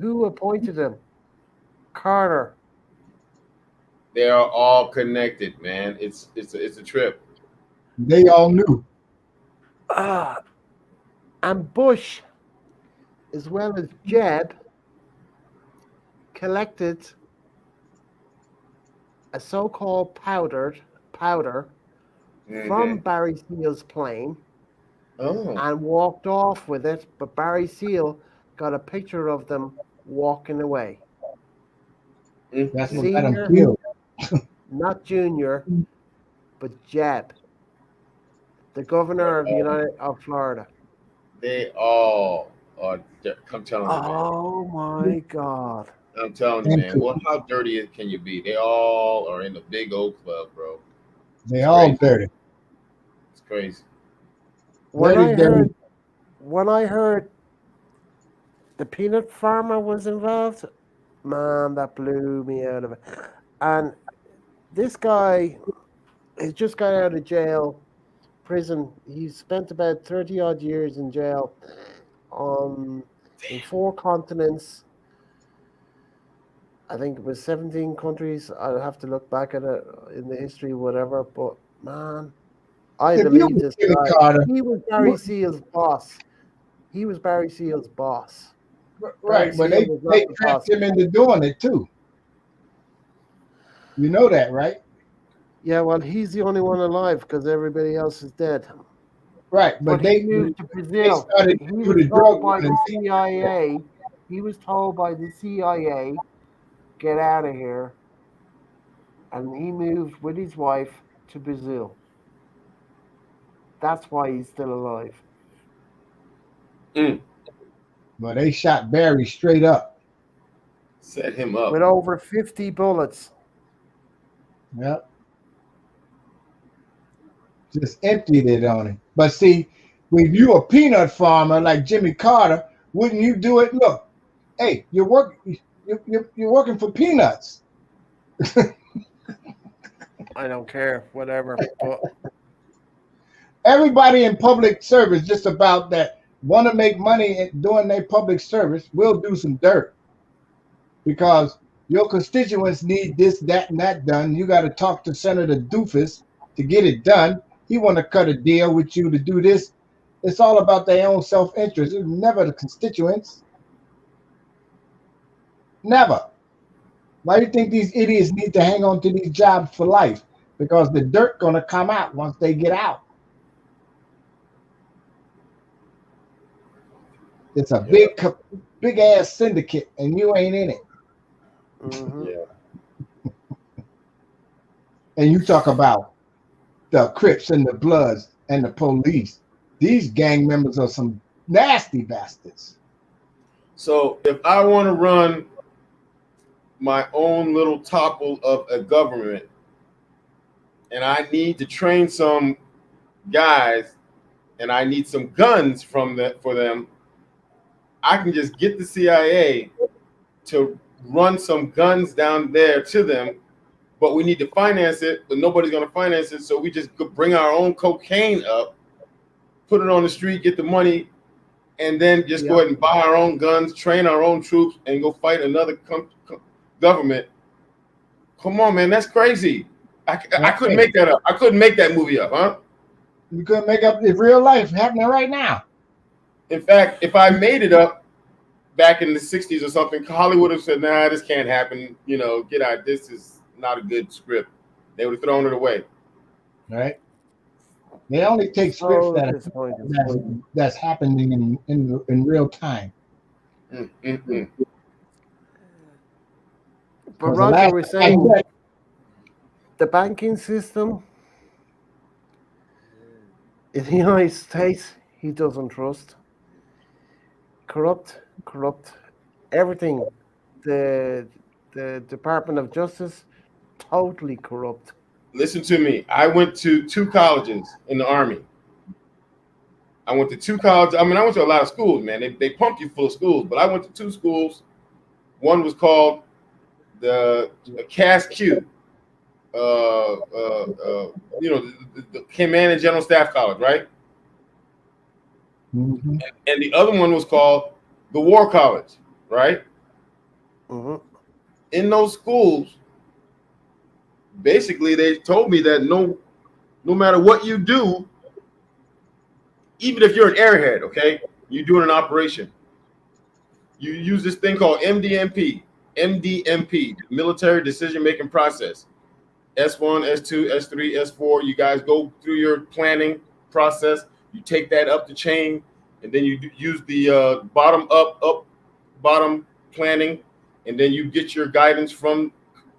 Speaker 3: Who appointed him? Carter.
Speaker 7: They are all connected, man. It's a trip.
Speaker 6: They all knew.
Speaker 3: Ah, and Bush, as well as Jeb, collected a so-called powder from
Speaker 7: Mm-hmm.
Speaker 3: Barry Seal's plane
Speaker 7: Oh.
Speaker 3: and walked off with it, but Barry Seal got a picture of them walking away.
Speaker 6: That's what got him
Speaker 3: Senior,
Speaker 6: killed.
Speaker 3: not junior, but Jeb, the governor of the United of Florida.
Speaker 7: They all are. I'm telling you, man.
Speaker 3: Oh my God.
Speaker 7: I'm telling you, man. Well, how dirty can you be? They all are in the big old club, bro.
Speaker 6: They
Speaker 7: It's
Speaker 6: all
Speaker 7: crazy.
Speaker 6: dirty.
Speaker 7: It's crazy.
Speaker 3: When
Speaker 6: Dirty,
Speaker 3: I
Speaker 6: dirty.
Speaker 3: heard when I heard the peanut farmer was involved, man, that blew me out of it. And this guy, he just got out of prison. He spent about 30 odd years in jail in 4 continents. I think it was 17 countries. I'll have to look back at it in the history, whatever. But man, I
Speaker 6: If you
Speaker 3: believe
Speaker 6: was
Speaker 3: this
Speaker 6: Jimmy
Speaker 3: guy.
Speaker 6: Carter,
Speaker 3: He was Barry Seal's boss. He was Barry Seal's boss. Barry
Speaker 6: right? But
Speaker 3: Seal was not
Speaker 6: they
Speaker 3: the boss.
Speaker 6: trapped him into doing it too. You know that, right?
Speaker 3: Yeah, well, he's the only one alive because everybody else is dead.
Speaker 6: Right.
Speaker 3: But
Speaker 6: But
Speaker 3: he
Speaker 6: they
Speaker 3: moved to
Speaker 6: they
Speaker 3: Brazil.
Speaker 6: started
Speaker 3: He
Speaker 6: to do
Speaker 3: was
Speaker 6: the
Speaker 3: told
Speaker 6: drug
Speaker 3: by the
Speaker 6: running.
Speaker 3: CIA. He was told by the CIA, get out of here. And he moved with his wife to Brazil. That's why he's still alive.
Speaker 6: But they shot Barry straight up.
Speaker 7: Set him up.
Speaker 3: With over 50 bullets.
Speaker 6: Yep. Just emptied it on him. But see, when you a peanut farmer like Jimmy Carter, wouldn't you do it? Look, hey, you're working for peanuts.
Speaker 3: I don't care, whatever. But
Speaker 6: Everybody in public service, just about that, want to make money doing their public service, will do some dirt because your constituents need this, that, and that done. You got to talk to Senator Doofus to get it done. He want to cut a deal with you to do this. It's all about their own self-interest. It's never the constituents. Never. Why do you think these idiots need to hang on to these jobs for life? Because the dirt gonna come out once they get out. It's a big ass syndicate, and you ain't in it.
Speaker 7: Yeah.
Speaker 6: And you talk about the Crips and the Bloods and the police. These gang members are some nasty bastards.
Speaker 7: So if I want to run my own little topple of a government, and I need to train some guys, and I need some guns for them, I can just get the CIA to run some guns down there to them, but we need to finance it, but nobody's going to finance it, so we just bring our own cocaine up, put it on the street, get the money, and then just go ahead and buy our own guns, train our own troops, and go fight another government. Come on, man, that's crazy. I couldn't make that up. I couldn't make that movie up, huh?
Speaker 6: You couldn't make up the real life happening right now.
Speaker 7: In fact, if I made it up back in the 60s or something, Hollywood would have said, nah, this can't happen. You know, get out. This is not a good script. They would have thrown it away.
Speaker 6: Right? They only take scripts that's happening in real time.
Speaker 3: But Roger was saying the banking system in the United States, he doesn't trust. Corrupt, everything. The Department of Justice, totally corrupt.
Speaker 7: Listen to me. I went to 2 colleges in the Army. I went to 2 colleges. I mean, I went to a lot of schools, man. They pumped you full of schools, but I went to 2 schools. One was called the CASQ, the Command and General Staff College, right?
Speaker 6: Mm-hmm.
Speaker 7: And the other one was called the War College, right?
Speaker 3: Mm-hmm.
Speaker 7: In those schools, basically, they told me that no matter what you do, even if you're an airhead, okay, you're doing an operation, you use this thing called MDMP, Military Decision Making Process. S1, S2, S3, S4. You guys go through your planning process. You take that up the chain, and then you use the bottom planning, and then you get your guidance from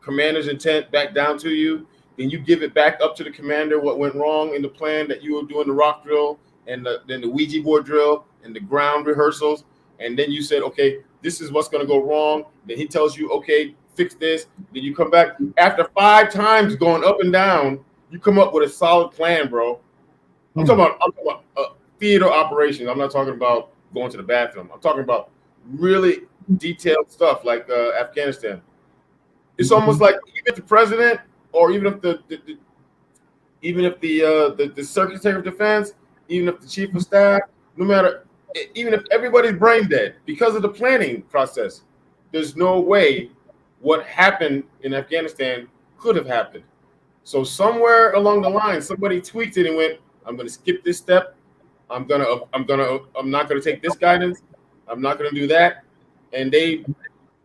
Speaker 7: commander's intent back down to you. Then you give it back up to the commander what went wrong in the plan that you were doing the rock drill and then the Ouija board drill and the ground rehearsals. And then you said, okay, this is what's going to go wrong. Then he tells you, okay, fix this. Then you come back after 5 times going up and down. You come up with a solid plan, bro. I'm talking about theater operations. I'm not talking about going to the bathroom. I'm talking about really detailed stuff like Afghanistan. It's almost like even if the president or even if the Secretary of Defense, even if the Chief of Staff, no matter, even if everybody's brain dead because of the planning process, there's no way what happened in Afghanistan could have happened. So somewhere along the line, somebody tweaked it and went, I'm going to skip this step. I'm not going to take this guidance. I'm not going to do that. And they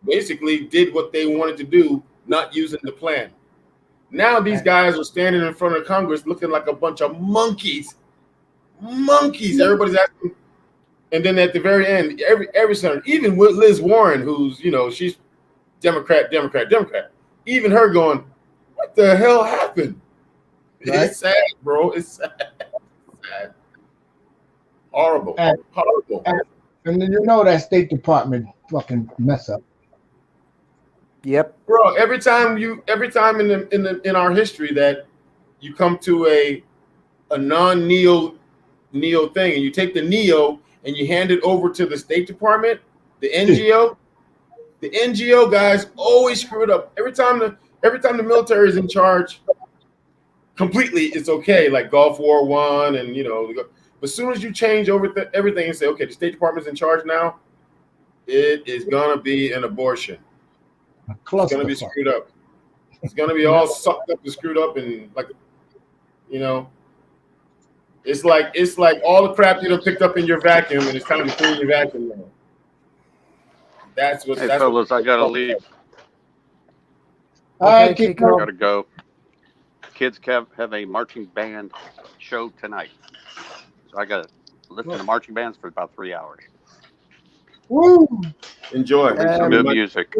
Speaker 7: basically did what they wanted to do, not using the plan. Now these guys are standing in front of Congress looking like a bunch of monkeys. Monkeys. Everybody's asking. And then at the very end, every senator, even with Liz Warren, who's, she's Democrat. Even her going, what the hell happened? Right? It's sad, bro. It's sad. Sad. Horrible. Horrible.
Speaker 6: And then that State Department fucking mess up.
Speaker 3: Yep.
Speaker 7: Bro, every time in our history that you come to a non-neo thing and you take the neo and you hand it over to the State Department, the NGO, the NGO guys always screw it up. Every time the military is in charge, completely it's okay, like Gulf War I and but as soon as you change over everything and say, okay, the State Department's in charge now, it is gonna be an abortion. It's gonna be screwed up. It's gonna be all sucked up and screwed up and it's like all the crap you picked up in your vacuum and it's time to clean your vacuum now. That's what.
Speaker 2: Hey, fellas, I gotta leave.
Speaker 6: All right,
Speaker 2: I gotta go. Kids have a marching band show tonight, so I gotta listen to marching bands for about 3 hours.
Speaker 6: Woo!
Speaker 7: Enjoy.
Speaker 2: Some good music.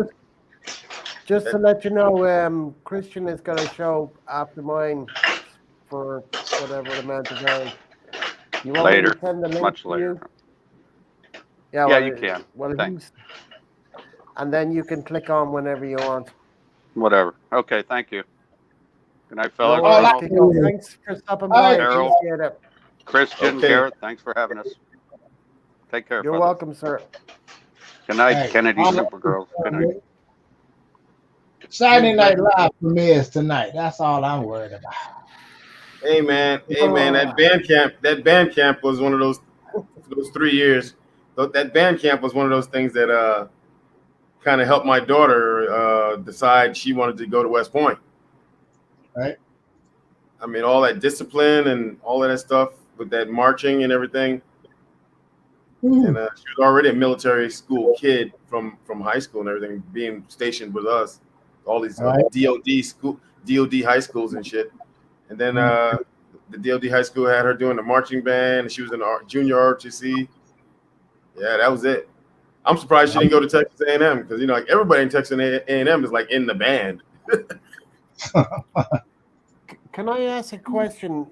Speaker 3: Just to let you know, Christian is going to show after mine for whatever amount of time. You want
Speaker 2: Later.
Speaker 3: me to send the link
Speaker 2: Much
Speaker 3: to
Speaker 2: later.
Speaker 3: you? Yeah,
Speaker 2: well, you can.
Speaker 3: Well,
Speaker 2: Thanks.
Speaker 3: And then you can click on whenever you want.
Speaker 2: Whatever. Okay, thank you. Good night, fellas.
Speaker 3: Thanks for stopping by.
Speaker 2: Daryl,
Speaker 3: Appreciate it.
Speaker 2: Christian, Garrett, thanks for having us. Take care.
Speaker 3: You're
Speaker 2: fellas.
Speaker 3: welcome, sir.
Speaker 2: Good night,
Speaker 6: Hey,
Speaker 2: Kennedy Supergirl. Good night.
Speaker 6: Saturday Night Live premieres tonight. That's all I'm worried about.
Speaker 7: Hey man, that band camp was one of those 3 years. That band camp was one of those things that kind of helped my daughter decide she wanted to go to West Point.
Speaker 6: Right.
Speaker 7: I mean, all that discipline and all of that stuff with that marching and everything. And she was already a military school kid from high school and everything, being stationed with us, all these DOD high schools and shit. And then the DOD high school had her doing the marching band, and she was in junior ROTC. Yeah, that was it. I'm surprised she didn't go to Texas A&M because like everybody in Texas A&M is like in the band.
Speaker 3: Can I ask a question?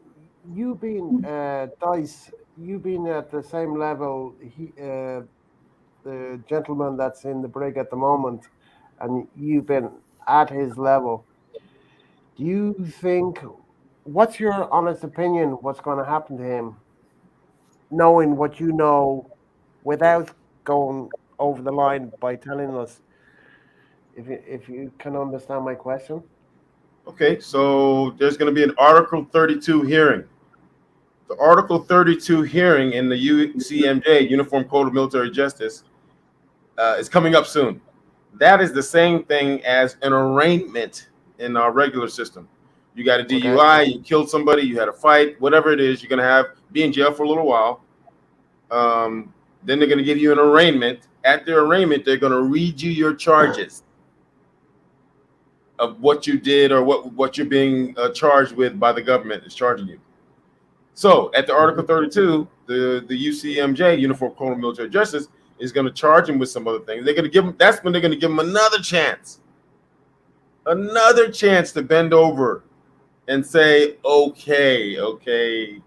Speaker 3: You being Dice, you being at the same level, the gentleman that's in the brig at the moment, and you've been at his level. Do you think? What's your honest opinion? What's going to happen to him, knowing what you know, without going over the line by telling us? If you can understand my question.
Speaker 7: Okay, so there's going to be an Article 32 hearing. The Article 32 hearing in the UCMJ, Uniform Code of Military Justice, is coming up soon. That is the same thing as an arraignment in our regular system. You got a DUI, you killed somebody, you had a fight, whatever it is, you're going to be in jail for a little while. Then they're going to give you an arraignment. At the arraignment, they're going to read you your charges of what you did or what you're being charged with by the government is charging you. So at the Article 32, the UCMJ, Uniform Code of Military Justice, is going to charge him with some other things. They're going to give him. That's when they're going to give him another chance another chance to bend over and say, okay.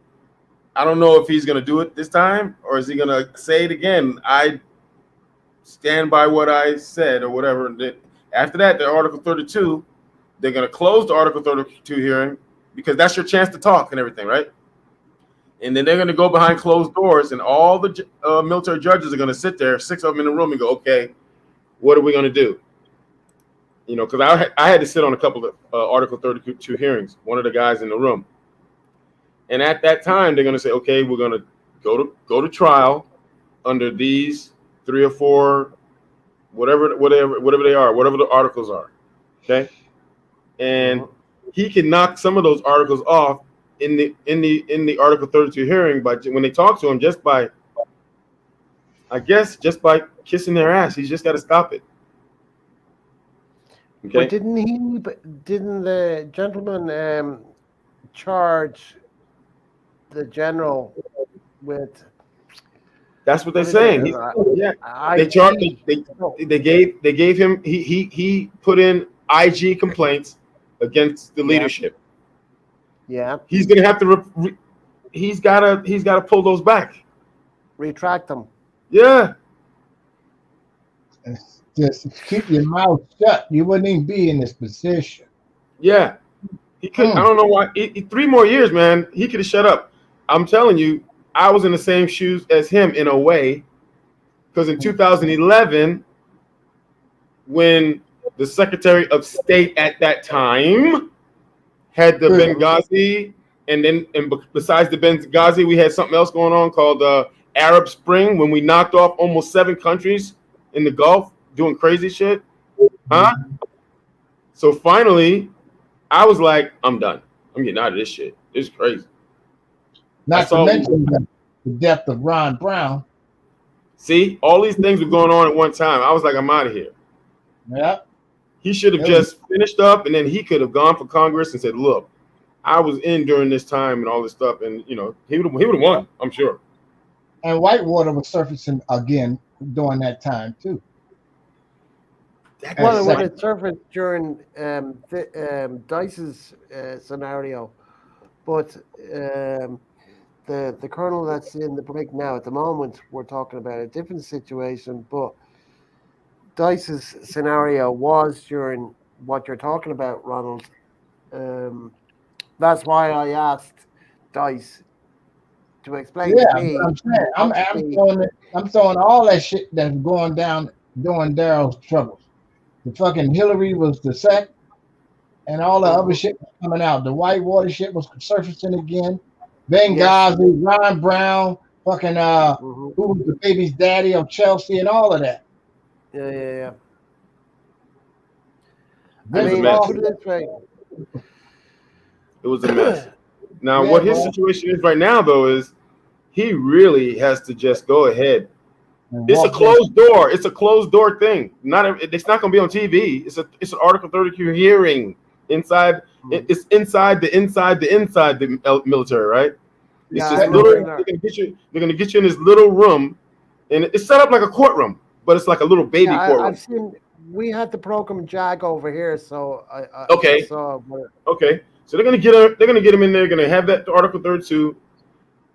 Speaker 7: I don't know if he's going to do it this time or is he going to say it again. I stand by what I said or whatever. After that, the Article 32, they're going to close the Article 32 hearing because that's your chance to talk and everything, right? And then they're going to go behind closed doors and all the military judges are going to sit there, 6 of them in the room, and go, okay, what are we going to do? You know, because I had to sit on a couple of Article 32 hearings, one of the guys in the room. And at that time, they're going to say, okay, we're going to go to trial under these 3 or 4, whatever they are, whatever the articles are. Okay. And he can knock some of those articles off in the Article 32 hearing by when they talk to him just by kissing their ass. He's just got to stop it. Okay.
Speaker 3: But didn't the gentleman charge the general with?
Speaker 7: That's what they're saying. Yeah, they charged. They gave him. He put in IG complaints against the leadership.
Speaker 3: Yeah.
Speaker 7: He's gonna have to. He's gotta pull those back.
Speaker 3: Retract them.
Speaker 7: Yeah.
Speaker 6: Just keep your mouth shut. You wouldn't even be in this position.
Speaker 7: Yeah. He could. I don't know why. 3 more years, man. He could have shut up. I'm telling you, I was in the same shoes as him in a way, because in 2011, when the Secretary of State at that time had the Benghazi, and besides the Benghazi, we had something else going on called the Arab Spring, when we knocked off almost 7 countries in the Gulf doing crazy shit. Huh? So finally, I was like, I'm done. I'm getting out of this shit. It's crazy.
Speaker 6: Not to mention the death of Ron Brown.
Speaker 7: See, all these things were going on at one time. I was like, I'm out of here.
Speaker 6: Yeah.
Speaker 7: He should have just finished up, and then he could have gone for Congress and said, look, I was in during this time and all this stuff. And, you know, he would have won, I'm sure.
Speaker 6: And Whitewater was surfacing again during that time, too.
Speaker 3: Well, it would have surfaced during Dice's scenario. But the colonel that's in the break now, at the moment, we're talking about a different situation. But Dice's scenario was during what you're talking about, Ronald. That's why I asked Dice to explain to me.
Speaker 6: I'm throwing all that shit that's going down during Daryl's troubles. The fucking Hillary was the sec, and all the other shit was coming out. The Whitewater shit was surfacing again. Benghazi, Ron Brown, fucking who was the baby's daddy of Chelsea, and all of that.
Speaker 3: Yeah.
Speaker 7: It was a mess. It was a mess. Now, what his situation is right now, though, is he really has to just go ahead. It's a closed door. It's a closed door thing. It's not going to be on TV. It's an Article 32 hearing inside. It's inside the military, right? It's just little. They're going to get you in this little room, and it's set up like a courtroom, but it's like a little baby courtroom.
Speaker 3: I've seen. We had the program Jag over here, so
Speaker 7: okay. Okay. So they're going to get him. They're going to get him in there. They're going to have that Article 32,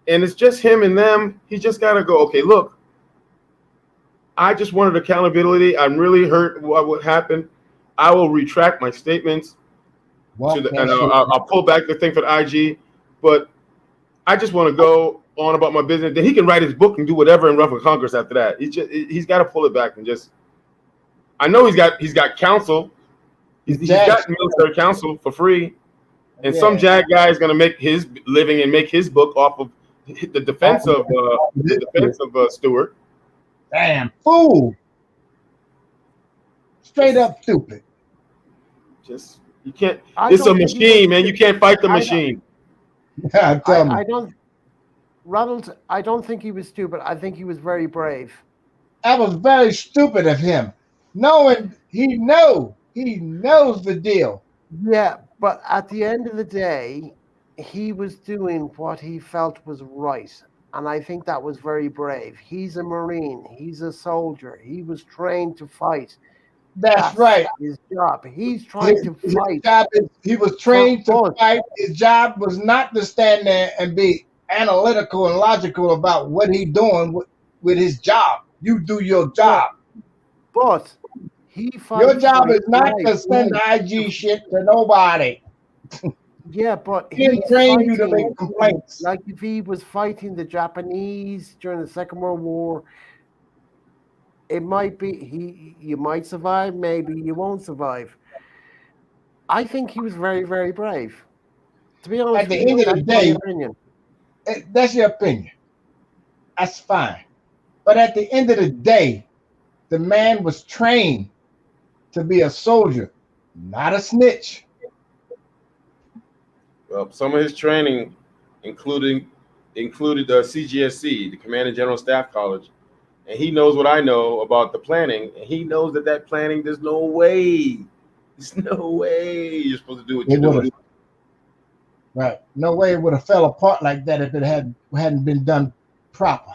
Speaker 7: and it's just him and them. He just got to go. Okay, look. I just wanted accountability. I'm really hurt what happened. I will retract my statements, and I'll pull back the thing for the IG. But I just want to go on about my business. Then he can write his book and do whatever and run for Congress after that. He's got to pull it back and just. I know he's got counsel. He's got military counsel for free, and some jag guy is going to make his living and make his book off of the defense of Stewart.
Speaker 6: Damn fool! Straight up stupid.
Speaker 7: Just you can't. It's a machine, man. You can't fight the machine.
Speaker 3: Ronald, I don't think he was stupid. I think he was very brave.
Speaker 6: That was very stupid of him, knowing he knows the deal.
Speaker 3: Yeah, but at the end of the day, he was doing what he felt was right. And I think that was very brave. He's a Marine. He's a soldier. He was trained to fight.
Speaker 6: That's right.
Speaker 3: His job. He's trying to
Speaker 6: His
Speaker 3: fight.
Speaker 6: job is, he was trained to
Speaker 3: us.
Speaker 6: fight. His job was not to stand there and be analytical and logical about what he's doing with his job. You do your job.
Speaker 3: But he fights.
Speaker 6: Your job
Speaker 3: for his
Speaker 6: is not
Speaker 3: life.
Speaker 6: to send IG shit to nobody.
Speaker 3: Yeah, but
Speaker 6: He didn't
Speaker 3: he's
Speaker 6: train you to
Speaker 3: fighting.
Speaker 6: make complaints.
Speaker 3: Like if he was fighting the Japanese during the Second World War, it might be you might survive, maybe you won't survive. I think he was very, very brave. To be honest
Speaker 6: At the
Speaker 3: with you,
Speaker 6: end of the
Speaker 3: that's my
Speaker 6: day,
Speaker 3: opinion.
Speaker 6: that's your opinion. That's fine. But at the end of the day, the man was trained to be a soldier, not a snitch.
Speaker 7: Well, some of his training included CGSC, the Command and General Staff College, and he knows what I know about the planning, and he knows that planning, there's no way you're supposed to do what you're doing.
Speaker 6: Right. No way it would have fell apart like that if it hadn't been done proper.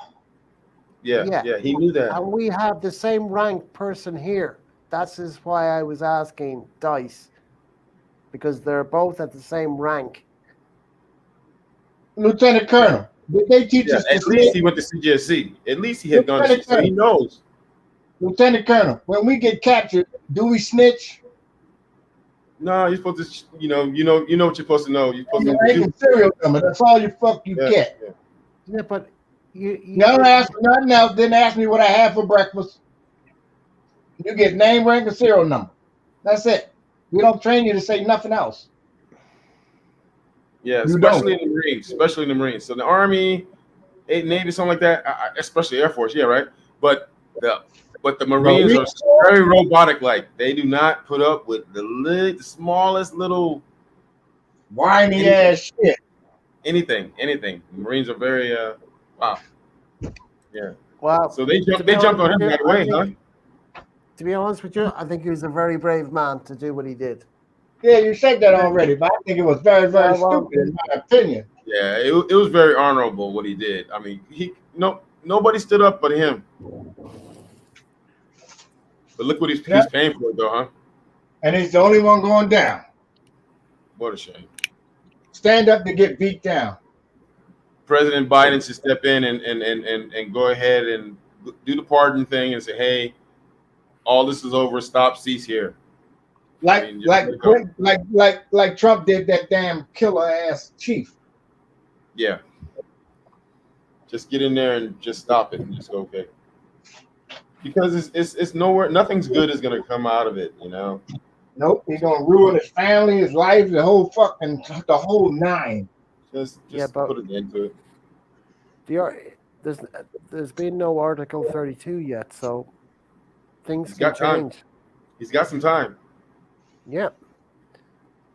Speaker 7: Yeah, he knew that.
Speaker 3: And we have the same rank person here. That's just why I was asking Dice, because they're both at the same rank.
Speaker 6: Lieutenant Colonel, did they teach us?
Speaker 7: At least he went to CGSC. At least he had gone to, so he knows.
Speaker 6: Lieutenant Colonel, when we get captured, do we snitch?
Speaker 7: No, you're supposed to, you know what you're supposed to know. You're supposed to do
Speaker 6: serial number. That's all you get.
Speaker 3: Yeah, but you
Speaker 6: don't ask for nothing else. Didn't ask me what I had for breakfast. You get name, rank, and serial number. That's it. We don't train you to say nothing else.
Speaker 7: Yeah, especially in the Marines. So the Army, Navy, something like that, especially Air Force, yeah, right. But the Marines are very robotic. Like they do not put up with the smallest little
Speaker 6: whiny ass shit.
Speaker 7: Anything. The Marines are very wow. Yeah.
Speaker 3: Wow.
Speaker 7: So they jumped on him right away, huh?
Speaker 3: To be honest with you, I think he was a very brave man to do what he did.
Speaker 6: Yeah, you said that already, but I think it was very, very stupid in my opinion.
Speaker 7: Yeah, it was very honorable what he did. I mean, nobody stood up but him. But look what he's paying for it, though, huh?
Speaker 6: And he's the only one going down.
Speaker 7: What a shame.
Speaker 6: Stand up to get beat down.
Speaker 7: President Biden should step in and go ahead and do the pardon thing and say, hey, all this is over. Stop, cease here.
Speaker 6: Like Trump did that damn killer ass chief.
Speaker 7: Yeah. Just get in there and just stop it and just go, okay. Because it's nowhere, nothing's good is gonna come out of it, you know.
Speaker 6: Nope, he's gonna ruin his family, his life, the whole nine.
Speaker 7: Just put an end to it.
Speaker 3: There's been no Article 32 yet, so things can change.
Speaker 7: Time. He's got some time.
Speaker 3: Yeah.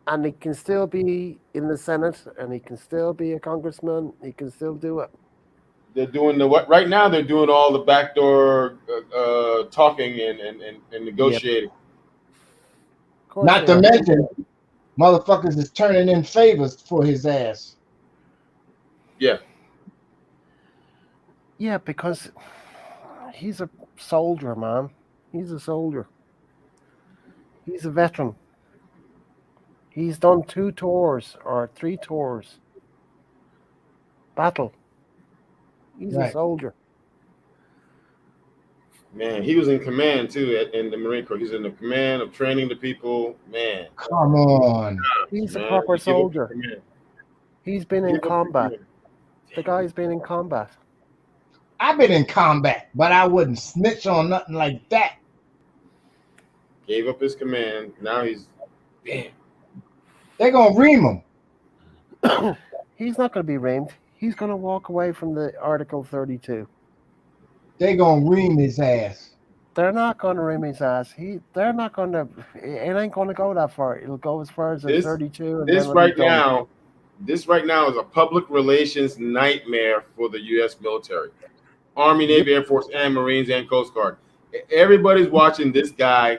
Speaker 3: And he can still be in the Senate, and he can still be a congressman. He can still do it.
Speaker 7: They're doing right now. They're doing all the backdoor talking and negotiating.
Speaker 3: Yep.
Speaker 6: Not to mention, motherfuckers is turning in favors for his ass.
Speaker 7: Yeah.
Speaker 3: Yeah, because he's a soldier, man. He's a soldier. He's a veteran. He's done 2 tours or 3 tours. Battle. He's a soldier.
Speaker 7: Man, he was in command too in the Marine Corps. He's in the command of training the people. Man,
Speaker 6: come on.
Speaker 3: He's a proper soldier. He's been in combat. The guy's been in combat.
Speaker 6: I've been in combat, but I wouldn't snitch on nothing like that.
Speaker 7: Gave up his command. Now he's
Speaker 6: They're gonna ream him.
Speaker 3: He's not going to be reamed. He's going to walk away from the Article 32.
Speaker 6: They're gonna ream his ass.
Speaker 3: They're not going to ream his ass. They're not going to. It ain't going to go that far. It'll go as far as the 32. And
Speaker 7: this right now is a public relations nightmare for the U.S. military, Army, Navy, Air Force, and Marines and Coast Guard. Everybody's watching this guy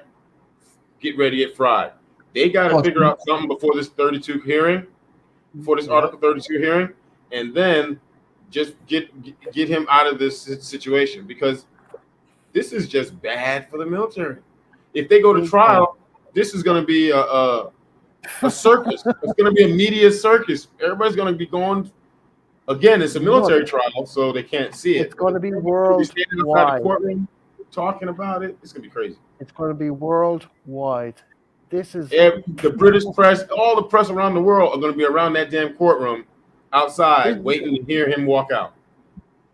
Speaker 7: get ready to get fried. They got to figure out something before this 32 hearing, before this Article 32 hearing, and then just get him out of this situation, because this is just bad for the military. if they go to trial, this is going to be a circus. It's going to be a media circus. Everybody's going to be going. Again, it's a military trial, so they can't see it.
Speaker 3: It's going to be
Speaker 7: standing outside the
Speaker 3: worldwide.
Speaker 7: courtroom talking about it. It's going to be crazy.
Speaker 3: It's going to be worldwide. This is
Speaker 7: The British press, all the press around the world are going to be around that damn courtroom outside waiting to hear him walk out.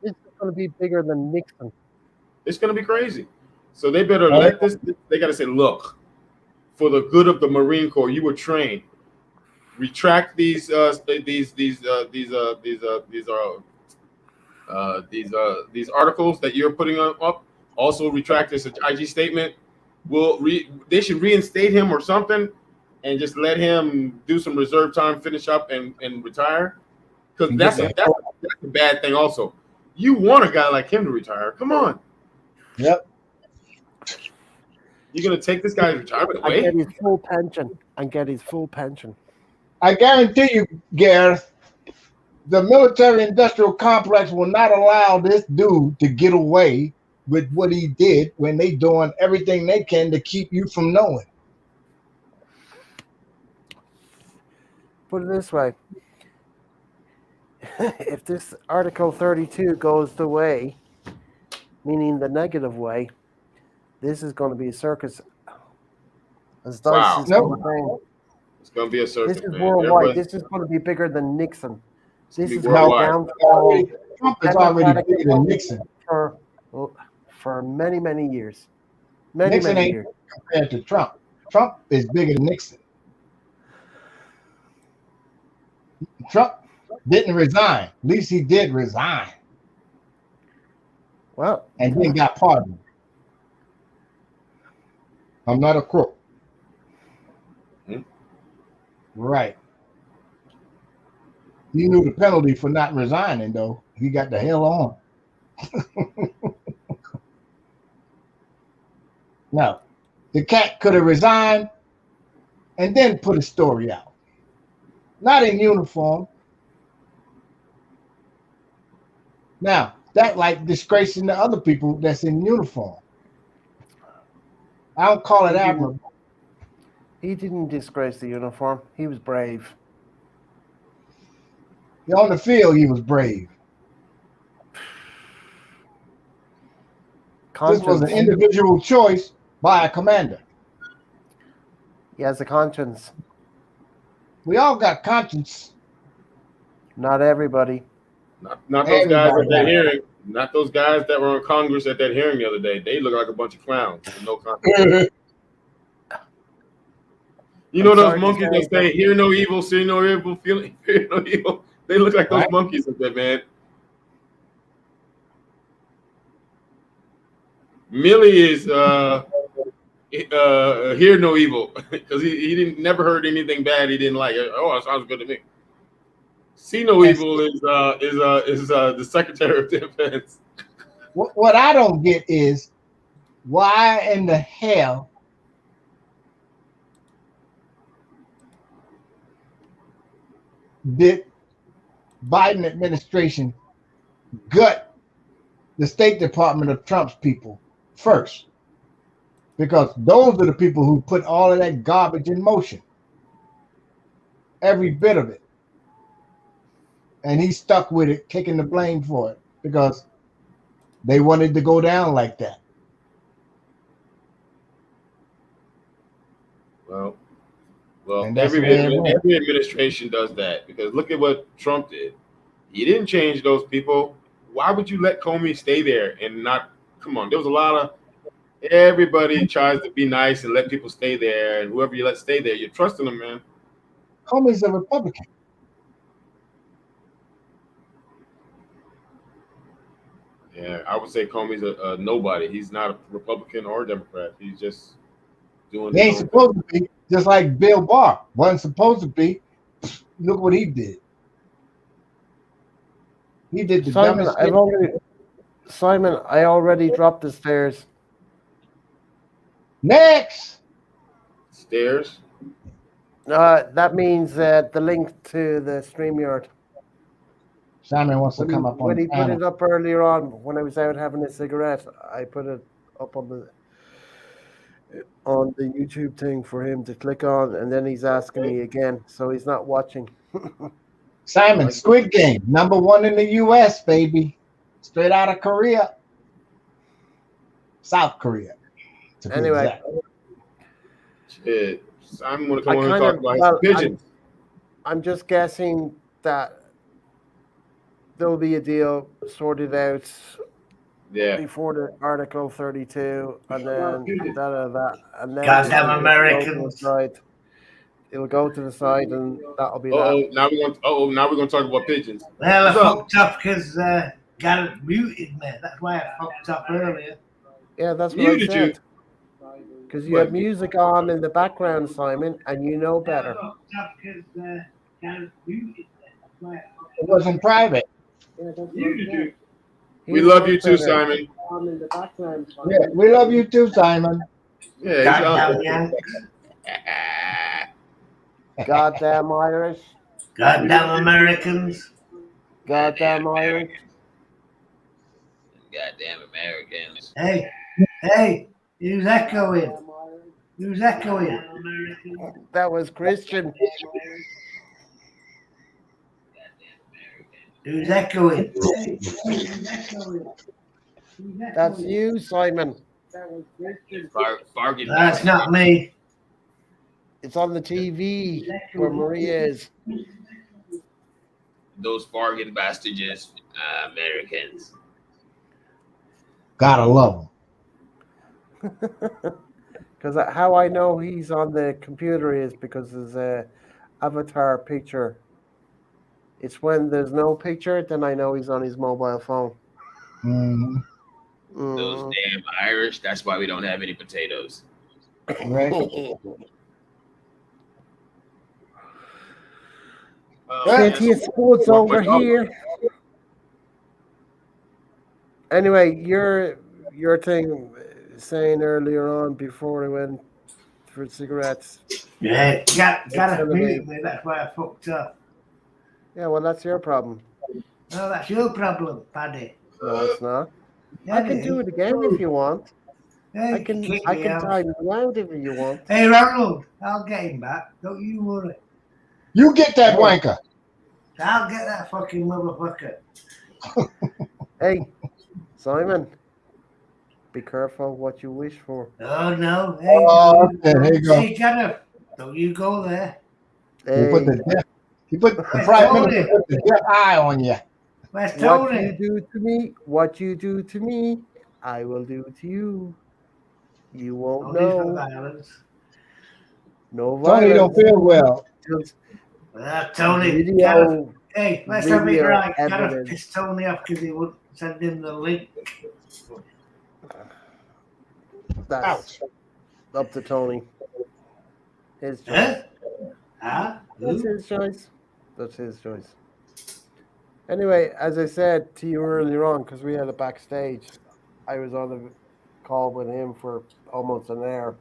Speaker 3: This is going to be bigger than Nixon.
Speaker 7: It's going to be crazy. So they better let this. They got to say, look, for the good of the Marine Corps, you were trained. Retract these articles that you're putting up. Also retract this IG statement. They should reinstate him or something, and just let him do some reserve time, finish up, and retire. Because that's a bad thing. Also, you want a guy like him to retire. Come on.
Speaker 6: Yep.
Speaker 7: You're gonna take this guy's retirement away?
Speaker 3: And get his full pension.
Speaker 6: I guarantee you, Gareth, the military-industrial complex will not allow this dude to get away with what he did when they doing everything they can to keep you from knowing.
Speaker 3: Put it this way. If this Article 32 goes the way, meaning the negative way, this is going to be a circus. As Dice is saying.
Speaker 7: It's going to be a circus.
Speaker 3: This is worldwide. This is going to be bigger than Nixon. This is
Speaker 7: worldwide.
Speaker 6: Trump is already bigger than Nixon
Speaker 3: for many, many years.
Speaker 6: Nixon ain't compared to Trump. Trump is bigger than Nixon. Trump didn't resign. At least he did resign.
Speaker 3: Well,
Speaker 6: and then got pardoned. I'm not a crook. Right. He knew the penalty for not resigning, though. He got the hell on. Now, the cat could have resigned and then put a story out. Not in uniform. Now, that like disgracing the other people that's in uniform. I don't call it admirable.
Speaker 3: He didn't disgrace the uniform. He was brave.
Speaker 6: On the field, he was brave. This was an individual choice by a commander.
Speaker 3: He has a conscience.
Speaker 6: We all got conscience.
Speaker 3: Not everybody.
Speaker 7: Not those guys at that hearing. Not those guys that were in Congress at that hearing the other day. They look like a bunch of clowns with no conscience. You know those monkeys that say, hear no evil, see no evil, fear no evil? They look like those monkeys up there, man. Millie is hear no evil because he didn't never heard anything bad he didn't like. Oh, that sounds good to me. See no evil is the Secretary of Defense.
Speaker 6: What I don't get is why in the hell did Biden administration gut the State Department of Trump's people first? Because those are the people who put all of that garbage in motion. Every bit of it. And he stuck with it, taking the blame for it because they wanted to go down like that.
Speaker 7: Well, every administration does that because look at what Trump did. He didn't change those people. Why would you let Comey stay there and not? Come on, there was a lot of. Everybody tries to be nice and let people stay there, and whoever you let stay there, you're trusting them, man.
Speaker 6: Comey's a Republican.
Speaker 7: Yeah, I would say Comey's a nobody. He's not a Republican or a Democrat. He's just doing.
Speaker 6: He ain't supposed to be. Just like Bill Barr wasn't supposed to be. Look what he did. He did the dumbest shit.
Speaker 3: Simon, I already dropped the stairs.
Speaker 6: Next.
Speaker 7: Stairs?
Speaker 3: That means the link to the StreamYard.
Speaker 6: Simon wants to come up on
Speaker 3: when he put it up earlier on, when I was out having a cigarette, I put it up on the on the YouTube thing for him to click on, and then he's asking me again, so he's not watching.
Speaker 6: Simon, Squid Game, #1 in the US, baby. Straight out of Korea. South Korea, to be
Speaker 3: Anyway,
Speaker 6: exact.
Speaker 7: Shit. I'm gonna
Speaker 3: I
Speaker 7: come on and
Speaker 3: kind
Speaker 7: talk
Speaker 3: of
Speaker 7: about
Speaker 3: well,
Speaker 7: pigeons.
Speaker 3: I'm just guessing that there'll be a deal sorted out
Speaker 7: Yeah.
Speaker 3: before the Article 32, and then that, and then
Speaker 1: Goddamn
Speaker 3: it'll go to the
Speaker 1: Americans.
Speaker 3: side. It'll go to the side, and that'll be that.
Speaker 7: Oh, now we're gonna talk about pigeons.
Speaker 1: Well, I
Speaker 7: What's up?
Speaker 1: fucked up because Garrett muted me. That's why I fucked up earlier.
Speaker 3: Yeah, that's what I
Speaker 7: Muted you.
Speaker 3: said. Because you had music on in the background, Simon, and you know better.
Speaker 1: I fucked up because Garrett muted me. That's why I fucked
Speaker 6: It wasn't private.
Speaker 7: Muted you.
Speaker 3: He
Speaker 7: We love
Speaker 3: knows
Speaker 7: you too,
Speaker 3: better.
Speaker 7: Simon.
Speaker 6: Yeah, we love you too, Simon.
Speaker 7: Yeah, he's
Speaker 1: Goddamn
Speaker 7: awesome.
Speaker 1: Yanks.
Speaker 3: Goddamn Irish.
Speaker 1: Goddamn Americans.
Speaker 3: Goddamn Irish.
Speaker 8: Goddamn Americans.
Speaker 1: Hey, who's echoing? Who's echoing?
Speaker 3: That was Christian.
Speaker 1: Who's echoing?
Speaker 3: That's you, Simon.
Speaker 8: Bargain.
Speaker 1: That's not me.
Speaker 3: It's on the TV where Maria is.
Speaker 8: Those bargain bastards, Americans.
Speaker 6: Gotta love them.
Speaker 3: Because how I know he's on the computer is because there's a avatar picture. It's when there's no picture, then I know he's on his mobile phone.
Speaker 6: Mhm.
Speaker 8: Those damn Irish. That's why we don't have any potatoes.
Speaker 6: Right?
Speaker 3: Plenty of sports over here. Anyway, your thing saying earlier on before I went for cigarettes.
Speaker 1: Yeah, gotta
Speaker 3: gonna
Speaker 1: mute
Speaker 3: be-
Speaker 1: me. That's why I fucked up.
Speaker 3: Yeah, well, that's your problem.
Speaker 1: No, that's your problem, Paddy.
Speaker 3: No, it's not.
Speaker 1: Yeah,
Speaker 3: I can do it again if you want.
Speaker 1: Hey,
Speaker 3: I can
Speaker 1: kick me out.
Speaker 3: time you out if you want.
Speaker 1: Hey, Ronald, I'll get him back. Don't you worry.
Speaker 6: You get that wanker.
Speaker 1: I'll get that fucking motherfucker.
Speaker 3: Hey, Simon, be careful what you wish for.
Speaker 1: Oh, no. Hey,
Speaker 6: Oh, okay, there you go.
Speaker 1: hey, Kenneth, don't you go there.
Speaker 6: He put
Speaker 3: Hey,
Speaker 6: the
Speaker 1: Where's
Speaker 6: prime
Speaker 1: Tony?
Speaker 6: minister put the death eye on you.
Speaker 1: Where's
Speaker 3: what you
Speaker 1: Tony?
Speaker 3: do to me, what you do to me, I will do to you. You won't
Speaker 1: Tony's for
Speaker 3: know.
Speaker 1: violence.
Speaker 3: No
Speaker 6: Tony don't
Speaker 3: violence.
Speaker 6: feel well.
Speaker 3: Just
Speaker 1: Tony, Gareth,
Speaker 3: video,
Speaker 1: hey, let's have it
Speaker 3: video
Speaker 1: right. Gareth
Speaker 3: evidence.
Speaker 1: pissed Tony off because he wouldn't send him the link.
Speaker 3: That's up to Tony. His choice.
Speaker 1: Huh? Huh?
Speaker 3: That's
Speaker 1: Who?
Speaker 3: his choice. That's his choice. Anyway, as I said to you earlier on, because we had it backstage, I was on a call with him for almost an hour,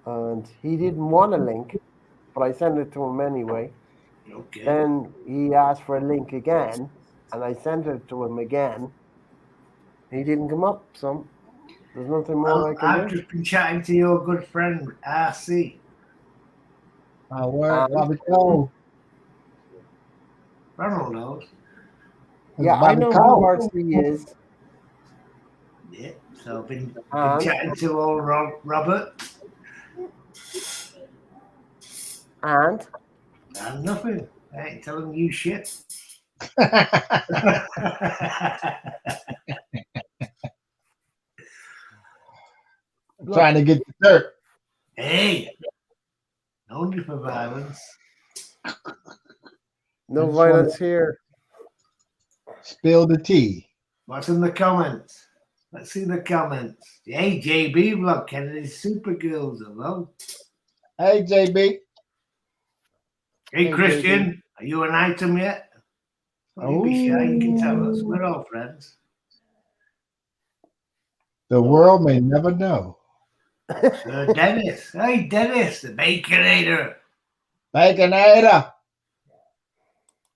Speaker 3: and he didn't want a link, but I sent it to him anyway.
Speaker 1: Okay.
Speaker 3: Then he asked for a link again, and I sent it to him again. He didn't come up, so there's nothing more
Speaker 1: Well,
Speaker 3: I can
Speaker 1: I've
Speaker 3: do.
Speaker 1: just been chatting to your good friend, RC.
Speaker 6: Word, Bobby Cole.
Speaker 1: Ronald knows.
Speaker 3: Yeah, I
Speaker 6: Bobby
Speaker 3: know who
Speaker 6: Cole.
Speaker 3: RC is.
Speaker 1: Yeah. So I've been
Speaker 3: And
Speaker 1: chatting to old Robert
Speaker 3: and
Speaker 1: and nothing. I ain't telling you shit.
Speaker 6: Trying to get the dirt.
Speaker 1: Hey, only for violence.
Speaker 3: no
Speaker 6: just
Speaker 3: violence here.
Speaker 6: Spill the tea.
Speaker 1: What's in the comments? Let's see the comments. Hey, JB vlog, Kennedy's Supergirls, hello.
Speaker 6: Hey, JB.
Speaker 1: Hey,
Speaker 3: Hey,
Speaker 1: Christian, are you an item yet? Don't be shy, you can tell us. We're all friends.
Speaker 6: The world may never know.
Speaker 1: Dennis. Hey, Dennis, the Baconator.
Speaker 6: Baconator.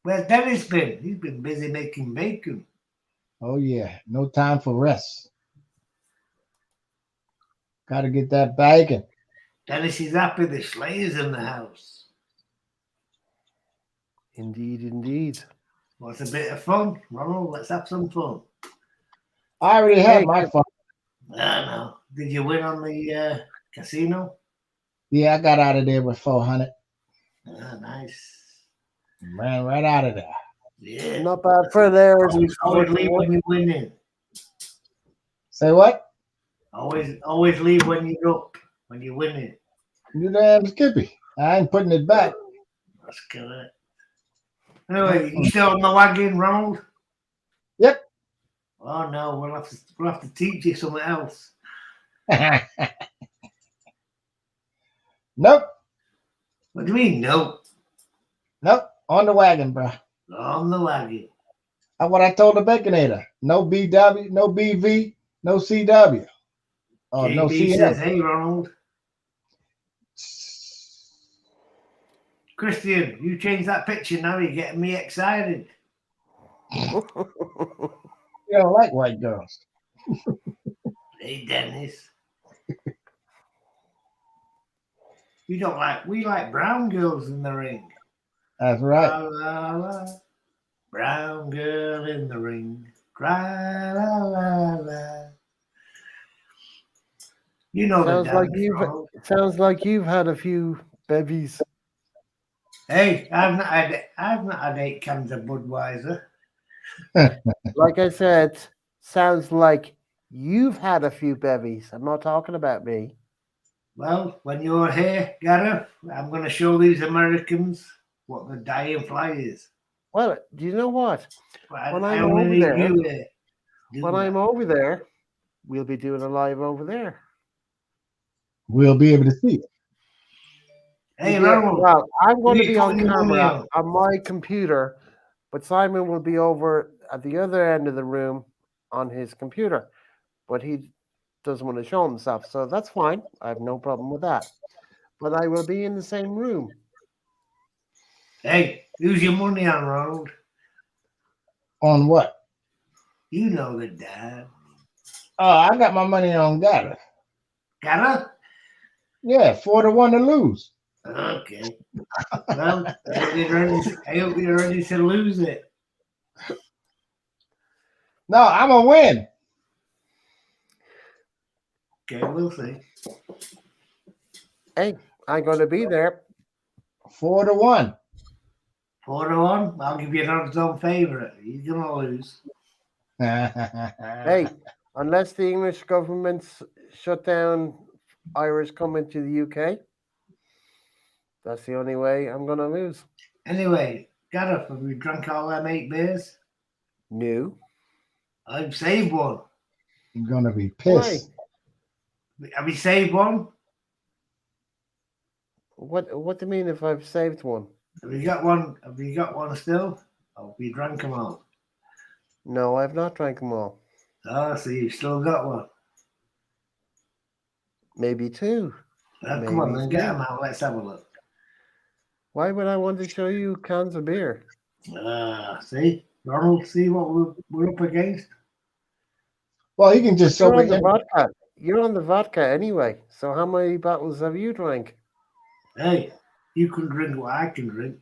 Speaker 1: Where's Dennis been? He's been busy making bacon.
Speaker 6: Oh, yeah. No time for rest. Got to get that bacon.
Speaker 1: Dennis is happy the Slayer's in the house.
Speaker 3: Indeed, indeed.
Speaker 1: What's a bit of fun? Ronald, let's have some fun.
Speaker 6: I already had
Speaker 3: Hey,
Speaker 6: my fun.
Speaker 1: I know. Did you win on the casino?
Speaker 6: Yeah, I got out of there with 400.
Speaker 1: Ah, nice.
Speaker 6: Ran right out of there.
Speaker 1: Yeah.
Speaker 3: Not bad for there.
Speaker 1: Always leave when you're winning.
Speaker 6: Say what?
Speaker 1: Always leave when you're up, when you're winning.
Speaker 6: You damn Skippy. I ain't putting it back.
Speaker 1: That's correct. Anyway, you still on the wagon, Ronald?
Speaker 6: Yep.
Speaker 1: Oh no, we'll have to teach you something else.
Speaker 6: Nope.
Speaker 1: What do you mean, no?
Speaker 6: Nope. On the wagon, bro.
Speaker 1: On the wagon.
Speaker 6: That's what I told the Baconator. No BW, no BV, no CW. Oh, no
Speaker 1: JB
Speaker 6: CM.
Speaker 1: says, hey, Ronald. Christian, you changed that picture now. You're getting me excited.
Speaker 6: You don't like white girls.
Speaker 1: Hey, Dennis. We like brown girls in the ring.
Speaker 6: That's right.
Speaker 1: La, la, la. Brown girl in the ring. Cry, la, la, la. You know
Speaker 3: sounds
Speaker 1: the
Speaker 3: like
Speaker 1: dance, Ronald.
Speaker 3: sounds like you've had a few bevies.
Speaker 1: Hey, I've not had 8 cans of Budweiser.
Speaker 3: Like I said, sounds like you've had a few bevies. I'm not talking about me.
Speaker 1: Well, when you're here, Gareth, I'm going to show these Americans what the dying fly is.
Speaker 3: Well, do you know what?
Speaker 1: But
Speaker 3: When
Speaker 1: I
Speaker 3: I'm
Speaker 1: only
Speaker 3: over
Speaker 1: need
Speaker 3: there-
Speaker 1: you here. Do
Speaker 3: When
Speaker 1: that.
Speaker 3: I'm over there, we'll be doing a live over there.
Speaker 6: We'll be able to see it.
Speaker 1: Hey,
Speaker 3: Yeah,
Speaker 1: Ronald.
Speaker 3: well, I'm going to
Speaker 1: you
Speaker 3: be on
Speaker 1: putting your money
Speaker 3: camera
Speaker 1: on?
Speaker 3: on my computer, but Simon will be over at the other end of the room on his computer. But he doesn't want to show himself, so that's fine. I have no problem with that. But I will be in the same room.
Speaker 1: Hey, who's your money on, Ronald?
Speaker 6: On what?
Speaker 1: You know the dad.
Speaker 6: Oh, I got my money on Gareth.
Speaker 1: Gareth?
Speaker 6: Yeah, 4-1 to lose.
Speaker 1: Okay. Well, I hope you're ready to lose it.
Speaker 6: No, I'm a win.
Speaker 1: Okay, we'll see.
Speaker 3: Hey, I'm going to be there.
Speaker 6: 4-1.
Speaker 1: 4-1. I'll give you an odds-on favourite. You're gonna lose.
Speaker 3: Hey, unless the English government shut down Irish coming to the UK, that's the only way I'm going to lose.
Speaker 1: Anyway, Gareth, have you drunk all them 8 beers?
Speaker 3: No.
Speaker 1: I've saved one.
Speaker 6: I'm gonna be
Speaker 3: Why?
Speaker 6: pissed.
Speaker 1: Have you saved one?
Speaker 3: What do you mean if I've saved one?
Speaker 1: Have you got one? Have you got one still? Oh, you drank them all.
Speaker 3: No, I've not drank them all.
Speaker 1: Oh, so you've still got one.
Speaker 3: Maybe 2.
Speaker 1: Well, come on,
Speaker 3: Maybe
Speaker 1: then get
Speaker 3: two.
Speaker 1: them out. Let's have a look.
Speaker 3: Why would I want to show you cans of beer?
Speaker 1: See, Ronald, see what we're up against.
Speaker 6: Well, he can just show
Speaker 3: You're on
Speaker 6: me.
Speaker 3: the vodka. You're on the vodka anyway. So how many bottles have you drank?
Speaker 1: Hey, you can drink what I can drink.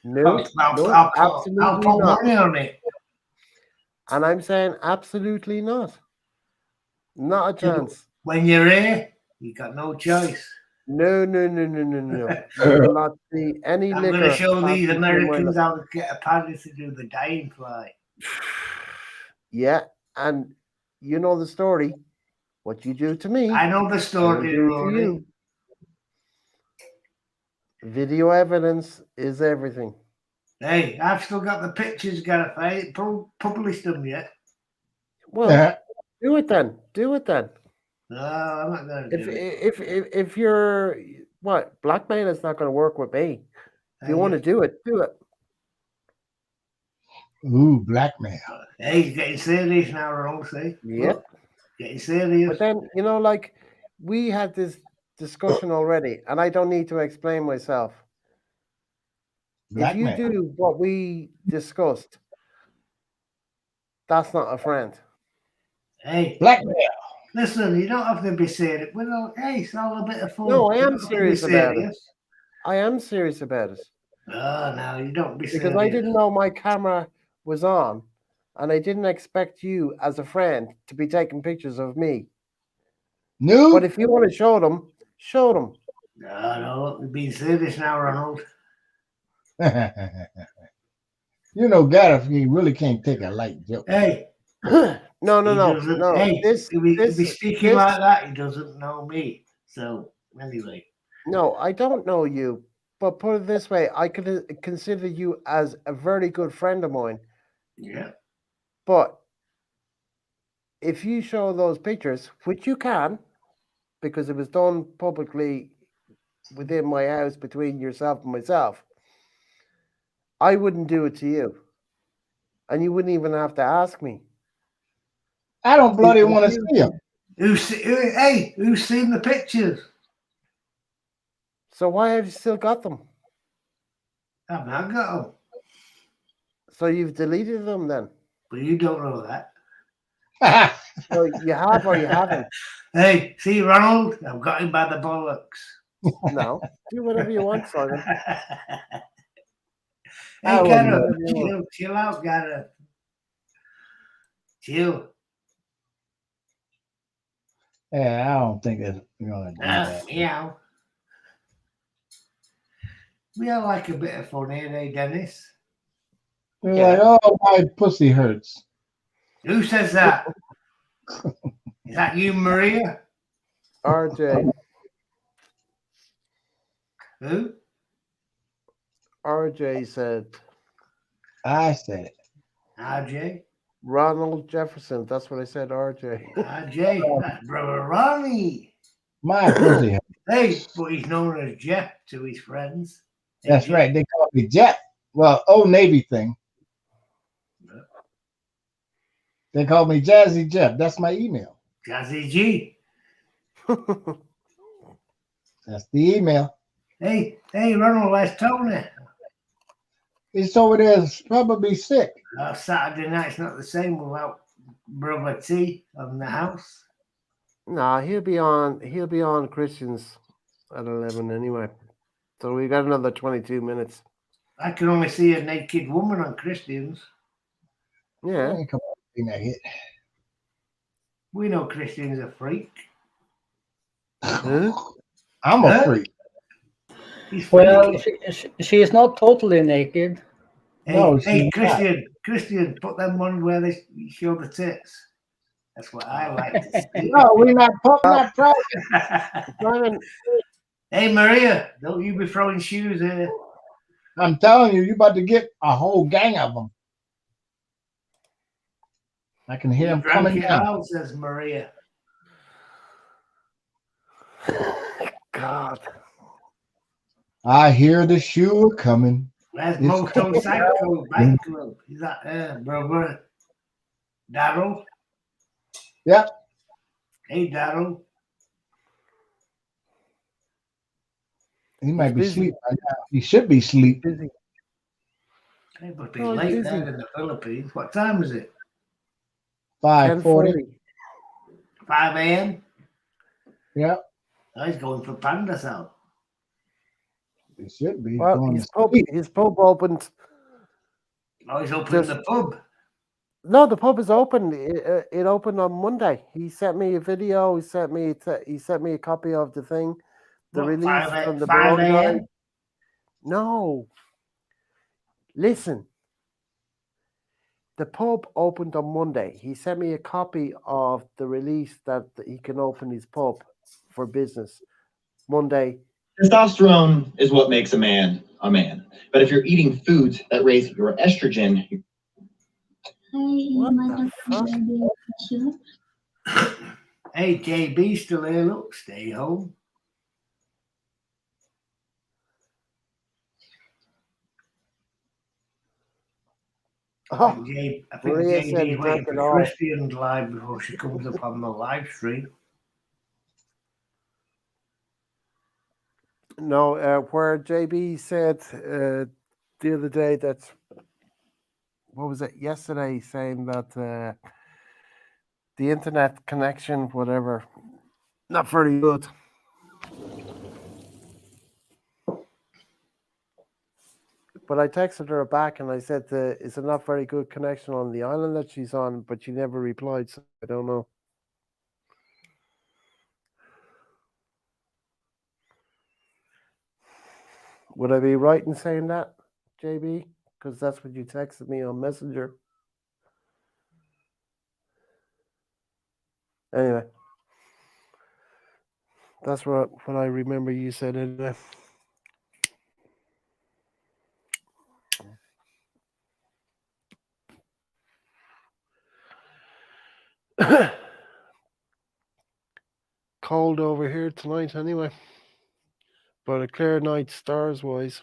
Speaker 3: No, no,
Speaker 1: I'll
Speaker 3: absolutely
Speaker 1: put
Speaker 3: not.
Speaker 1: money on it.
Speaker 3: And I'm saying absolutely not. Not a chance.
Speaker 1: When you're here, you got no choice.
Speaker 3: No. You will not see any
Speaker 1: I'm
Speaker 3: liquor.
Speaker 1: going to show
Speaker 3: passing
Speaker 1: these
Speaker 3: through my
Speaker 1: Americans
Speaker 3: lips.
Speaker 1: how to get a party to do the dying fly.
Speaker 3: Yeah, and you know the story. What you do to me,
Speaker 1: I know the
Speaker 3: I will
Speaker 1: story,
Speaker 3: do to
Speaker 1: Rory.
Speaker 3: you. Video evidence is everything.
Speaker 1: Hey, I've still got the pictures, Gareth. I ain't published them yet.
Speaker 3: Well, do it then. Do it then.
Speaker 1: No, I'm not going to do it.
Speaker 3: If you're what blackmail is not going to work with me. If you want to do it, do it.
Speaker 6: Ooh, blackmail.
Speaker 1: Hey, he's getting serious now, Ronald. See?
Speaker 3: Yep.
Speaker 1: Look, getting serious.
Speaker 3: But then like we had this discussion already, and I don't need to explain myself.
Speaker 6: Blackmail.
Speaker 3: If you do what we discussed, that's not a friend.
Speaker 1: Hey,
Speaker 6: Blackmail.
Speaker 1: Listen, you don't have to be serious. Well, hey, it's all a bit of fun.
Speaker 3: No, I
Speaker 1: You
Speaker 3: am
Speaker 1: don't have to be
Speaker 3: serious about it.
Speaker 1: serious.
Speaker 3: I am serious about it
Speaker 1: Oh, no, you don't be
Speaker 3: because
Speaker 1: serious.
Speaker 3: I didn't know my camera was on, and I didn't expect you as a friend to be taking pictures of me.
Speaker 6: Nude?
Speaker 3: But if you want to show them, show them.
Speaker 1: No, we're being serious now, Ronald.
Speaker 6: You know, Gareth, he really can't take a light joke.
Speaker 1: Hey,
Speaker 3: No, no,
Speaker 1: he
Speaker 3: no,
Speaker 1: doesn't.
Speaker 3: no.
Speaker 1: Hey,
Speaker 3: This,
Speaker 1: if he
Speaker 3: this,
Speaker 1: speaking
Speaker 3: this.
Speaker 1: like that, he doesn't know me. So anyway,
Speaker 3: No, I don't know you. But put it this way, I could consider you as a very good friend of mine.
Speaker 1: yeah.
Speaker 3: But if you show those pictures, which you can, because it was done publicly within my house between yourself and myself, I wouldn't do it to you. And you wouldn't even have to ask me.
Speaker 6: I don't bloody want to see him.
Speaker 1: Who's seen the pictures?
Speaker 3: So why have you still got them?
Speaker 1: I've not got them,
Speaker 3: So you've deleted them then?
Speaker 1: but you don't know that.
Speaker 3: So you have or you haven't?
Speaker 1: Hey, see, Ronald, I've got him by the bollocks.
Speaker 3: No. Do whatever you want, Simon.
Speaker 1: Hey,
Speaker 6: wouldn't
Speaker 1: Gareth, chill out, Gareth. Chill.
Speaker 6: Yeah, I don't think it's gonna do that.
Speaker 1: Meow. We all like a bit of fun here, eh, Dennis?
Speaker 6: They're
Speaker 3: Yeah.
Speaker 6: like, oh, my pussy hurts.
Speaker 1: Who says that? Is that you, Maria?
Speaker 3: RJ.
Speaker 1: Who?
Speaker 3: RJ said
Speaker 6: I said it.
Speaker 1: RJ?
Speaker 3: Ronald Jefferson. That's what I said, RJ.
Speaker 1: RJ? That's brother Ronnie.
Speaker 6: My pussy hurts.
Speaker 1: Hey, but he's known as Jeff to his friends. Hey,
Speaker 6: That's
Speaker 1: Jeff.
Speaker 6: right. They call me Jet. Well, Old Navy thing. They call me Jazzy Jeff. That's my email.
Speaker 1: Jazzy G.
Speaker 6: That's the email.
Speaker 1: Hey, Ronald, where's Tony?
Speaker 6: He's over there probably sick.
Speaker 1: Saturday night's not the same without brother T on the house.
Speaker 3: Nah, he'll be on Christians at 11 anyway. So we got another 22 minutes.
Speaker 1: I can only see a naked woman on Christians.
Speaker 3: Yeah.
Speaker 6: Ain't come on, ain't that hit.
Speaker 1: We know Christian's a freak.
Speaker 3: Huh?
Speaker 6: I'm a
Speaker 1: Huh?
Speaker 6: freak.
Speaker 1: He's
Speaker 4: Well,
Speaker 1: freaky.
Speaker 4: she is not totally naked.
Speaker 6: No,
Speaker 1: Hey,
Speaker 6: she's
Speaker 1: Christian, put them on where they show the tits. That's what I like to see.
Speaker 6: No, we're not proud.
Speaker 3: Simon,
Speaker 1: Hey, Maria, don't you be throwing shoes here.
Speaker 6: I'm telling you, you about to get a whole gang of them. I can hear
Speaker 1: You
Speaker 6: them
Speaker 1: drank
Speaker 6: coming
Speaker 1: it
Speaker 6: down.
Speaker 1: all, says Maria.
Speaker 3: God.
Speaker 6: I hear the shoe coming.
Speaker 1: Where's
Speaker 6: It's
Speaker 1: Moto
Speaker 6: cold.
Speaker 1: Psycho Bike Club? Is that brother Daryl?
Speaker 6: Yep.
Speaker 1: Hey, Daryl.
Speaker 6: He might be
Speaker 3: busy.
Speaker 6: asleep right now. He should be asleep.
Speaker 3: Busy.
Speaker 1: Hey, but be
Speaker 3: Oh, he's
Speaker 1: late
Speaker 3: busy.
Speaker 1: there in the Philippines. What time is it?
Speaker 6: 5:40.
Speaker 3: 10:40.
Speaker 1: 5 a.m.?
Speaker 6: Yep.
Speaker 1: Oh, he's going for Panda Cell.
Speaker 6: It should be.
Speaker 3: Well,
Speaker 6: going
Speaker 3: his
Speaker 6: to
Speaker 3: pub,
Speaker 6: sleep.
Speaker 3: his pub opened.
Speaker 1: Oh, he's opening
Speaker 3: Just-
Speaker 1: the pub.
Speaker 3: No, the pub is open. It opened on Monday. He sent me a video. He sent me a copy of the thing, the
Speaker 1: What,
Speaker 3: release
Speaker 1: 5
Speaker 3: from the
Speaker 1: 5
Speaker 3: Barone guy.
Speaker 1: a.m.?
Speaker 3: No. Listen. The pub opened on Monday. He sent me a copy of the release that he can open his pub for business Monday.
Speaker 9: Testosterone is what makes a man a man. But if you're eating foods that raise your estrogen,
Speaker 3: What the fuck?
Speaker 1: Hey, JB still here. Look, stay home. I
Speaker 3: Oh,
Speaker 1: think
Speaker 3: Maria said
Speaker 1: JB is
Speaker 3: drink
Speaker 1: waiting
Speaker 3: it
Speaker 1: for
Speaker 3: all.
Speaker 1: Christian live before she comes up on the live stream.
Speaker 3: no, where JB said the other day that, what was it, yesterday, saying that The internet connection, whatever, not very good. But I texted her back and I said, "It's a not very good connection on the island that she's on," but she never replied, so I don't know. Would I be right in saying that, JB? Because that's what you texted me on Messenger. Anyway, that's what I remember you said anyway. Cold over here tonight anyway, but a clear night stars wise.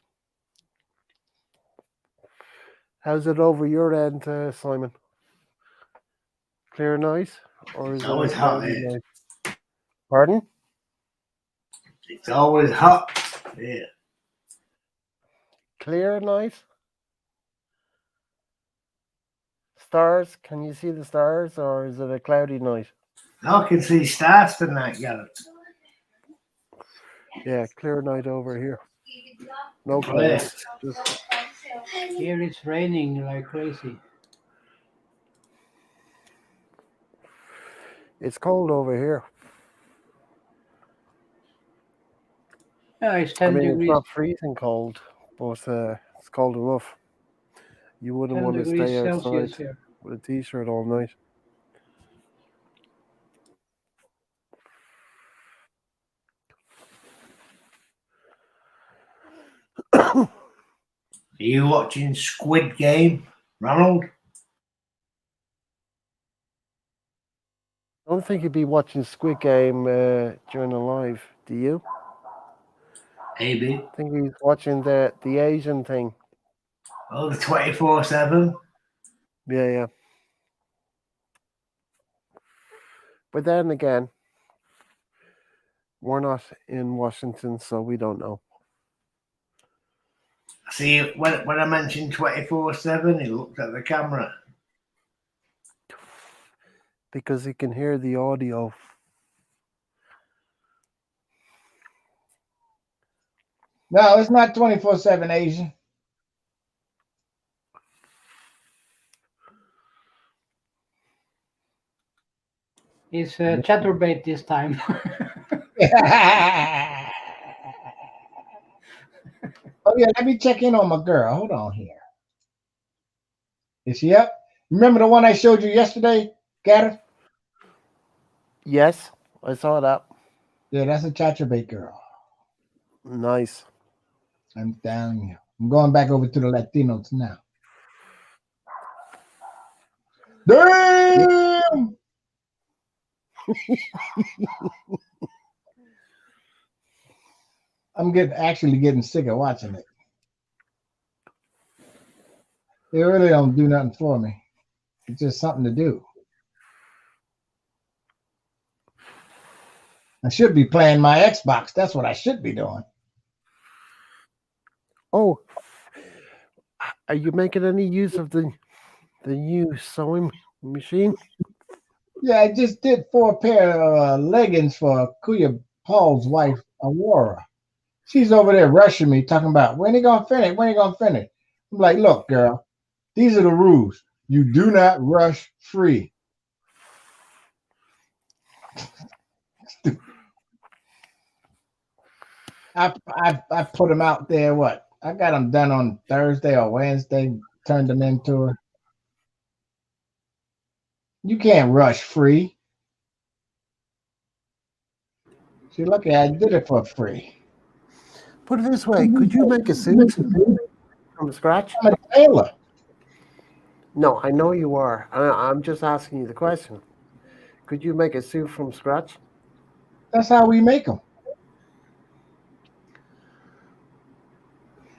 Speaker 3: How's it over your end, Simon? Clear night, or is
Speaker 1: It's
Speaker 3: it a
Speaker 1: always hot
Speaker 3: cloudy
Speaker 1: here.
Speaker 3: night? Pardon?
Speaker 1: It's always hot. Yeah.
Speaker 3: Clear night? Stars? Can you see the stars, or is it a cloudy night?
Speaker 1: I can see stars tonight, Gareth.
Speaker 3: Yeah, clear night over here. No
Speaker 1: Oh,
Speaker 3: clouds.
Speaker 1: yeah.
Speaker 3: Just
Speaker 4: Here it's raining like crazy.
Speaker 3: it's cold over here.
Speaker 4: Yeah, it's
Speaker 3: I
Speaker 4: 10
Speaker 3: mean, it's
Speaker 4: degrees.
Speaker 3: not freezing cold, but it's cold enough. You wouldn't
Speaker 4: 10
Speaker 3: want to
Speaker 4: degrees
Speaker 3: stay
Speaker 4: Celsius
Speaker 3: outside
Speaker 4: here.
Speaker 3: with a t-shirt all night.
Speaker 1: Are you watching Squid Game, Ronald?
Speaker 3: I don't think you'd be watching Squid Game during the live, do you?
Speaker 1: Maybe.
Speaker 3: I think he's watching the Asian thing.
Speaker 1: Oh, the 24/7.
Speaker 3: Yeah. But then again, we're not in Washington, so we don't know.
Speaker 1: See, when I mentioned 24/7, he looked at the camera.
Speaker 3: Because he can hear the audio.
Speaker 6: No, it's not 24/7 Asian.
Speaker 4: It's chatterbait this time.
Speaker 6: Oh yeah, let me check in on my girl. Hold on here. Is she up? Remember the one I showed you yesterday, Gareth?
Speaker 3: Yes, I saw that.
Speaker 6: Yeah, that's a chatterbait girl.
Speaker 3: Nice.
Speaker 6: I'm down here. I'm going back over to the Latinos now. Damn! I'm actually getting sick of watching it. It really don't do nothing for me. It's just something to do. I should be playing my Xbox. That's what I should be doing.
Speaker 3: Oh, are you making any use of the new sewing machine?
Speaker 6: Yeah, I just did 4 pair of leggings for Kuya Paul's wife, Aurora. She's over there rushing me, talking about when he gonna finish, when he gonna finish. I'm like, look, girl, these are the rules. You do not rush free. I put them out there. What? I got them done on Thursday or Wednesday. Turned them into her. You can't rush free. See, lucky I did it for free.
Speaker 3: Put it this way: could you make a suit from scratch?
Speaker 6: I'm a tailor.
Speaker 3: No, I know you are. I'm just asking you the question. Could you make a suit from scratch?
Speaker 6: That's how we make them.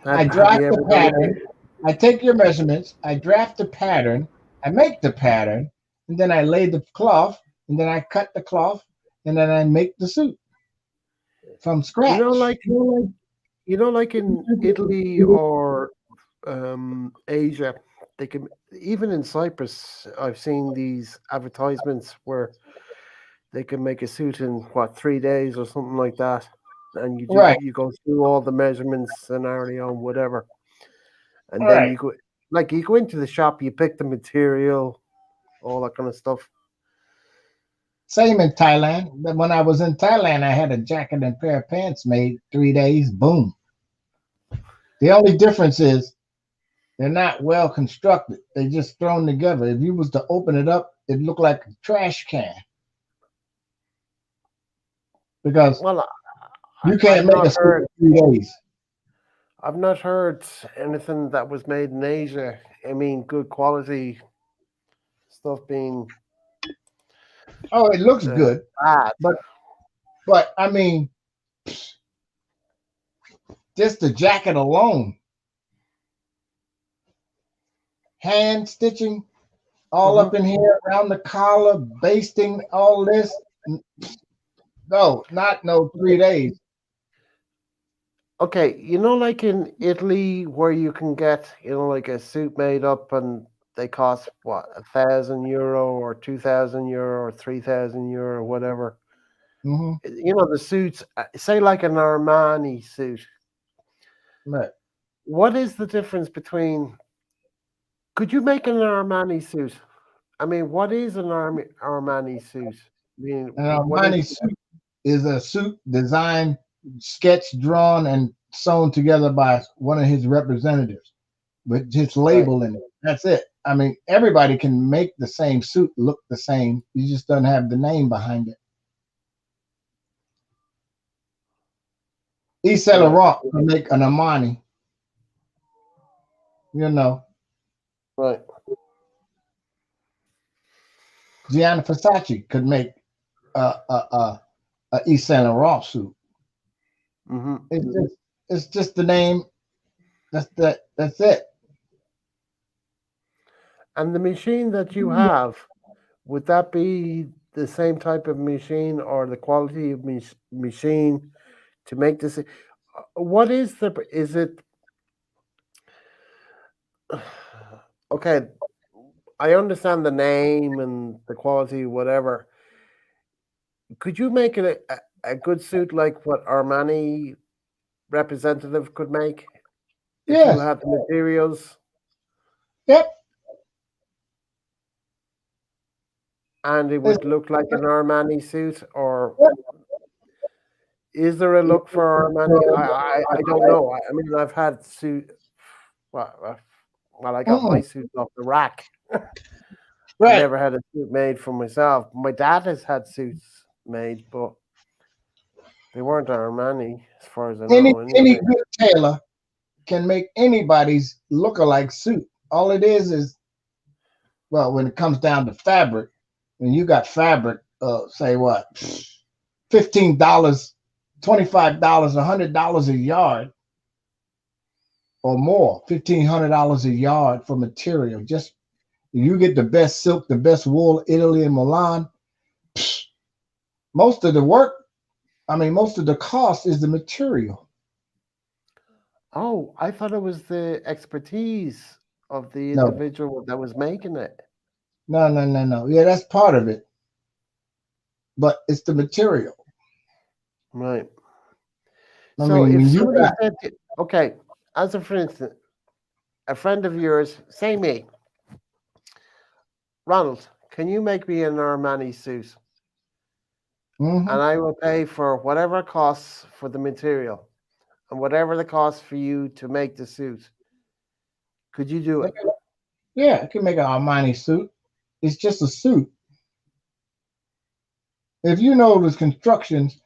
Speaker 6: I draft the pattern. I take your measurements. I draft the pattern. I make the pattern, and then I lay the cloth, and then I cut the cloth, and then I make the suit from scratch.
Speaker 3: Like in Italy or Asia, they can, even in Cyprus, I've seen these advertisements where they can make a suit in what 3 days or something like that, and
Speaker 6: Right,
Speaker 3: you go through all the measurements, scenario, and whatever, and then
Speaker 6: right.
Speaker 3: you go like you go into the shop, you pick the material, all that kind of stuff.
Speaker 6: Same in Thailand. When I was in Thailand, I had a jacket and pair of pants made 3 days. Boom. The only difference is they're not well constructed. They just thrown together. If you was to open it up, it looked like a trash can because
Speaker 3: Well,
Speaker 6: you
Speaker 3: I've
Speaker 6: can't make
Speaker 3: not
Speaker 6: a suit
Speaker 3: heard.
Speaker 6: in 3 days.
Speaker 3: I've not heard anything that was made in Asia. I mean, good quality stuff being
Speaker 6: Oh, it looks good,
Speaker 3: bad.
Speaker 6: but I mean, just the jacket alone, hand stitching all
Speaker 3: Hmm.
Speaker 6: up in here around the collar, basting all this. No, not no 3 days.
Speaker 3: Okay, like in Italy where you can get, like a suit made up and they cost what, €1,000 or €2,000 or €3,000 or whatever.
Speaker 6: Hmm.
Speaker 3: The suits, say like an Armani suit.
Speaker 6: Right.
Speaker 3: What is the difference between? Could you make an Armani suit? I mean, what is an Armani suit? I mean,
Speaker 6: An
Speaker 3: what is?
Speaker 6: Armani suit is a suit designed, sketched, drawn, and sewn together by one of his representatives with his
Speaker 3: Right.
Speaker 6: label in it. That's it. I mean, everybody can make the same suit look the same. You just don't have the name behind it. Yves Saint
Speaker 3: Right.
Speaker 6: Laurent can make an Armani, you know.
Speaker 3: Right.
Speaker 6: Gianni Versace could make a Yves Saint Laurent suit.
Speaker 3: Hmm.
Speaker 6: It's just the name. That's it.
Speaker 3: And the machine that you have, would that be the same type of machine or the quality of machine to make this? What is the? Is it? Okay, I understand the name and the quality, whatever. Could you make it a good suit like what Armani representative could make if you
Speaker 6: Yes.
Speaker 3: had the materials
Speaker 6: Yep.
Speaker 3: and it
Speaker 6: It's,
Speaker 3: would look like an Armani suit? Or
Speaker 6: yep.
Speaker 3: is there a look for Armani? I don't know. I mean, I've had suit. Well, I got my
Speaker 6: Mm,
Speaker 3: suits off the rack. I
Speaker 6: right.
Speaker 3: never had a suit made for myself. My dad has had suits made, but they weren't Armani, as far as I know.
Speaker 6: Any
Speaker 3: Anyway.
Speaker 6: good tailor can make anybody's look-alike suit. All it is, well, when it comes down to fabric, when you got fabric, say what, $15, $25, $100 a yard or more, $1,500 a yard for material. Just you get the best silk, the best wool, Italy and Milan. Most of the work, most of the cost is the material.
Speaker 3: Oh, I thought it was the expertise of the
Speaker 6: No,
Speaker 3: individual that was making it.
Speaker 6: no. Yeah, that's part of it, but it's the material.
Speaker 3: Right.
Speaker 6: I
Speaker 3: So
Speaker 6: mean,
Speaker 3: if
Speaker 6: when you
Speaker 3: somebody
Speaker 6: got,
Speaker 3: said, okay, as a for instance, a friend of yours, say me, Ronald, can you make me an Armani suit?
Speaker 6: mhm.
Speaker 3: And I will pay for whatever it costs for the material and whatever the cost for you to make the suit. Could you do it?
Speaker 6: Yeah, I can make an Armani suit. It's just a suit. If you know the constructions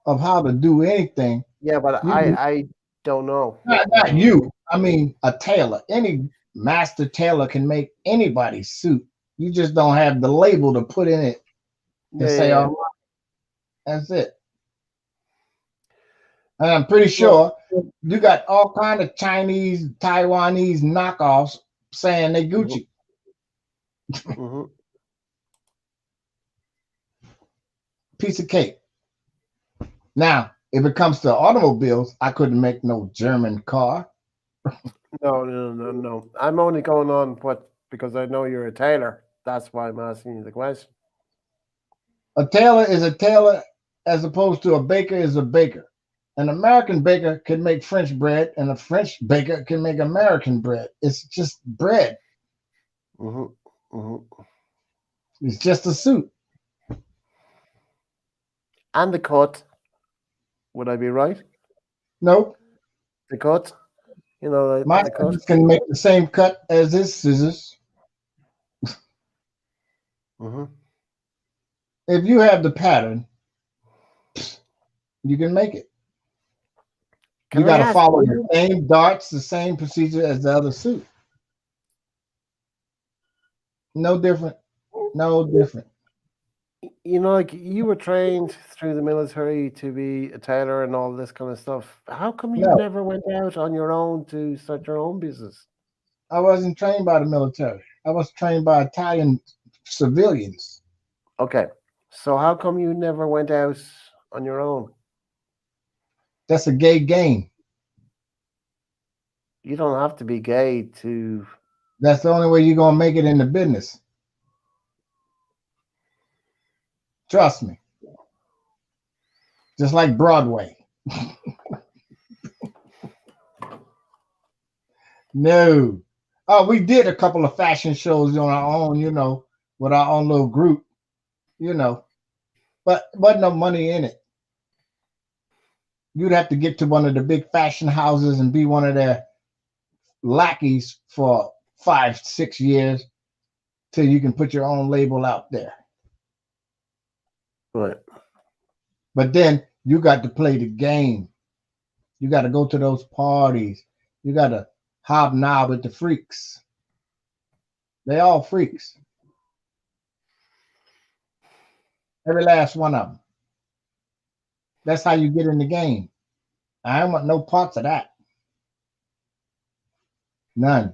Speaker 6: of how to do anything,
Speaker 3: Yeah, but
Speaker 6: you can,
Speaker 3: I don't know.
Speaker 6: not you. I mean, a tailor. Any master tailor can make anybody's suit. You just don't have the label to put in it and say,
Speaker 3: Yeah.
Speaker 6: "Oh, that's it." And I'm pretty
Speaker 3: Well,
Speaker 6: sure you got all kind of Chinese, Taiwanese knockoffs saying they
Speaker 3: mhm,
Speaker 6: Gucci.
Speaker 3: mhm.
Speaker 6: Piece of cake. Now, if it comes to automobiles, I couldn't make no German car.
Speaker 3: No. I'm only going on what because I know you're a tailor. That's why I'm asking you the question.
Speaker 6: A tailor is a tailor as opposed to a baker is a baker. An American baker can make French bread, and a French baker can make American bread. It's just bread. It's just a suit.
Speaker 3: And the cut. Would I be right?
Speaker 6: Nope.
Speaker 3: The cut. You know
Speaker 6: My
Speaker 3: the cut.
Speaker 6: scissors can make the same cut as his scissors. If you have the pattern, you can make it.
Speaker 3: Can
Speaker 6: You
Speaker 3: I
Speaker 6: got to
Speaker 3: ask
Speaker 6: follow
Speaker 3: why
Speaker 6: the
Speaker 3: you-
Speaker 6: same darts, the same procedure as the other suit. No different. No different.
Speaker 3: You know, like you were trained through the military to be a tailor and all this kind of stuff. How come you
Speaker 6: No,
Speaker 3: never went out on your own to start your own business?
Speaker 6: I wasn't trained by the military. I was trained by Italian civilians.
Speaker 3: Okay. So how come you never went out on your own?
Speaker 6: That's a gay game.
Speaker 3: You don't have to be gay to.
Speaker 6: That's the only way you're gonna make it in the business. Trust me. Just like Broadway. No. Oh, we did a couple of fashion shows on our own, with our own little group, but wasn't no money in it. You'd have to get to one of the big fashion houses and be one of their lackeys for 5, 6 years till you can put your own label out there.
Speaker 3: Right.
Speaker 6: But then you got to play the game. You got to go to those parties. You got to hobnob with the freaks. They all freaks. Every last one of them. That's how you get in the game. I don't want no parts of that. None.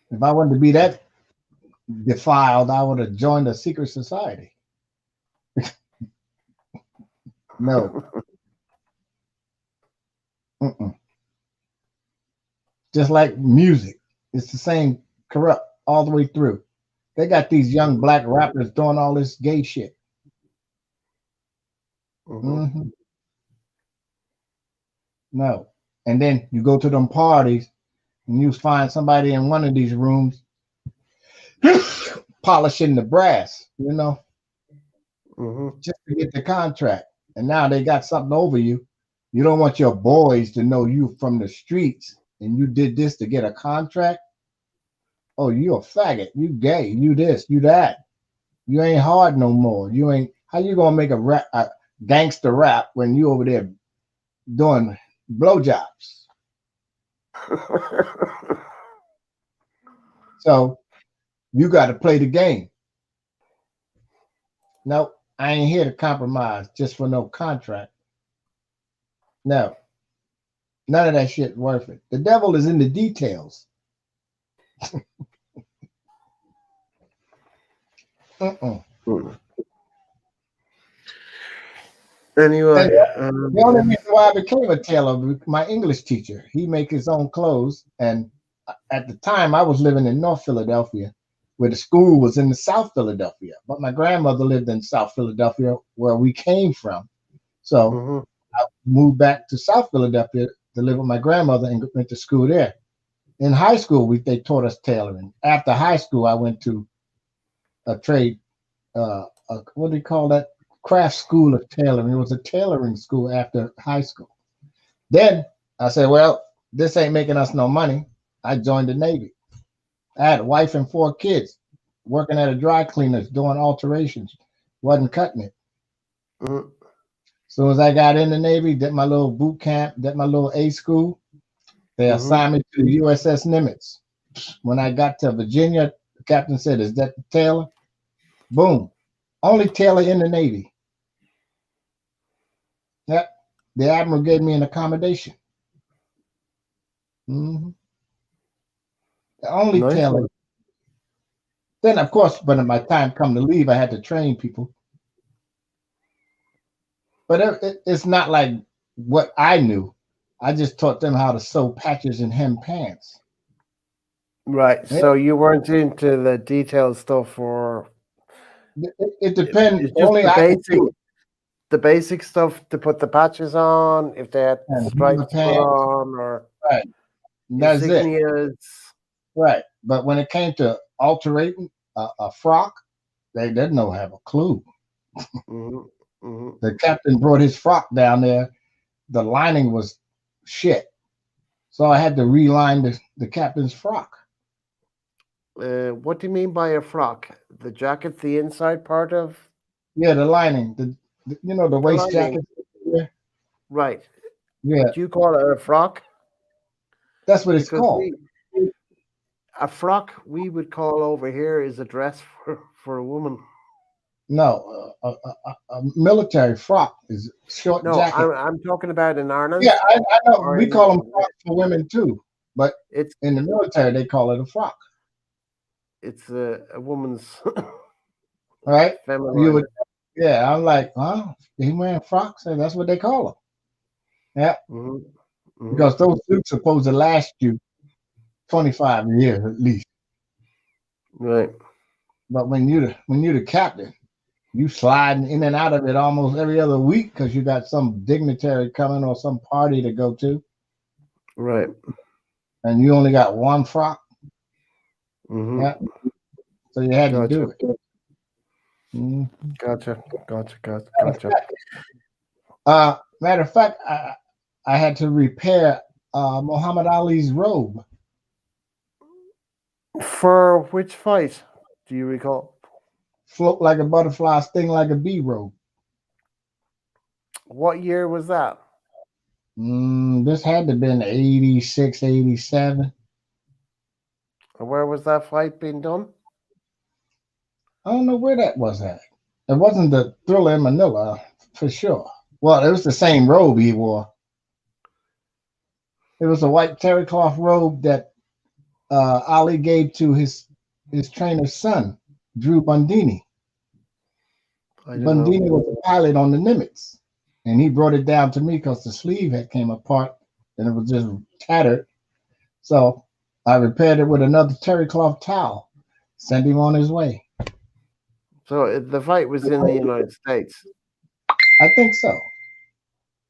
Speaker 6: If I wanted to be that defiled, I would have joined a secret society. No. Mm-mm. Just like music, it's the same corrupt all the way through. They got these young black rappers doing all this gay shit. Mm-hmm. No. And then you go to them parties and you find somebody in one of these rooms polishing the brass, just to get the contract. And now they got something over you. You don't want your boys to know you from the streets and you did this to get a contract. Oh, you a faggot. You gay. You this, you that. You ain't hard no more. You ain't. How you gonna make a gangster rap when you over there doing blowjobs? So you got to play the game. No, I ain't here to compromise just for no contract. No, none of that shit worth it. The devil is in the details.
Speaker 3: Anyway,
Speaker 6: the only reason why I became a tailor, my English teacher, he make his own clothes, and at the time I was living in North Philadelphia, where the school was in the South Philadelphia, but my grandmother lived in South Philadelphia, where we came from. So I moved back to South Philadelphia to live with my grandmother and went to school there. In high school, they taught us tailoring. After high school, I went to a trade, what do you call that? Craft school of tailoring. It was a tailoring school after high school. Then I said, well, this ain't making us no money. I joined the Navy. I had a wife and 4 kids working at a dry cleaners doing alterations. Wasn't cutting it. As soon as I got in the Navy, did my little boot camp, did my little A school, they assigned me to the USS Nimitz. When I got to Virginia, the captain said, is that the tailor? Boom. Only tailor in the Navy. Yep. The admiral gave me an accommodation. The only tailor. Then, of course, when my time come to leave, I had to train people. But it's not like what I knew. I just taught them how to sew patches and hem pants.
Speaker 3: Right.
Speaker 6: Yeah.
Speaker 3: So you weren't into the detailed stuff, or
Speaker 6: It depends.
Speaker 3: it's just
Speaker 6: Only
Speaker 3: the
Speaker 6: I can
Speaker 3: basic,
Speaker 6: do it.
Speaker 3: the basic stuff to put the patches on, if they had
Speaker 6: And hem the
Speaker 3: stripes put
Speaker 6: pants,
Speaker 3: on, or
Speaker 6: right? And that's it,
Speaker 3: insignias.
Speaker 6: right? But when it came to alterating a frock, they didn't know have a clue.
Speaker 3: Hmm. Hmm.
Speaker 6: The captain brought his frock down there. The lining was shit, so I had to reline the captain's frock.
Speaker 3: What do you mean by a frock? The jacket, the inside part of
Speaker 6: Yeah, the lining, the
Speaker 3: the
Speaker 6: waist
Speaker 3: lining,
Speaker 6: jacket. Yeah,
Speaker 3: right?
Speaker 6: yeah,
Speaker 3: But you call it a frock
Speaker 6: that's what it's
Speaker 3: because
Speaker 6: called.
Speaker 3: we a frock we would call over here is a dress for a woman.
Speaker 6: No, a military frock is a short
Speaker 3: No,
Speaker 6: jacket.
Speaker 3: I'm talking about in Ireland,
Speaker 6: Yeah, I know.
Speaker 3: or
Speaker 6: We
Speaker 3: in,
Speaker 6: call them frocks for women too, but
Speaker 3: it's
Speaker 6: in the military they call it a frock.
Speaker 3: it's a woman's
Speaker 6: All right, you
Speaker 3: feminine.
Speaker 6: would. Yeah, I'm like, huh? He wearing frocks, and that's what they call them. Yeah,
Speaker 3: Hmm. Hmm.
Speaker 6: because those suits supposed to last you 25 years at least.
Speaker 3: Right.
Speaker 6: But when you're the captain, you sliding in and out of it almost every other week because you got some dignitary coming or some party to go to,
Speaker 3: Right.
Speaker 6: and you only got one frock.
Speaker 3: Hmm.
Speaker 6: Yeah, so you had to
Speaker 3: Gotcha.
Speaker 6: do it. Mhm.
Speaker 3: Gotcha. Gotcha. Gotcha.
Speaker 6: Matter of
Speaker 3: Gotcha.
Speaker 6: fact, matter of fact, I had to repair Muhammad Ali's robe.
Speaker 3: For which fight do you recall?
Speaker 6: Float like a butterfly, sting like a bee robe.
Speaker 3: What year was that?
Speaker 6: This had to have been 86, 87.
Speaker 3: And where was that fight being done?
Speaker 6: I don't know where that was at. It wasn't the Thriller in Manila, for sure. Well, it was the same robe he wore. It was a white terry cloth robe that Ali gave to his trainer's son, Drew Bundini.
Speaker 3: I don't know.
Speaker 6: Bundini was a pilot on the Nimitz, and he brought it down to me because the sleeve had came apart and it was just tattered. So I repaired it with another terry cloth towel, sent him on his way.
Speaker 3: So the fight was in the United States.
Speaker 6: I think so.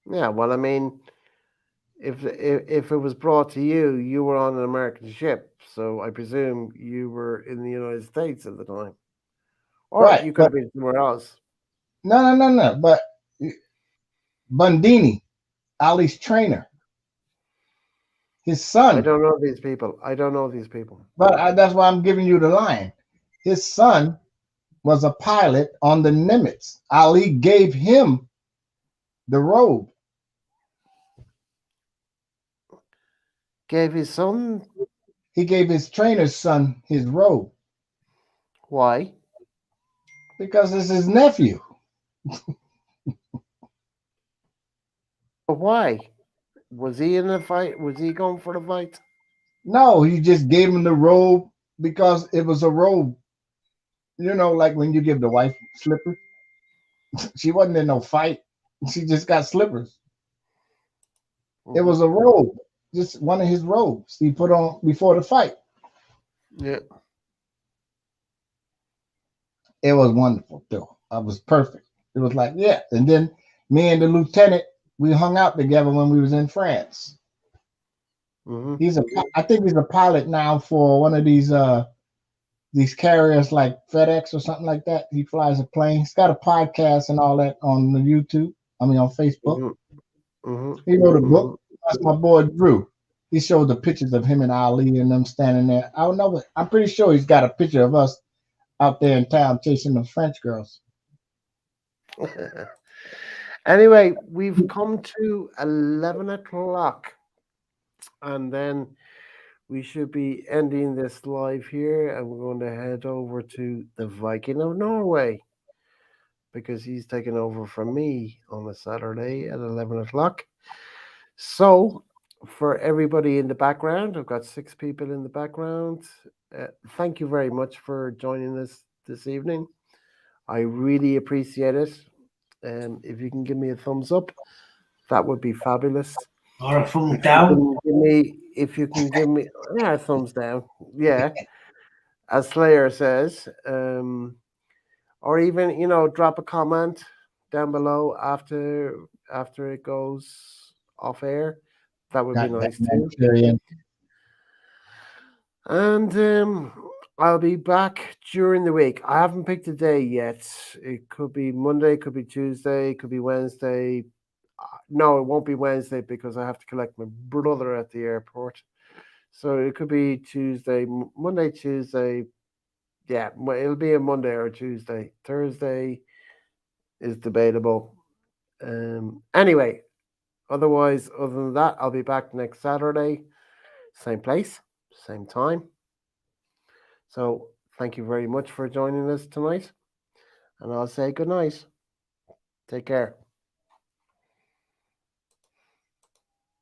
Speaker 3: Yeah. Well, I mean, if it was brought to you, you were on an American ship, so I presume you were in the United States at the time, or
Speaker 6: Right,
Speaker 3: you could
Speaker 6: but
Speaker 3: have been somewhere else.
Speaker 6: no. But Bundini, Ali's trainer, his
Speaker 3: I
Speaker 6: son.
Speaker 3: don't know these people. I don't know these people.
Speaker 6: But that's why I'm giving you the line. His son was a pilot on the Nimitz. Ali gave him the robe.
Speaker 3: Gave his son.
Speaker 6: He gave his trainer's son his robe
Speaker 3: Why?
Speaker 6: because it's his nephew.
Speaker 3: But why? Was he in the fight? Was he going for the fight?
Speaker 6: No, he just gave him the robe because it was a robe. You know, like when you give the wife slippers. She wasn't in no fight. She just got slippers. It was a robe, just one of his robes he put on before the fight.
Speaker 3: Yeah.
Speaker 6: It was wonderful, though. I was perfect. It was like, yeah. And then me and the lieutenant, we hung out together when we was in France.
Speaker 3: Mm-hmm.
Speaker 6: I think he's a pilot now for one of these carriers like FedEx or something like that. He flies a plane. He's got a podcast and all that on the YouTube. I mean, on Facebook.
Speaker 3: Mm-hmm. Mm-hmm.
Speaker 6: He wrote a
Speaker 3: Mm-hmm.
Speaker 6: book. That's my boy Drew. He showed the pictures of him and Ali and them standing there. I don't know. I'm pretty sure he's got a picture of us out there in town chasing the French girls.
Speaker 3: Anyway, we've come to 11 o'clock, and then we should be ending this live here, and we're going to head over to the Viking of Norway because he's taking over from me on a Saturday at 11 o'clock. So, for everybody in the background, I've got 6 people in the background. Thank you very much for joining us this evening. I really appreciate it. If you can give me a thumbs up, that would be fabulous.
Speaker 1: Or a thumbs
Speaker 3: If you
Speaker 1: down.
Speaker 3: can give me, yeah, thumbs down, yeah, as Slayer says, or even drop a comment down below after it goes off air. That would be
Speaker 6: That
Speaker 3: nice too.
Speaker 6: Manchurian.
Speaker 3: And I'll be back during the week. I haven't picked a day yet. It could be Monday, could be Tuesday, could be Wednesday. No, it won't be Wednesday because I have to collect my brother at the airport. So it could be Tuesday, Monday, Tuesday. Yeah, it'll be a Monday or a Tuesday. Thursday is debatable. Anyway, other than that, I'll be back next Saturday, same place, same time. So thank you very much for joining us tonight, and I'll say good night. Take care.